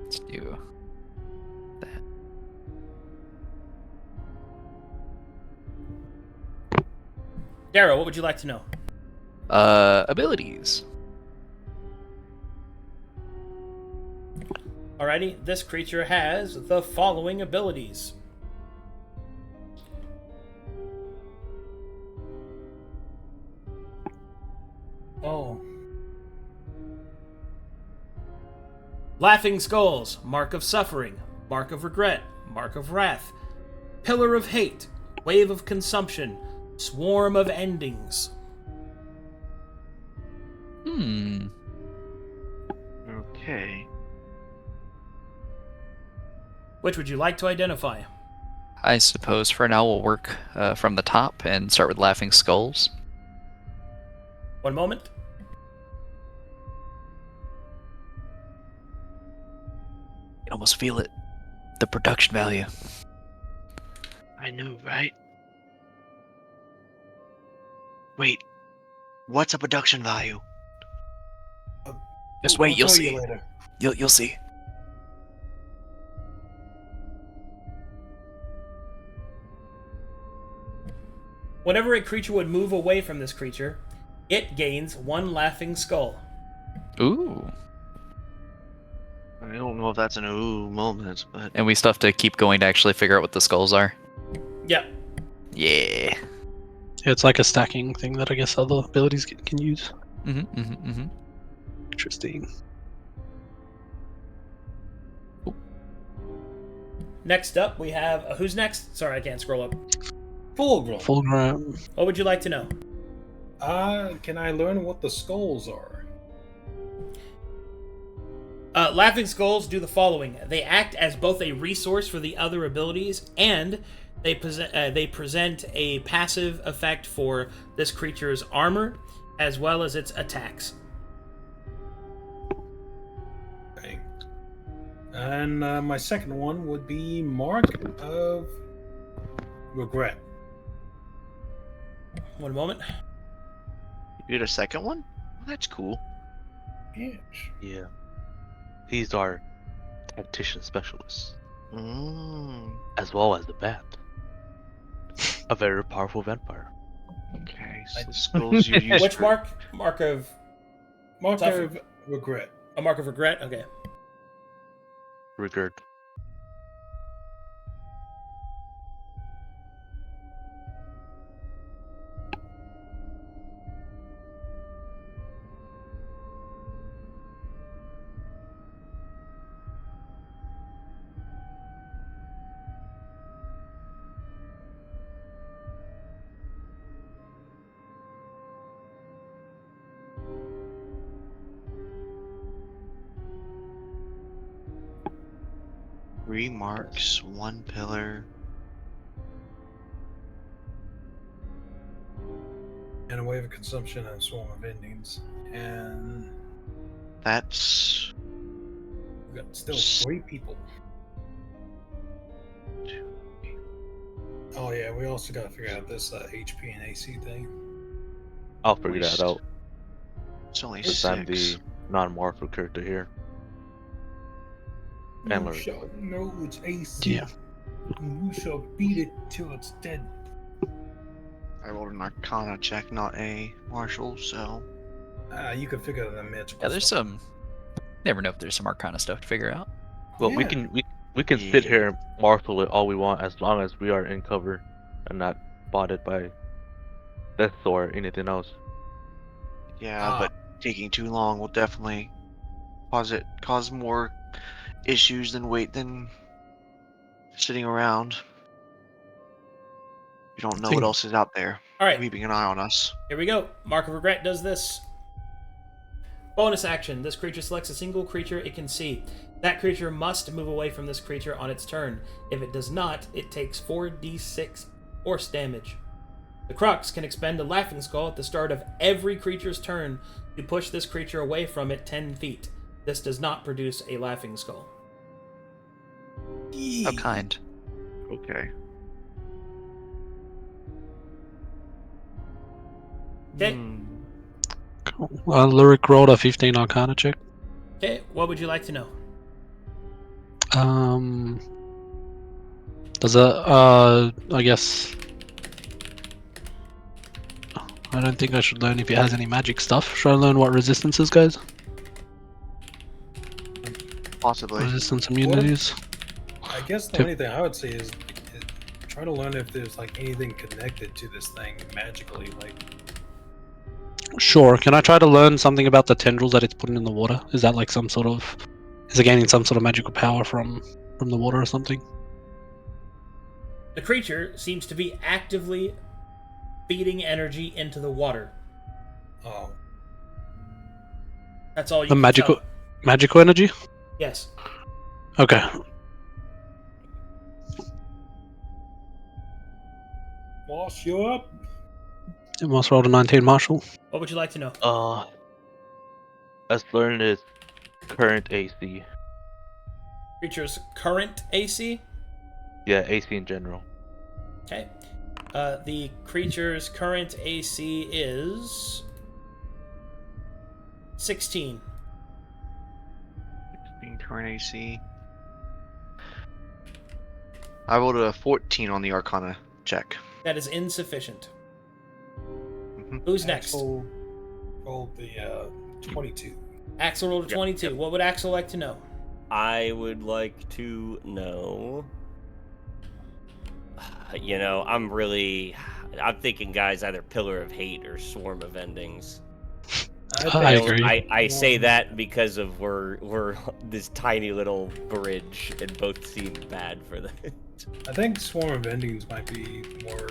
Let's do that. Darrell, what would you like to know? Abilities. Alrighty, this creature has the following abilities. Oh. Laughing Skulls, Mark of Suffering, Mark of Regret, Mark of Wrath, Pillar of Hate, Wave of Consumption, Swarm of Endings. Okay. Which would you like to identify? I suppose for now we'll work from the top and start with Laughing Skulls. One moment. You almost feel it. The production value. I know, right? Wait. What's a production value? Just wait, I'll you'll tell see. you later. You'll see. Whenever a creature would move away from this creature, it gains one Laughing Skull. Ooh. I don't know if that's an ooh moment, but And we still have to keep going to actually figure out what the skulls are. Yep. Yeah. It's like a stacking thing that I guess other abilities can use. Mm-hmm. Interesting. Next up, we have... who's next? Sorry, I can't scroll up. Fulgrim. Fulgrim. What would you like to know? Can I learn what the skulls are? Laughing Skulls do the following. They act as both a resource for the other abilities, and they present a passive effect for this creature's armor, as well as its attacks. Okay. And my second one would be Mark of Regret. One moment. You get a second one? Well, that's cool. Yes. Yeah. He's our tactician specialist, as well as the bat. A very powerful vampire. Okay, so the skulls you use. Which mark? Mark of Of Regret. a mark of regret. Okay. Regard. Three marks, one pillar. And a wave of consumption and a swarm of endings. And That's we got still 3 people. Oh yeah, we also gotta figure out this HP and AC thing. I'll figure that out. it's only Since 6. I'm the non-marker character here. And You Luric. shall know its AC. Yeah. And you shall beat it till it's dead. I rolled an Arcana check, not a Martial, so You can figure out the magical Yeah, there's stuff. some. Never know if there's some Arcana stuff to figure out. Well, we Yeah. can sit here and marshal it all we want as long as we are in cover and not spotted by death or anything else. yeah, but taking too long will definitely cause more issues than sitting around. You don't know what else is out there. All right. Keeping an eye on us. Here we go. Mark of Regret does this. Bonus action. This creature selects a single creature it can see. That creature must move away from this creature on its turn. If it does not, it takes 4d6 force damage. The Crux can expend a Laughing Skull at the start of every creature's turn to push this creature away from it 10 feet. This does not produce a Laughing Skull. How kind. Okay. Okay. Cool. Luric rolled a 15 Arcana check. Okay, what would you like to know? Does it, I guess... I don't think I should learn if it has any magic stuff. Should I learn what resistances, guys? Possibly. Resistance immunities? I guess the only thing I would say is try to learn if there's like anything connected to this thing magically. Like, Sure. Can I try to learn something about the tendrils that it's putting in the water? Is that like some sort of... Is it gaining some sort of magical power from the water or something? The creature seems to be actively feeding energy into the water. oh, That's all you The can magical tell. magical energy? Yes. Okay. boss, you up? It must roll a 19 Marshall. What would you like to know? Let's learn its current AC. Creature's current AC? Yeah, AC in general. Okay. The creature's current AC is 16. 16 current AC. I rolled a 14 on the Arcana check. That is insufficient. Mhm. Who's next? Axel rolled the 22. Axel rolled a 22. Yep. What would Axel like to know? I would like to know. You know, I'm thinking, guys, either Pillar of Hate or Swarm of Endings. I agree. I say that because of we're this tiny little bridge, and both seem bad for that. I think Swarm of Endings might be more.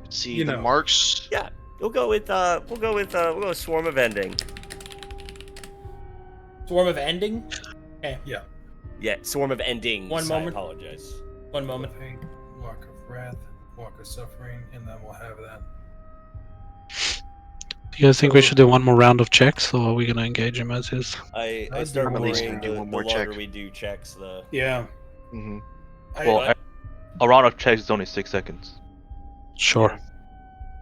See, You the know. marks. Yeah, We'll go with Swarm of Ending. Swarm of Ending? Okay. Yeah. Yeah, Swarm of Endings. One moment. I apologize. One moment. Hate, Mark of Wrath, Mark of Suffering, and then we'll have that. Do you guys think we So- should do one more round of checks, or are we going to engage him as is? I I'd start do at least worrying do the one more longer check. we do checks, the Yeah. Mm-hmm. Well, a round of checks is only 6 seconds. Sure.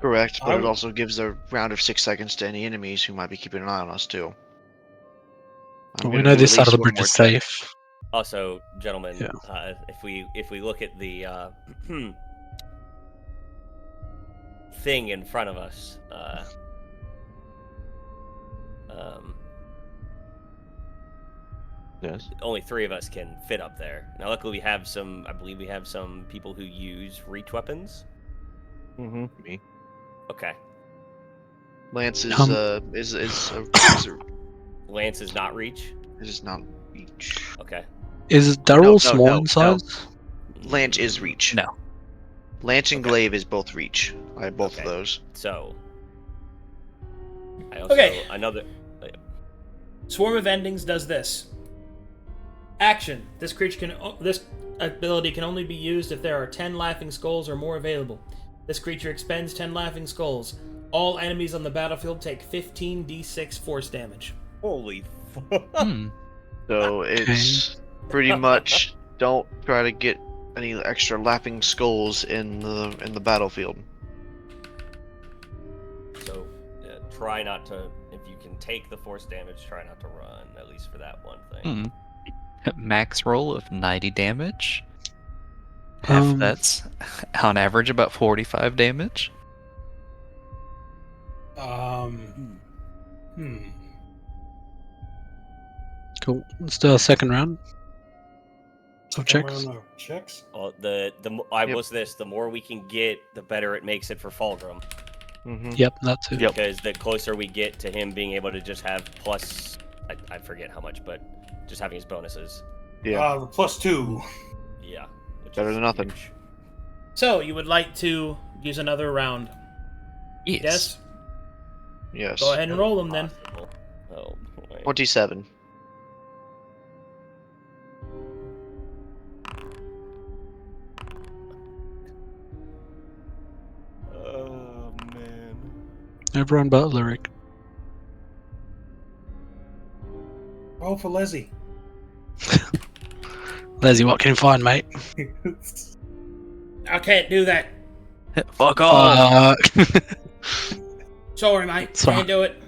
Correct, but I it would- also gives a round of 6 seconds to any enemies who might be keeping an eye on us too. I'm Well, we gonna know do this at side of least the one bridge more is check. safe. Also, gentlemen, Yeah. if we look at the thing in front of us, Yes. only 3 of us can fit up there. Now, luckily, we have some. I believe we have some people who use reach weapons. Mm-hmm. Me. Okay, Lance is Um, Lance is not reach. not reach. Okay, Is Darrell no, small no, in no. size? Lance is reach. No. Lance and Okay. Glaive is both reach. I have both Okay. of those. So, I also Okay. another. Swarm of Endings does this. Action. This ability can only be used if there are 10 laughing skulls or more available. This creature expends 10 laughing skulls. All enemies on the battlefield take 15d6 force damage. Holy fuck! Hmm. So it's pretty much don't try to get any extra laughing skulls in the battlefield. So, try not to. If you can take the force damage, try not to run. At least for that one thing. Hmm. Max roll of 90 damage. Half that's on average about 45 damage. Cool. Let's do a second round of Second checks. round of checks. Oh, the more we can get, the better it makes it for Fulgrim. Mm-hmm. Yep, that too. Yep. Because the closer we get to him being able to just have plus, I forget how much, but just having his bonuses. Yeah. The +2. Yeah. Which Better is than nothing. huge. So, you would like to use another round? Yes? Yes. Go ahead and roll them then. Possible. Oh boy. 27. Oh man. Everyone but Luric. Roll for Leslie. Leslie, what can you find, mate? I can't do that. Fuck off! Sorry, mate. Sorry. Can't do it.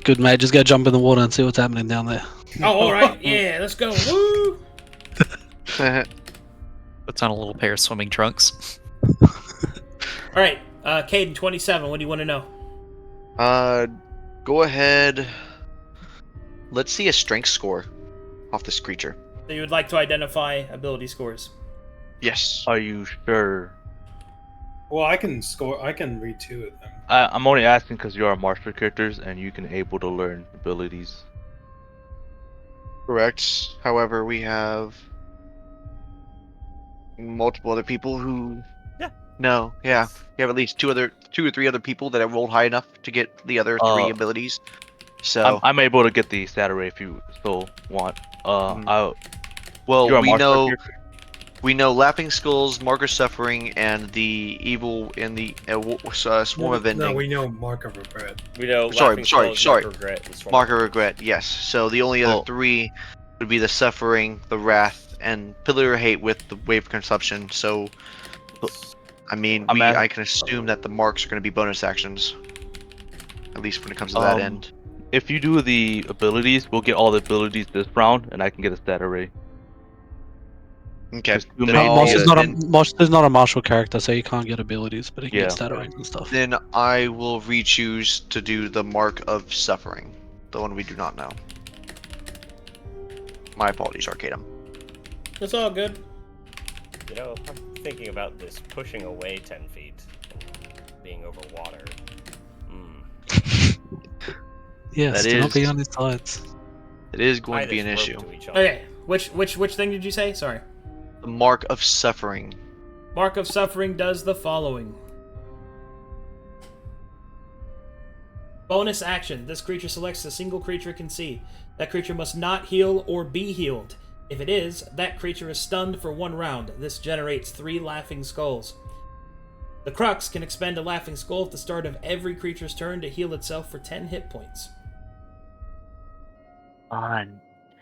Good, mate. Just go jump in the water and see what's happening down there. Oh, alright. Yeah, let's go. Woo! Puts on a little pair of swimming trunks. Alright, Kaden, 27. What do you want to know? Go ahead. Let's see a strength score off this creature. So you would like to identify ability scores. Yes. Are you sure? Well, I can read 2 of them. I'm only asking because you are martial characters and you can able to learn abilities. Correct. However, we have multiple other people who. Yeah. No. Yeah. We have at least two or three other people that have rolled high enough to get the other 3 abilities. So. I'm able to get the stat array if you still want. Well, you're a we martial know. character? We know Laughing Skulls, Mark of Suffering, and the Evil in the Swarm of Ending. No, we know Mark of Regret. We know. Sorry, Laughing sorry, Skulls, sorry. Mark of Regret, and Swarm Mark of Regret, yes. So the only other Oh. 3 would be the Suffering, the Wrath, and Pillar of Hate with the Wave Consumption. So, I mean, I can assume that the marks are going to be bonus actions. At least when it comes to that end. If you do the abilities, we'll get all the abilities this round, and I can get a stat array. Okay. Just you Then may- I'll- Moss is not then- is not a martial character, so you can't get abilities, but he can Yeah. get stat arrays and stuff. Then I will re-choose to do the Mark of Suffering, the one we do not know. My apologies, Arcadum. It's all good. You know, I'm thinking about this pushing away 10 feet and being over water. Yes, That do not is- be on his sides. It is going Tie to be an this rope issue. to each other. Okay, which thing did you say? Sorry. The Mark of Suffering. Mark of Suffering does the following. Bonus action. This creature selects a single creature it can see. That creature must not heal or be healed. If it is, that creature is stunned for 1 round. This generates 3 Laughing Skulls. The Krus can expend a Laughing Skull at the start of every creature's turn to heal itself for 10 hit points.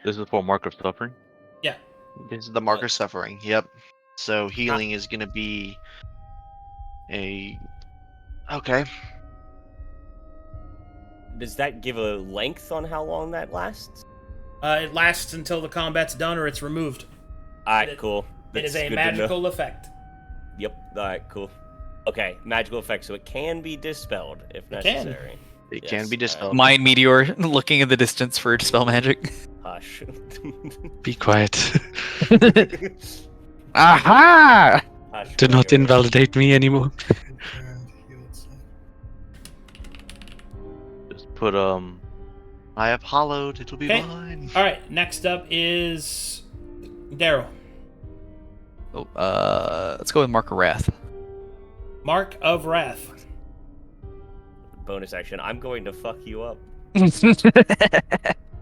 This is for Mark of Suffering? Yeah. This is the marker suffering. Yep. So healing is gonna be a. Okay. Does that give a length on how long that lasts? It lasts until the combat's done or it's removed. Alright, cool. It is That's a good to know. magical effect. Yep. Alright, cool. Okay, magical effect, so it can be dispelled if necessary. It can be dispelled. Mind Meteor looking in the distance for dispel magic. Hush. Be quiet. Aha! Hush. Do not invalidate me anymore. Just put I have hollowed. It'll be Okay. mine. All right. Next up is Darrell. Oh, let's go with Mark of Wrath. Mark of Wrath. Bonus action. I'm going to fuck you up.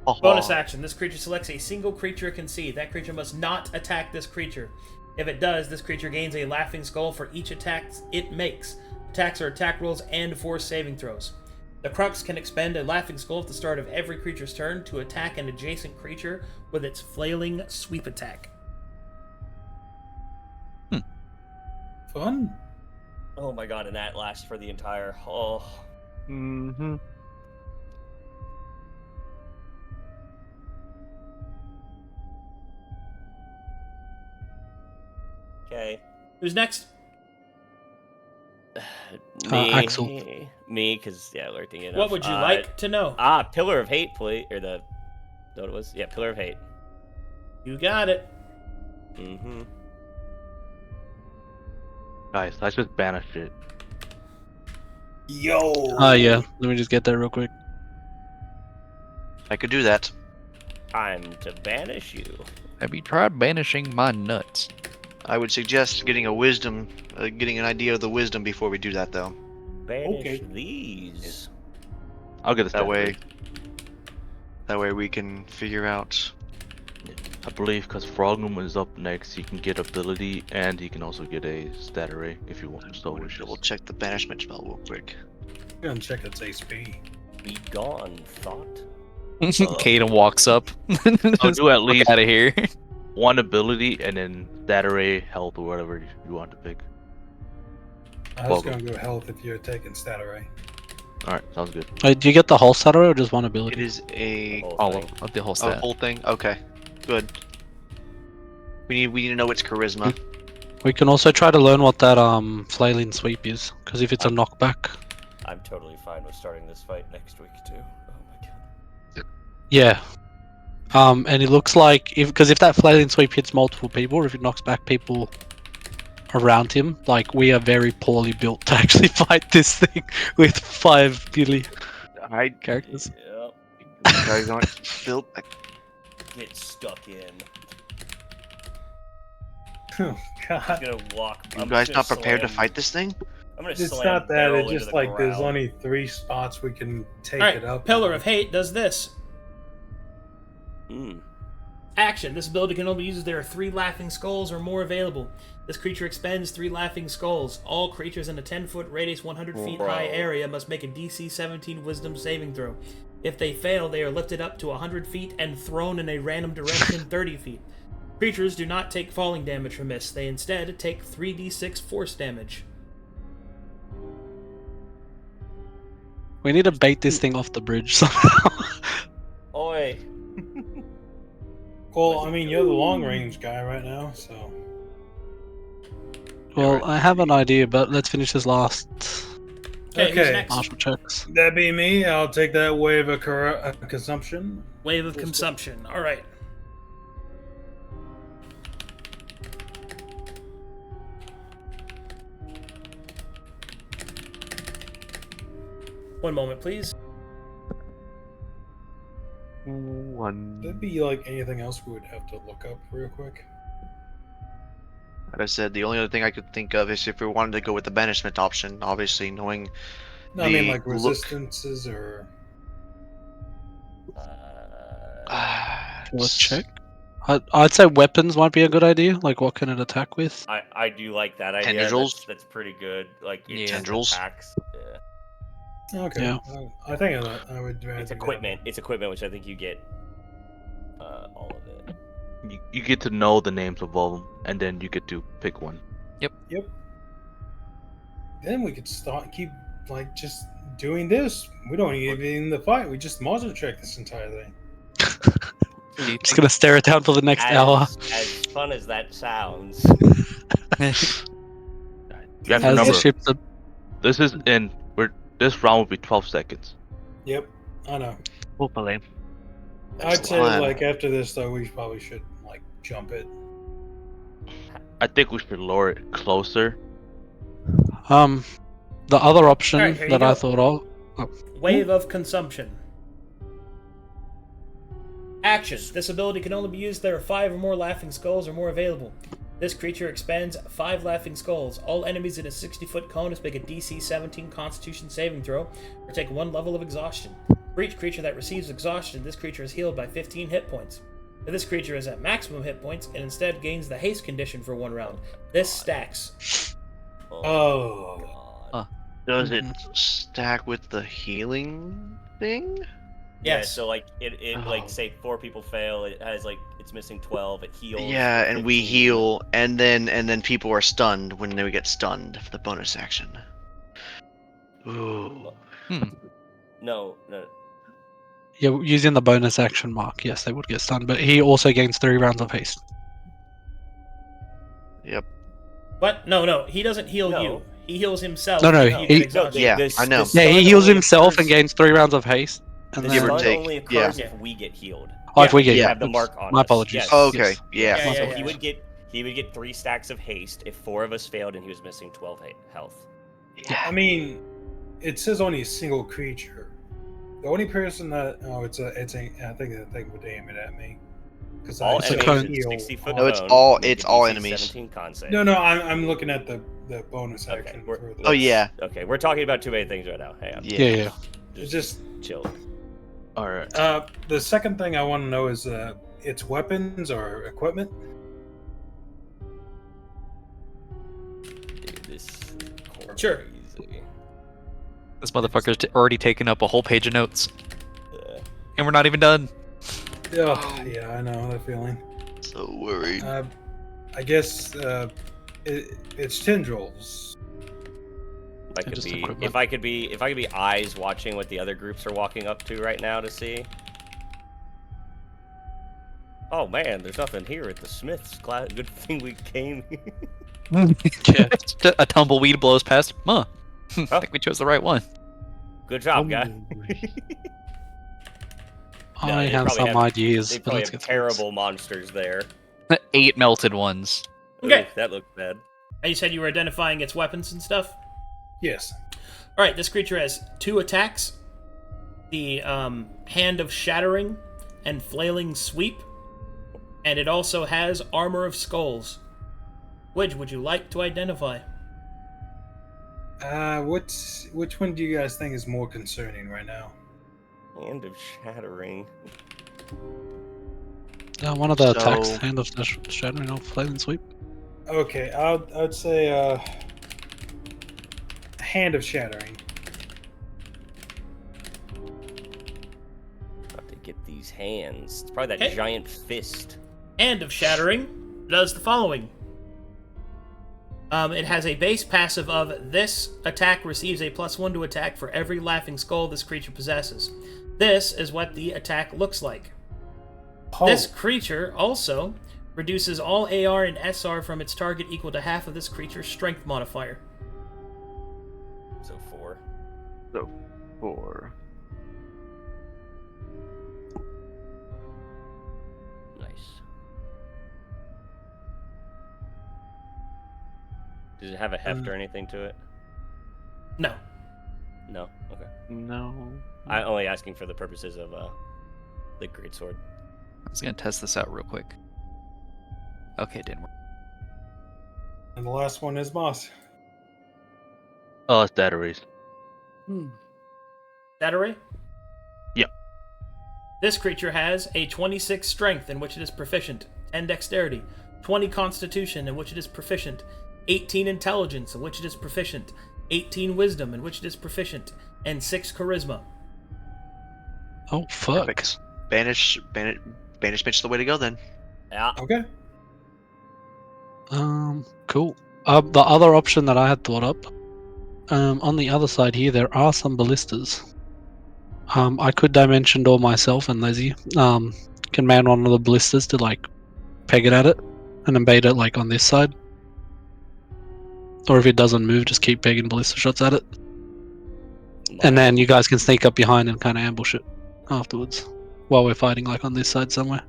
Oh, Bonus action. This creature selects a single creature it can see. That creature must not attack this creature. If it does, this creature gains a Laughing Skull for each attack it makes. Attacks are attack rolls and force saving throws. The Krus can expend a Laughing Skull at the start of every creature's turn to attack an adjacent creature with its flailing sweep attack. Fun. Oh my god, and that lasts for the entire. Oh. Mm-hmm. Okay. Who's next? Axel. Me, because, yeah, lurking enough. What would you like to know? Pillar of Hate, please. Or the. What it was? Yeah, Pillar of Hate. You got it. Mm-hmm. guys, I just banished it. Yo. Yeah. Let me just get that real quick. I could do that. Time to banish you. Have you tried banishing my nuts? I would suggest getting a wisdom, getting an idea of the wisdom before we do that, though. Banish Okay. these. I'll get a That stat way, tree. that way we can figure out. I believe because Frogman is up next, he can get ability and he can also get a stat array if you want. So wishes. We'll check the banishment spell real quick. Go and check its HP. Be gone, thought. Kaden walks up. I'll do at least out of here. one ability and then stat array, health, or whatever you want to pick. I was Welcome. going to go health if you're taking stat array. Alright, sounds good. Do you get the whole stat array or just one It ability? is a All of the whole a stat. whole thing. Okay, good. We need to know its charisma. We can also try to learn what that flailing sweep is, because if it's a knockback, I'm totally fine with starting this fight next week, too. Oh my god. yeah. And it looks like if that flailing sweep hits multiple people, or if it knocks back people around him, like we are very poorly built to actually fight this thing with 5 Billy I characters. Yep. guys aren't built. Get stuck in. Oh I'm god. gonna walk. You I'm guys just not gonna prepared to slam- fight this thing? I'm gonna It's slam not that. Darrell It's into just the like there's ground. only 3 spots we can take All right. it up. Pillar of Hate does this. Mm. Action. This ability can only be used if there are 3 Laughing Skulls or more available. This creature expends 3 Laughing Skulls. All creatures in a 10-foot radius, 100 feet high Bro. area must make a DC 17 Wisdom saving throw. If they fail, they are lifted up to 100 feet and thrown in a random direction 30 feet. Creatures do not take falling damage from this. They instead take 3d6 force damage. We need to bait this thing off the bridge somehow. Oi. Well, I mean, you're the long range guy right now, so. Well, I have an idea, but let's finish this last Okay, who's Okay. next? martial checks. That be me. I'll take that wave of consumption. Wave of Consumption. All right. One moment, please. That'd be like anything else we would have to look up real quick. Like I said, the only other thing I could think of is if we wanted to go with the banishment option, obviously knowing No, I mean The like look- resistances or. Let's check. I'd say weapons might be a good idea. Like, what can it attack with? I do like that idea. Tendrils? That's pretty good. Like it's Yeah. Tendrils? attacks. Yeah. Okay. Yeah. I think I would rather It's do that. equipment. It's equipment, which I think you get all of it. You get to know the names of all of them, and then you get to pick one. Yep. Then we could keep like just doing this. We don't even need in the fight. We just monster track this entire thing. Do you Just think- gonna stare it down for the next hour. As fun as that sounds. You have to As the remember, ships are... this round will be 12 seconds. Yep. I know. Hopefully. I'd say plan. like after this though, we probably should like jump it. I think we should lower it closer. The other option Alright, here you that I go. thought of. Wave of Consumption. Action. This ability can only be used if there are 5 or more Laughing Skulls or more available. This creature expends 5 Laughing Skulls. All enemies in a 60-foot cone must make a DC 17 Constitution saving throw or take 1 level of exhaustion. For each creature that receives exhaustion, this creature is healed by 15 hit points. If this creature is at maximum hit points, it instead gains the haste condition for 1 round. This stacks. Oh. Does it stack with the healing thing? Yeah, Yes. so like it Oh. like say 4 people fail, it has like it's missing 12, it heals. Yeah, and we 15. heal, and then people are stunned when they get stunned for the bonus action. Ooh. No. Yeah, using the bonus action mark, yes, they would get stunned, but he also gains 3 rounds of haste. Yep. What? No, he doesn't heal No. you. He heals himself. No, if you he- get No, exhausted. Yeah, I know. Yeah, he stun heals only himself and occurs- gains 3 rounds of haste. And The Give or then... stun take, only yeah. occurs if we get healed. Oh, if we We get... have the mark on My us. apologies. Yes. Oh, okay, Yes. yeah. Yeah, So yeah. he would get 3 stacks of haste if 4 of us failed and he was missing 12 health. I mean, it says only a single creature. The only person that I think that thing would aim it at me because All It's a enemies cone. in 60-foot No, it's cone all- make it's a all DC enemies. 17 con save. No, I'm looking at the bonus Okay, action. we're- for the- Oh, yeah. Okay, we're talking about too many things right now. Hang on. Yeah. It's just chill. Alright. the second thing I want to know is its weapons or equipment. Dude, this is Sure. crazy. This motherfucker's already taken up a whole page of notes, Uh, and we're not even done. Oh, yeah, I know that feeling. So worried. I guess it's tendrils. If I could be eyes watching what the other groups are walking up to right now to see. Oh man, there's nothing here at the Smiths. Good thing we came. Just a tumbleweed blows past. I think we chose the right one. Good job, guy. No, I they have probably some ideas, They but probably let's have get through this. terrible monsters there. 8 melted ones. Okay. Ooh, that looks bad. And you said you were identifying its weapons and stuff? Yes. Alright, this creature has 2 attacks. The Hand of Shattering and Flailing Sweep. And it also has Armor of Skulls. Which would you like to identify? Which one do you guys think is more concerning right now? Hand of Shattering. One of the So- attacks, Hand of Shattering or Flailing Sweep. Okay, I'd say Hand of Shattering. About to get these hands. It's probably that Hey. giant fist. Hand of Shattering does the following. It has a base passive of this attack receives a +1 to attack for every laughing skull this creature possesses. This is what the attack looks like. Oh, This creature also reduces all AR and SR from its target equal to half of this creature's strength modifier. So 4. 4. Nice. Does it have a heft or anything to it? No. No. Okay. No. I'm only asking for the purposes of the greatsword. I was gonna test this out real quick. Okay, didn't work. and the last one is Moss. Oh, it's batteries. Darrell? Yep. This creature has a 26 strength in which it is proficient, 10 dexterity, 20 constitution in which it is proficient, 18 intelligence in which it is proficient, 18 wisdom in which it is proficient, and 6 charisma. Oh fuck. Perfect. Banishment's the way to go then. Yeah. Okay. Cool. The other option that I had thought up, on the other side here, there are some ballistas. I could dimension door myself and Leslie. Can man one of the ballistas to like peg it at it and then bait it like on this side. Or if it doesn't move, just keep pegging ballista shots at it. And then you guys can sneak up behind and kind of ambush it afterwards while we're fighting like on this side somewhere.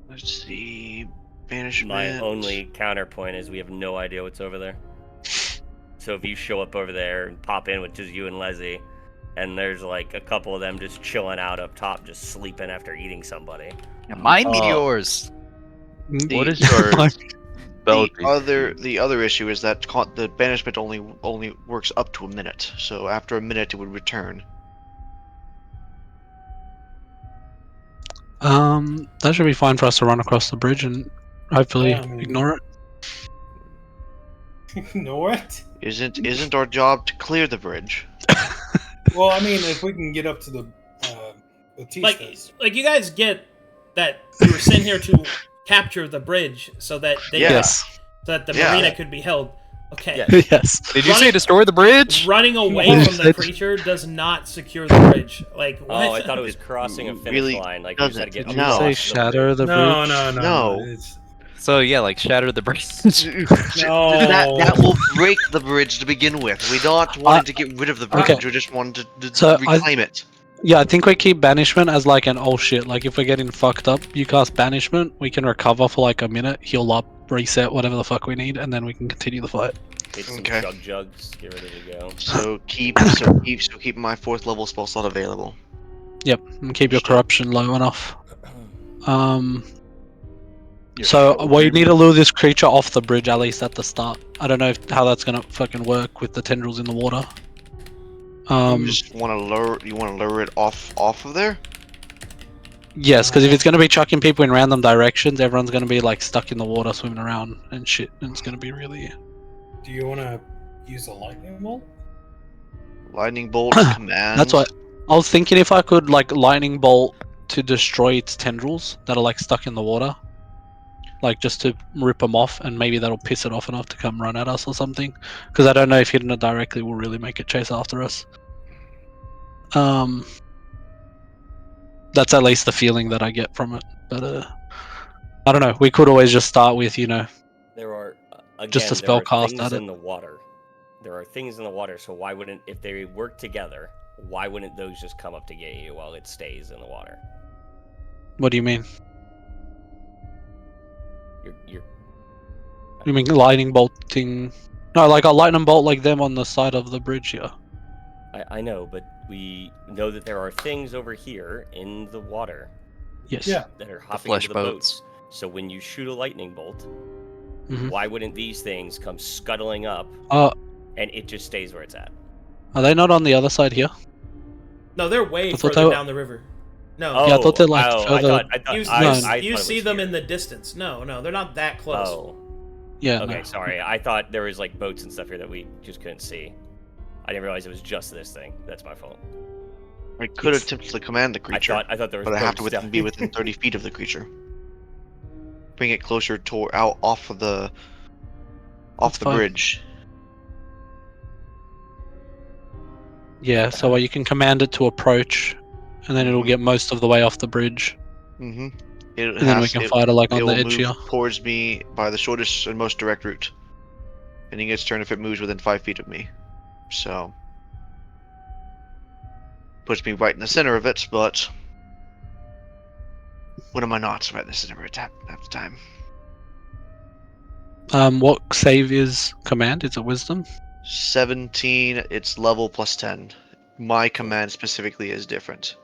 Let's see. Banishment. My only counterpoint is we have no idea what's over there. So if you show up over there and pop in with just you and Leslie, and there's like a couple of them just chilling out up top, just sleeping after eating somebody. Mine meteors. What is your spell? The other issue is that the banishment only works up to a minute. So after a minute, it would return. That should be fine for us to run across the bridge and hopefully Yeah, I mean- ignore it. Ignore it? Isn't our job to clear the bridge? Well, I mean, if we can get up to the Batistas. Like you guys get that we were sent here to capture the bridge so that they Yes. so that the Yeah. marina could be held. Okay. Yeah. Yes. Did you say destroy the bridge? Running away Yes. from the creature does not secure the bridge. Like what? Oh, I thought it was crossing a finish Really line. Like you just had to get Did No. you say across the shatter bridge. the No, bridge? no. No. It's, So yeah, like shatter the bridge. no. That will break the bridge to begin with. We don't want to get rid of the bridge. Okay. We just want to So reclaim it. Yeah, I think we keep banishment as like an oh shit. Like if we're getting fucked up, you cast banishment, we can recover for like a minute, heal up, reset, whatever the fuck we need, and then we can continue the fight. Hit some Okay. jugs, get ready to go. So keep my 4th level spell slot available. Yep, and keep your corruption low enough. Your So shoulder we need to lure this creature off the bridge at least at the start. I don't know how that's gonna fucking work with the tendrils in the water. You just want to lure it off of there? Yes, because if it's gonna be chucking people in random directions, everyone's gonna be like stuck in the water swimming around and shit, and it's gonna be really. Do you want to use a lightning bolt? Lightning bolt command. That's what I was thinking. If I could like lightning bolt to destroy its tendrils that are like stuck in the water, like just to rip them off, and maybe that'll piss it off enough to come run at us or something. Because I don't know if hitting it directly will really make it chase after us. That's at least the feeling that I get from it. But I don't know. We could always just start with There are again, Just a spell there are cast things at it. in the water. There are things in the water, so why wouldn't, if they work together, why wouldn't those just come up to get you while it stays in the water? What do you mean? You're You mean lightning bolting? No, like a lightning bolt like them on the side of the bridge here. I know, but we know that there are things over here in the water Yes. Yeah. that are hopping flesh into the boats. boats. So when you shoot a lightning bolt, Mhm. why wouldn't these things come scuttling up and it just stays where it's at? Are they not on the other side here? No, they're way I thought further they were- down the river. No. Oh, Yeah, I thought they're, like, I further- thought, You, I you- thought you it see was them here. in the distance. No, they're not that close. Oh, Yeah. okay, no. sorry. I thought there was like boats and stuff here that we just couldn't see. I didn't realize it was just this thing. That's my fault. I could attempt to command the creature, I thought there was. but I have to boats down be within 30 feet of the creature. Bring it closer out off the That's fine. bridge. Yeah. So you can command it to approach, and then it'll Mhm. get most of the way off the bridge, Mm-hmm. and then we can fight it like on the edge here. Towards me by the shortest and most direct route. And he gets turned if it moves within 5 feet of me. So puts me right in the center of it, but when am I not right in the center of it at the time? What save is command? Is it wisdom? 17, it's level plus 10. My command specifically is different.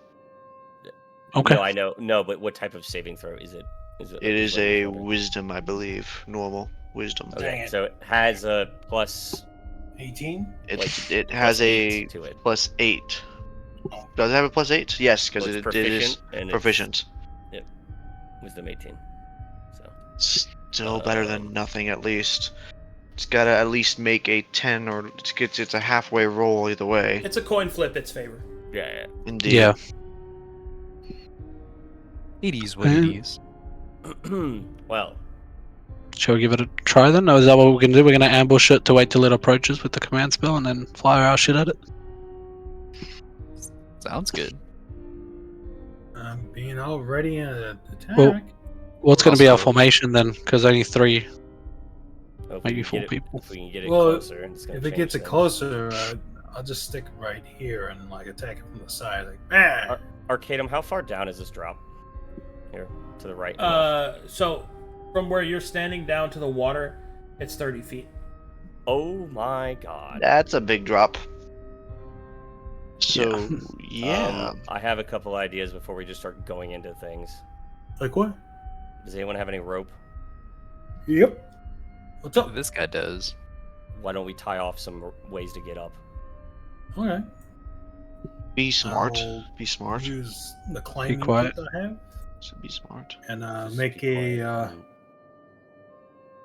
Okay. No, I know. No, but what type of saving throw is it? It is like a something? wisdom, I believe. Normal wisdom. Dang Okay, it. so it has a plus 18? It has a +8 to it. +8. Does it have a +8? Yes, because Well, it's it is proficient, and it's- proficient. Wisdom 18. So Still better than nothing, at least. It's gotta at least make a 10, or it's a halfway roll either way. It's a coin flip its favor. yeah. Indeed. Yeah. It is what it is. Well, Shall we give it a try then? Or is that what we're gonna do? We're gonna ambush it to wait till it approaches with the command spell and then fire our shit at it. Sounds good. I'm being all ready and attack. Well, what's going to be our Also- formation then? Because only 3, if maybe we 4 can get people. It, if we can get it Well, closer, it's gonna if it change gets it things. closer, I'll just stick right here and like attack it from the side. Like, bam! Arcadum, how far down is this drop? Here, to the right. So from where you're standing down to the water, it's 30 feet. Oh my god. That's a big drop. So, yeah. I have a couple ideas before we just start going into things. Like what? Does anyone have any rope? Yep. What's up? This guy does. Why don't we tie off some ways to get up? Okay. Be smart. I'll Be smart. Use the climbing quiet. kit I have So be smart. and Just make be a, quiet.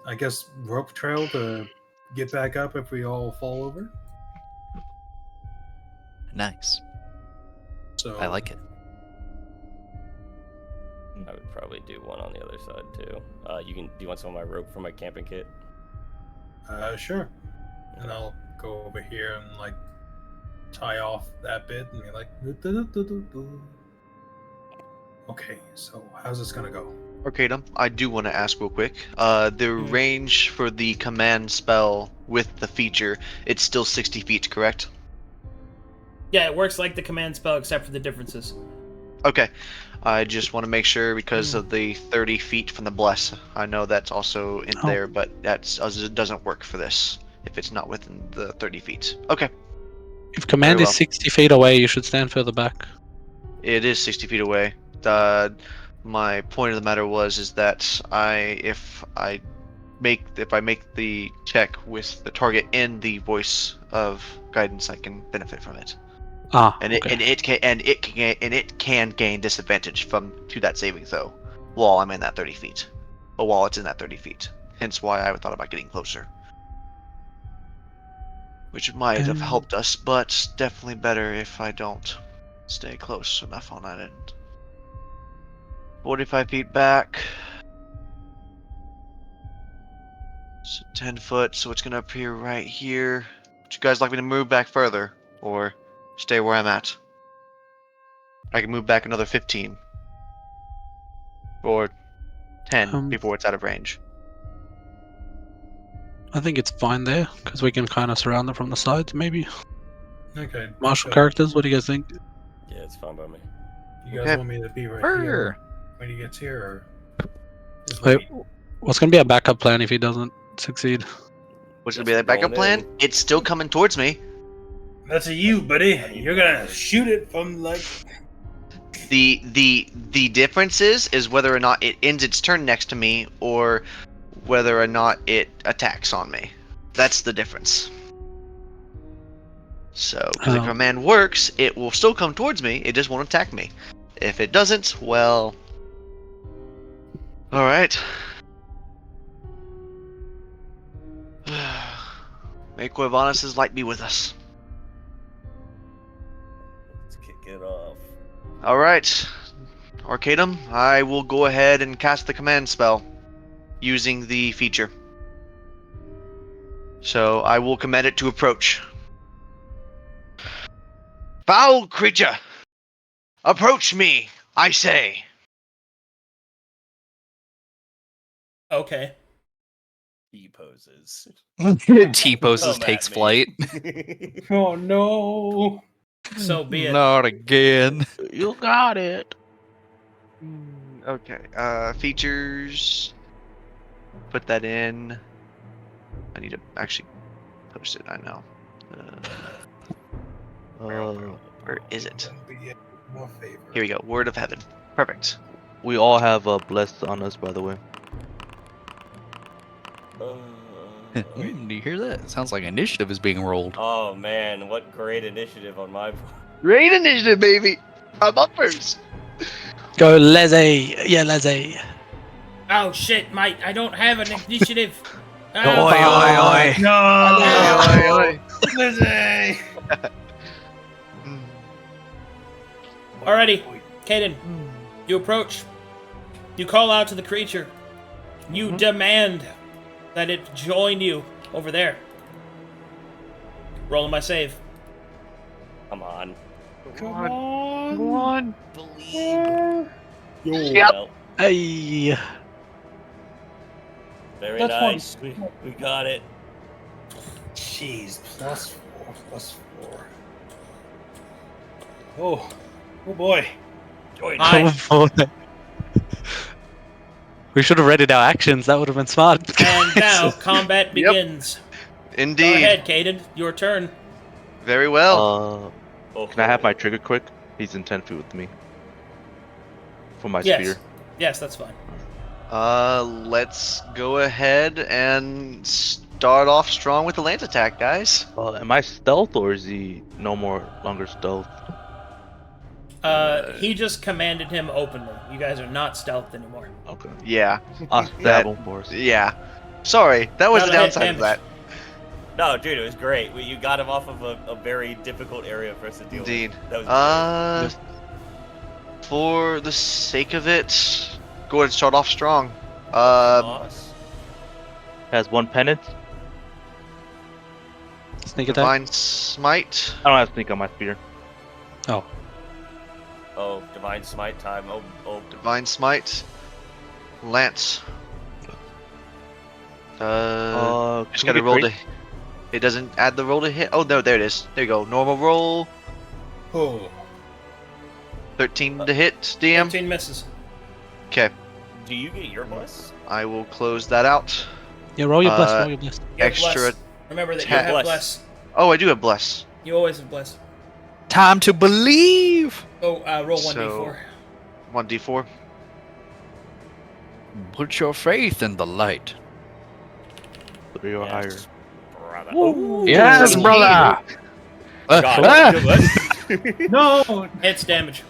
I guess, rope trail to get back up if we all fall over. Nice. So I like it. I would probably do one on the other side too. Do you want some of my rope for my camping kit? Sure. And I'll go over here and like tie off that bit and be like, okay, so how's this gonna go? Arcadum, I do want to ask real quick. The range for the command spell with the feature, it's still 60 feet, correct? Yeah, it works like the command spell except for the differences. Okay. I just want to make sure because of the 30 feet from the bless. I know that's also in Oh. there, but it doesn't work for this if it's not within the 30 feet. Okay. If command Very is well. 60 feet away, you should stand further back. It is 60 feet away. My point of the matter is that if I make the check with the target in the voice of guidance, I can benefit from it. Okay. It can gain disadvantage to that saving throw while I'm in that 30 feet, or while it's in that 30 feet. Hence why I thought about getting closer, which might have helped us, but definitely better if I don't stay close enough on that end. 45 feet back. So 10 foot, so it's gonna appear right here. Would you guys like me to move back further, or stay where I'm at? I can move back another 15. Or 10 before it's out of range. I think it's fine there, because we can kind of surround it from the sides, maybe. Okay. Martial so characters, what do you guys think? Yeah, it's fine by me. You guys Okay. want me to be right Brr. here when he gets here, or just Wait, wait? what's going to be a backup plan if he doesn't succeed? What's gonna Guess be that we're backup going plan? in. It's still coming towards me. That's a you, buddy. You're gonna shoot it from like. The difference is whether or not it ends its turn next to me, or whether or not it attacks on me. That's the difference. So, because if command works, it will still come towards me. It just won't attack me. If it doesn't, well, all right. May Corvinus's light be with us. Let's kick it off. All right, Arcadum, I will go ahead and cast the command spell using the feature. So I will command it to approach. Foul creature, approach me, I say. Okay. He poses. T-poses Come takes at flight. me. Oh no! So be it. Not again. You got it. Okay, features. Put that in. I need to actually post it, I know. Where is it? More favor. Here we go, Word of Heaven. Perfect. We all have a bless on us, by the way. Do you hear that? Sounds like initiative is being rolled. Oh man, what great initiative on my part. Great initiative, baby. I'm up first. Go, Lizzie. Yeah, Lizzie. Oh shit, mate! I don't have an initiative. Oi, oi, oi. No, Lizzie. Alrighty, Kaden, you approach. You call out to the creature. You demand that it join you over there. Rolling my save. Come on. Come on. Believe. Yep. Well, Hey. very That's nice. We got it. Jeez, +4. Oh boy. Join Aye. We should have readied our actions. That would have been smart. And now combat begins. Indeed. Go ahead, Kaden. Your turn. Very well. Can I have my trigger quick? He's in 10 feet with me. For my Yes. spear. Yes, that's fine. Let's go ahead and start off strong with the lance attack, guys. Am I stealth or is he longer stealth? He just commanded him openly. You guys are not stealthed anymore. Okay. Yeah. I'll That- stab him for us. Yeah. Sorry, that was Not the a hit downside of that. No, dude, it was great. You got him off of a very difficult area for us to deal Indeed. with. That was For the sake of it, go ahead and start off strong. great. Boss. Has 1 penance. Sneak attack. Divine Smite. I don't have sneak on my spear. Oh. Oh, divine smite time. Oh. Divine Smite. Lance. Just Can we gotta get roll crit? to. It doesn't add the roll to hit. Oh, no, there it is. There you go. Normal roll. Oh. 13 to hit, DM. 15 misses. Okay, Do you get your bless? I will close that out. Yeah, roll your bless. Uh, Roll your bless. You have Extra bless. Remember that you attack. have Bless. bless. Oh, I do have Bless. You always have bless. Time to believe. Oh, roll 1d4. So- 1d4. Put your faith in the light. 3 or higher. Brother. Ooh. Yes, Ooh. brother. God, No. Hits damage.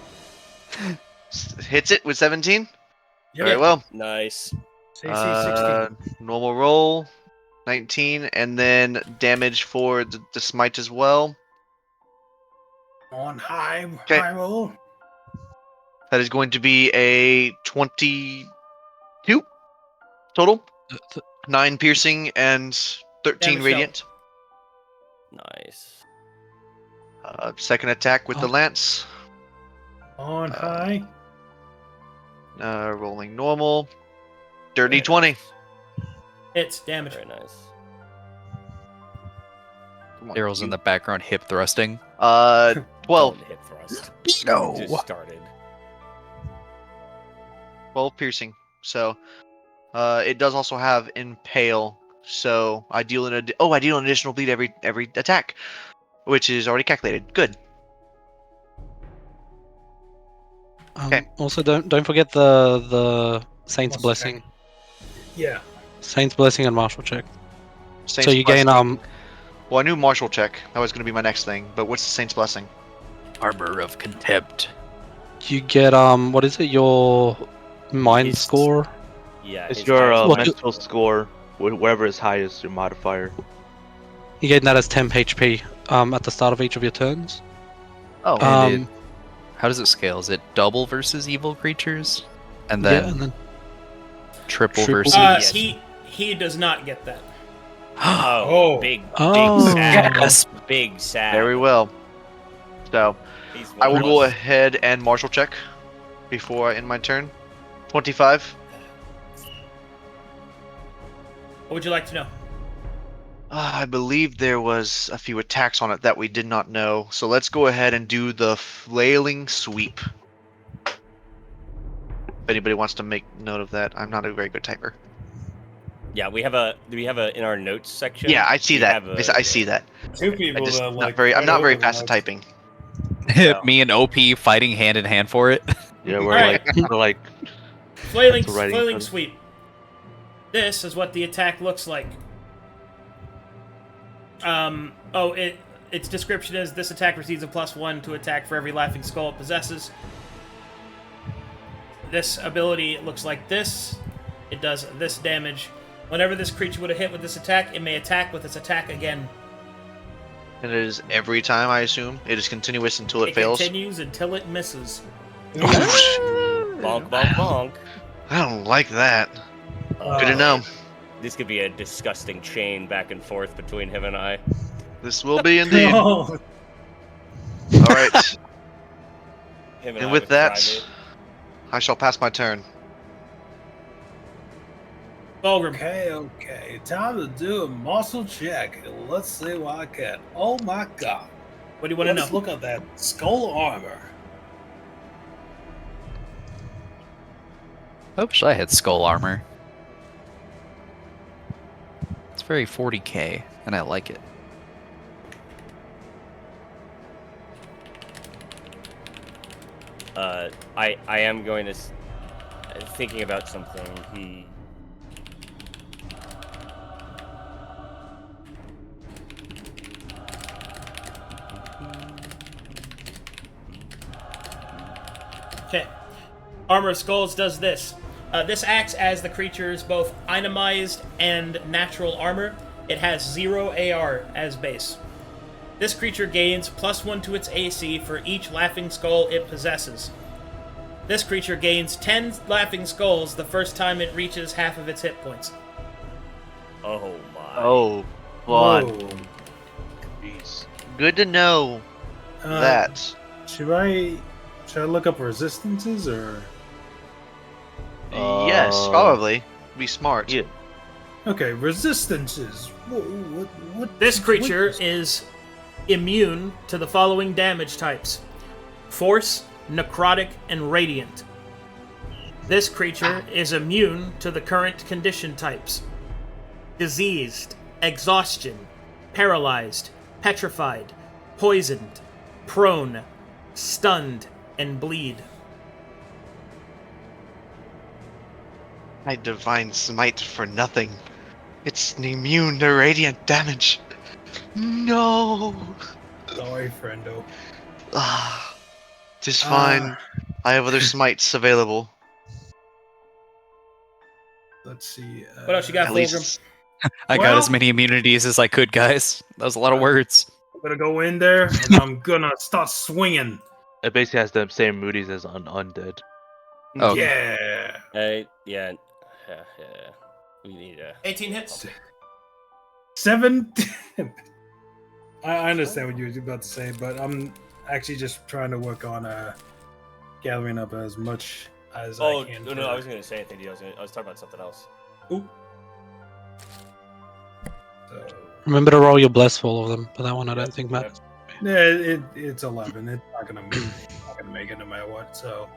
Hits it with 17. Yep. Very well. Nice. AC 16. Normal roll. 19. And then damage for the smite as well. On high. Okay. High roll. That is going to be a 22 total. 9 piercing and 13 Damage radiant. Nice. Second attack with the Oh. lance. On high. Rolling normal. Dirty 20. Hits damage. Very nice. Come on, Darrell's in you- the background hip thrusting. 12. Don't hit thrust. No. Just started. 12 piercing. So, it does also have impale. So I deal an additional bleed every attack, which is already calculated. Good. Okay. Also, don't forget the Saint's Muscle blessing. check. Yeah. Saint's blessing and martial check. Saint's So you gain Blessing. Well, I knew martial check. That was going to be my next thing. But what's the Saint's blessing? Arbor of contempt. you get what is it? Your mind It's- score. Yeah. It's his your dice- Well, mental score. Wherever is highest, your modifier. You gain that as temp HP at the start of each of your turns. Oh, And how does it scale? Is it double versus evil creatures? And then yeah, and then triple triple. versus. Yes. He does not get that. Oh, Oh. big Oh. sad. Yes. Big sad. very well. So He's I will one go of us. ahead and martial check before I end my turn. 25. What would you like to know? I believe there was a few attacks on it that we did not know. So let's go ahead and do the flailing sweep. If anybody wants to make note of that, I'm not a very good typer. Yeah, do we have a in our notes section? Yeah, I see We that. have a- I see that. Two I people just that not like. very. I'm right not very over the fast at notes. typing. Me and OP fighting hand in hand for it. Yeah, we're Alright. we're like Flailing That's alrighty. sweep. This is what the attack looks like. Its description is this attack receives a +1 to attack for every laughing skull it possesses. This ability looks like this. It does this damage. Whenever this creature would have hit with this attack, it may attack with its attack again. And it is every time, I assume? It is continuous until it fails? It continues until it misses. Bonk, bonk, bonk. I don't like that. Oh, Good to know. This could be a disgusting chain back and forth between him and I. This will be indeed. Oh, Alright. Him And I with would that, try me. I shall pass my turn. Fulgrim. okay. Time to do a muscle check. Let's see what I can. Oh my god. What do you want to Let's know? look at that skull armor. I wish I had skull armor. It's very 40k, and I like it. I am going to thinking about something. Okay. Armor of Skulls does this. This acts as the creature's both itemized and natural armor. It has 0 AR as base. This creature gains +1 to its AC for each laughing skull it possesses. This creature gains 10 laughing skulls the first time it reaches half of its hit points. Oh my. Oh, God. Whoa. Jeez. Good to know that. Should I look up resistances or? Yes, probably. Be smart. Yeah. Okay, resistances. What This creature what- is immune to the following damage types: Force, Necrotic, and Radiant. This creature is immune to the current condition types: Diseased, Exhaustion, Paralyzed, Petrified, Poisoned, Prone, Stunned, and Bleed. I divine smite for nothing. It's immune to radiant damage. No. Sorry, friendo. Ah, 'tis fine. I have other smites available. Let's see. What else you got, At Fulgrim? least I got Well- as many immunities as I could, guys. That was a lot of words. I'm gonna go in there and I'm gonna start swinging. It basically has the same moodies as undead. Oh, Yeah. Yeah. We need a. 18 hits. 7. I understand what you were about to say, but I'm actually just trying to work on gathering up as much as I can. No, I was going to say anything to you. I was talking about something else. Ooh. So, Remember to roll your bless for all of them, but that one I don't think matters. yeah, it's 11. It's not gonna make it no matter what. So,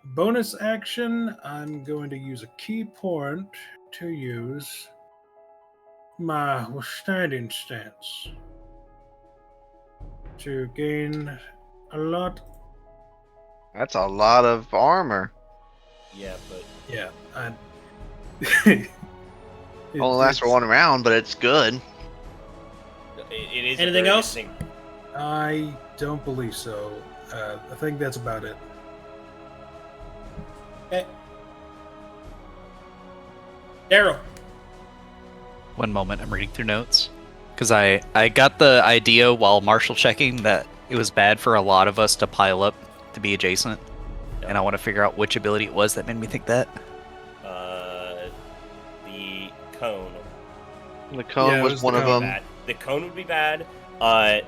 bonus action. I'm going to use a key point to use my withstanding stance to gain a lot. that's a lot of armor. Yeah, but Yeah, Only lasts for one round, but it's good. it is. a Anything very else? distinct- I don't believe so. I think that's about it. Okay. Darrell. one moment. I'm reading through notes. Because I got the idea while Marshall checking that it was bad for a lot of us to pile up to be adjacent. And I want to figure out which ability it was that made me think that. The cone. The cone Yeah, it was was one the of cone. them. Bad. The cone would be bad.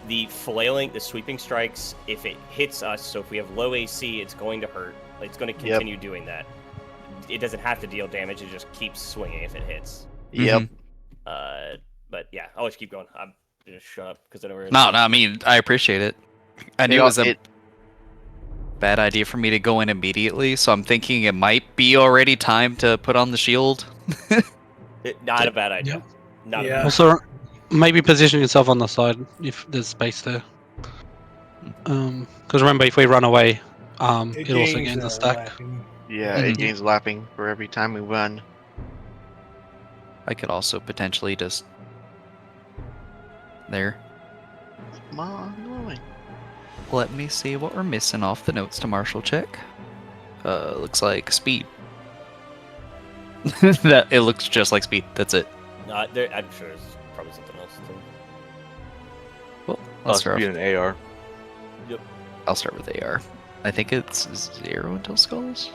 The flailing, the sweeping strikes, if it hits us, so if we have low AC, it's going to hurt. It's going to continue doing that. It doesn't have to deal damage, it just keeps swinging if it hits. Yep. But yeah, I'll just keep going. I'm just shut up because I never. No, I mean, I appreciate it. I knew it was a bad idea for me to go in immediately, so I'm thinking it might be already time to put on the shield. Not a bad idea. Not a Yeah. bad Also, maybe position yourself on the side if there's space there. Because remember, if we run away, it also gains a stack. lapping. Yeah, it Mhm. gains lapping for every time we run. I could also potentially just there. Come on, going. Let me see what we're missing off the notes to Marshall check. Looks like speed. That it looks just like speed. That's it. I'm sure there's probably something else. Too. Well, let's start. Be an AR. Yep. I'll start with AR. I think it's 0 until skulls.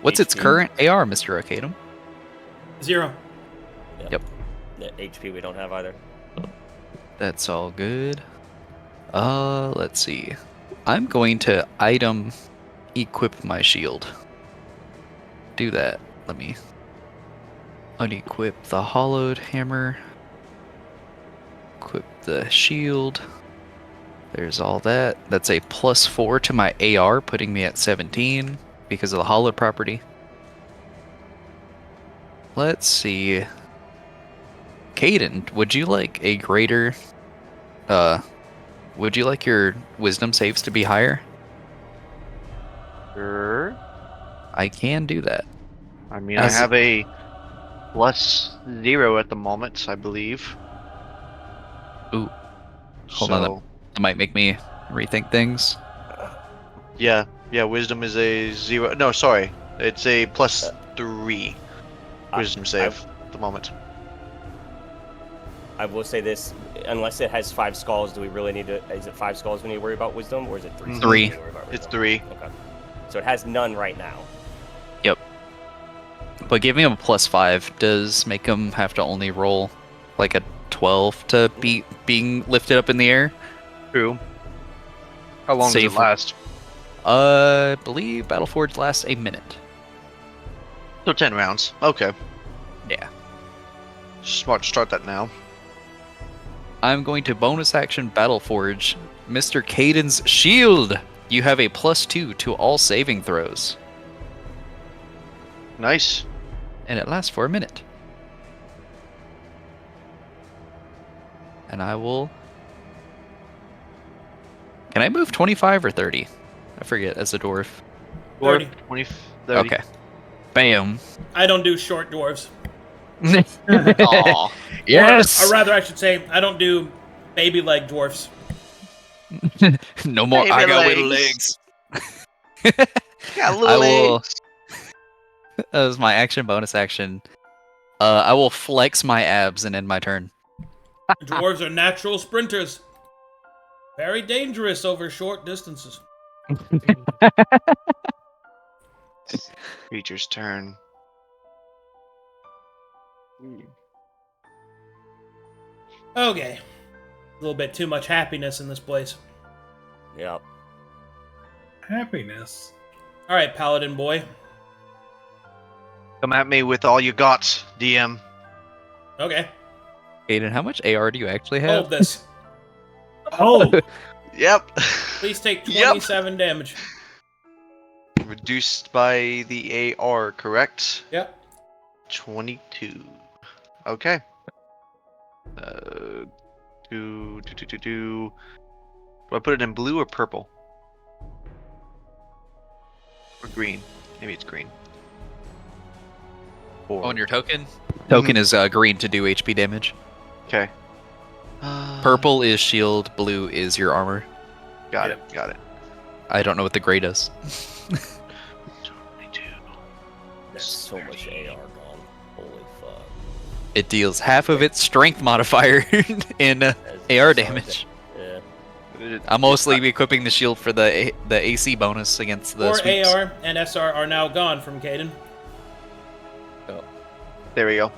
What's its HP. current AR, Mr. Arcadum? 0. Yep. Yeah, HP we don't have either. That's all good. Let's see. I'm going to item equip my shield. Do that. Let me unequip the hollowed hammer. Equip the shield. There's all that. That's a +4 to my AR, putting me at 17 because of the hollowed property. Let's see. Kaden, would you like a greater... would you like your wisdom saves to be higher? Sure. I can do that. I mean, As- I have a +0 at the moment, I believe. Ooh. Hold so, on, that might make me rethink things. Yeah, wisdom is a 0. No, sorry. It's a +3 wisdom save at the moment. I will say this: unless it has 5 skulls, do we really need to? Is it 5 skulls we need to worry about wisdom, or is it 3? Mhm. skulls we 3. need to worry about It's wisdom? 3. Okay. So it has none right now. Yep. But giving him a +5 does make him have to only roll like a 12 to beat being lifted up in the air. True. How long does Save it last? I believe Battleforge lasts a minute. So 10 rounds. Okay. Yeah. Smart to start that now. I'm going to bonus action Battleforge Mr. Caden's shield. You have a +2 to all saving throws, Nice. and it lasts for a minute. And I will... Can I move 25 or 30? I forget, as a dwarf. 30. 20, 30. Okay. Bam. I don't do short dwarves. Aw. Yes! Or rather, I should say, I don't do baby leg dwarfs. No more. I Baby got little legs. legs. Got I little will. legs. That was my action, bonus action. I will flex my abs and end my turn. Dwarves are natural sprinters. Very dangerous over short distances. Creature's turn. Okay. A little bit too much happiness in this place. Yep. Happiness. Alright, Paladin boy. Come at me with all you got, DM. Okay. Aiden, how much AR do you actually have? Hold this. Oh, Yep. Please take Yep. 27 damage. Reduced by the AR, correct? Yep. 22. Okay. Do I put it in blue or purple? Or green? Maybe it's green. On your token? Token is green to do HP damage. Okay. Purple is shield, blue is your armor. Got it. I don't know what the gray does. 22. That's so much AR gone. Holy fuck. It deals half of its strength modifier in That's AR so damage. Yeah. I'm mostly equiping the shield for the AC bonus against the 4 sweeps. AR and SR are now gone from Kaden. There we go.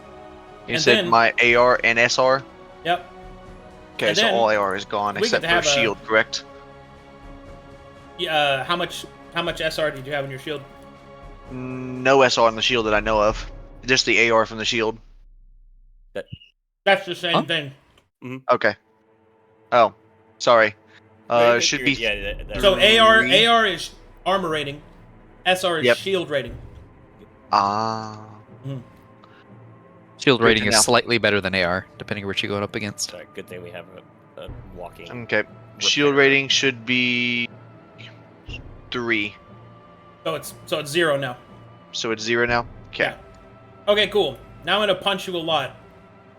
You And said then- my AR and SR? Yep. Okay, And so then all AR is gone we except could for have a- shield, correct? Yeah, how much SR did you have in your shield? No SR on the shield that I know of. Just the AR from the shield. That's the same Huh? thing. Okay. Oh, sorry. Wait, Should be. Yeah, that's So AR Three. is armor rating. SR is Yep. shield rating. Ah. Shield Good rating to is know. slightly better than AR, depending on what you go up against. Sorry, good thing we have a walking. Okay. Shield rating should be 3. So it's 0 now. So it's 0 now? Okay. Yeah. Okay, cool. Now I'm gonna punch you a lot.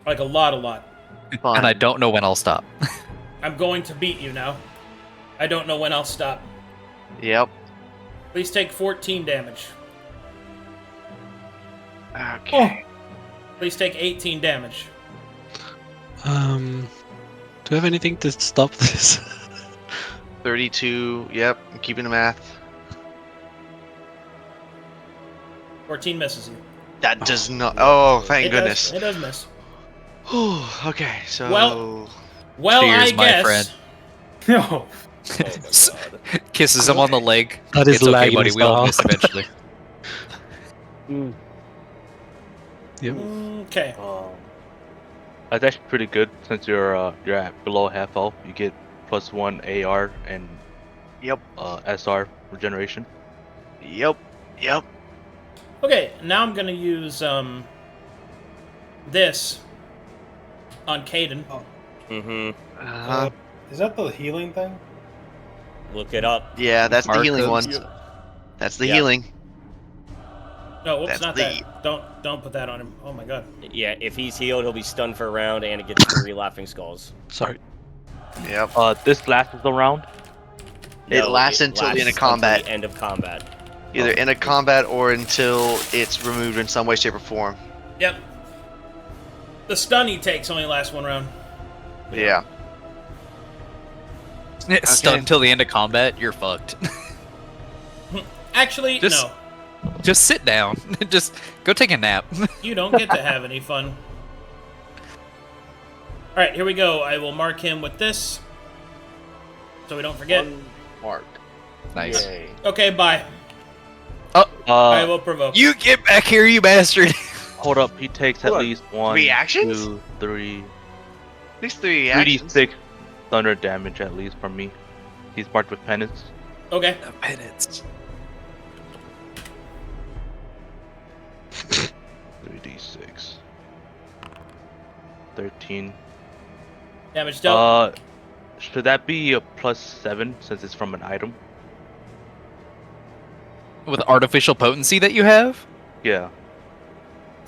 Like a lot. Fun. And I don't know when I'll stop. I'm going to beat you now. I don't know when I'll stop. Yep. Please take 14 damage. Okay. Please take 18 damage. Do we have anything to stop this? 32. Yep. I'm keeping the math. 14 misses you. That does not. Oh, thank It goodness. It does miss. Okay, so. Well, Cheers, I my guess. friend. No. Kisses him on the leg. That is It's okay, lagging buddy. as We all well. miss eventually. Yep. Okay. That's actually pretty good since you're at below half health. You get +1 AR and Yep. SR regeneration. Yep. Okay, now I'm gonna use this on Kaden. Mm-hmm. Is that the healing thing? Look it up. Yeah, that's the healing one. Marcos. That's the Yeah. healing. No, whoops, That's not the- that. Don't put that on him. Oh my god. Yeah, if he's healed, he'll be stunned for a round, and it gets 3 laughing skulls. Sorry. Yep. This lasts a round. It lasts until the end of combat. Until the end of combat. Either in a combat or until it's removed in some way, shape, or form. Yep. The stun he takes only lasts 1 round. Yeah. Stunned till the end of combat, you're fucked. Actually, Just- no. Just sit down. Just go take a nap. You don't get to have any fun. Alright, here we go. I will mark him with this. So we don't forget. Mark. Nice. Yay. Okay, bye. I will provoke. You get back here, you bastard! Hold up, he takes at What? least 1, Reactions? 2, 3, These 3 actions. 3d6 thunder damage at least from me. He's marked with penance. Okay. Penance. 3d6. 13. Damage dealt. Should that be a +7 since it's from an item? With artificial potency that you have? Yeah.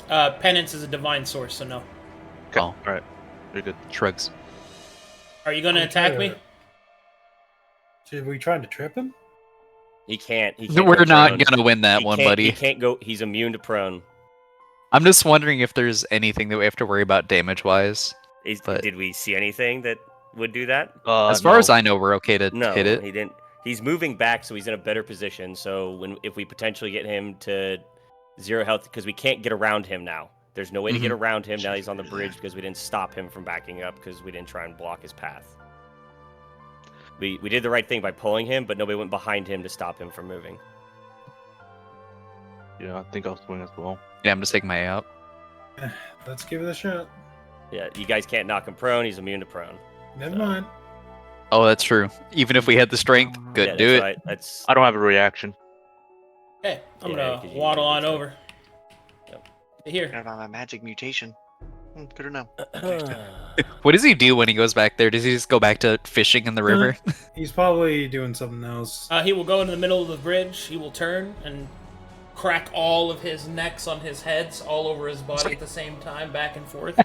Penance is a divine source, so no. Okay. Oh. Alright. Very good. Shrugs. Are you gonna attack me? Should we try to trip him? He can't. He can't We're go not prone. gonna win that He one, can't- buddy. He can't go. He's immune to prone. I'm just wondering if there's anything that we have to worry about damage-wise. But- Did we see anything that would do that? As far as I know, we're okay to No, hit it. he didn't. He's moving back, so he's in a better position. So if we potentially get him to 0 health, because we can't get around him now. There's no way to get around him now. He's on the bridge because we didn't stop him from backing up because we didn't try and block his path. We did the right thing by pulling him, but nobody went behind him to stop him from moving. Yeah, I think I'll swing as well. Yeah, I'm just taking my A out. Let's give it a shot. Yeah, you guys can't knock him prone. He's immune to prone. Never mind. Oh, that's true. Even if we had the strength, good, Yeah, do that's it. Right. That's I don't have a reaction. Okay, I'm Yeah, gonna 'cause you waddle can on do over. Here. I don't have a magic mutation. Good to know. What does he do when he goes back there? Does he just go back to fishing in the river? He's probably doing something else. He will go into the middle of the bridge. He will turn and crack all of his necks on his heads all over his body at the same time, back and forth.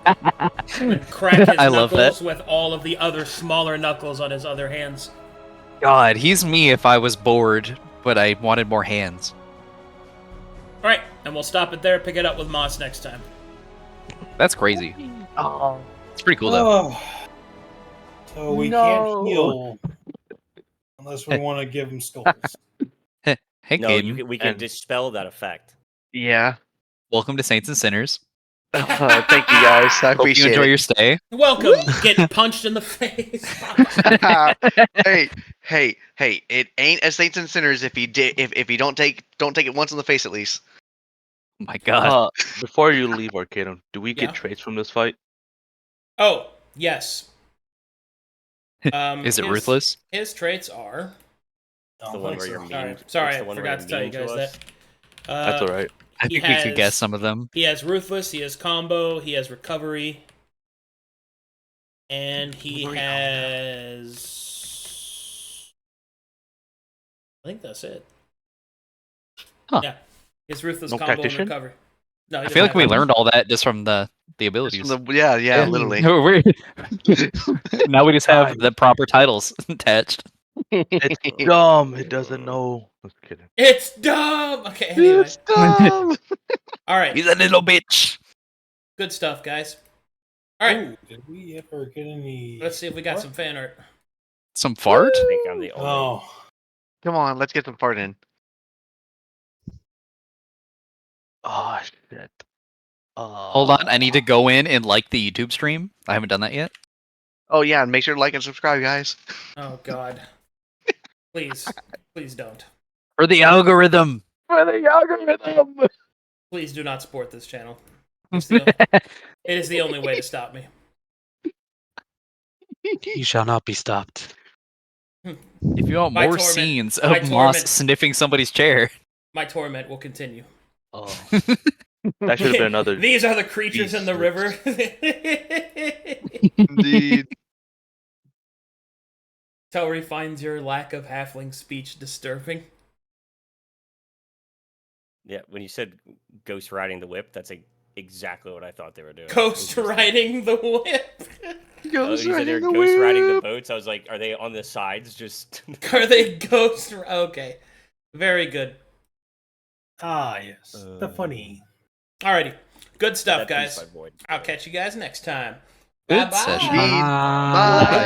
And crack his I love knuckles that. with all of the other smaller knuckles on his other hands. God, he's me if I was bored, but I wanted more hands. Alright, and we'll stop it there, pick it up with Moss next time. That's crazy. It's pretty cool though. Oh. So we can't heal unless we want to give him skulls. Hey, no, Kaden. we can and- dispel that effect. Yeah. Welcome to Saints and Sinners. Thank you guys. I Hope you appreciate enjoy it. your stay. Welcome! Get punched in the face! hey! It ain't a Saints and Sinners if you don't take it once in the face at least. Oh my God. Before you leave Arcadum, do we get Yeah. traits from this fight? Oh, yes. Is it his- ruthless? His traits are... It's the one where you're mean. Sorry, it's the I one where forgot you're to tell you mean to guys us. that. That's alright. I he think we could guess has- some of them. He has Ruthless, he has Combo, he has Recovery, and he has... I think that's it. Huh. Yeah. His Ruthless, No Combo, and Tactician? Recovery. No, he I feel like doesn't we have learned all that just from the Just abilities. from yeah, literally. Now we just have Nice. the proper titles attached. It's dumb. It doesn't know. Just kidding. It's dumb. Okay, anyway. It's dumb. All right. He's a little bitch. Good stuff, guys. All right. Ooh, did we ever get any? Let's see if we got some fan art. Some fart? I think I'm the only. Oh, Come on, let's get some fart in. Oh shit. Hold on, I need to go in and like the YouTube stream. I haven't done that yet. Oh yeah, and make sure to like and subscribe, guys. Oh God. Please, please don't. For the algorithm. For the algorithm. Please do not support this channel. It is the only way to stop me. He shall not be stopped. If you want My more torment- scenes my of Moss torment- sniffing somebody's chair. My torment will continue. Oh, that should have been another. These are the creatures in the river. Indeed. Tori finds your lack of halfling speech disturbing. Yeah, when you said ghost riding the whip, that's exactly what I thought they were doing. Ghost riding the whip. You said they're ghost riding the boats. I was like, are they on the sides? Just Are they ghost? Okay, very good. ah, yes, the funny. Alrighty, good stuff, That piece guys. by Void. I'll catch you guys next time. Good Bye-bye. session. Bye.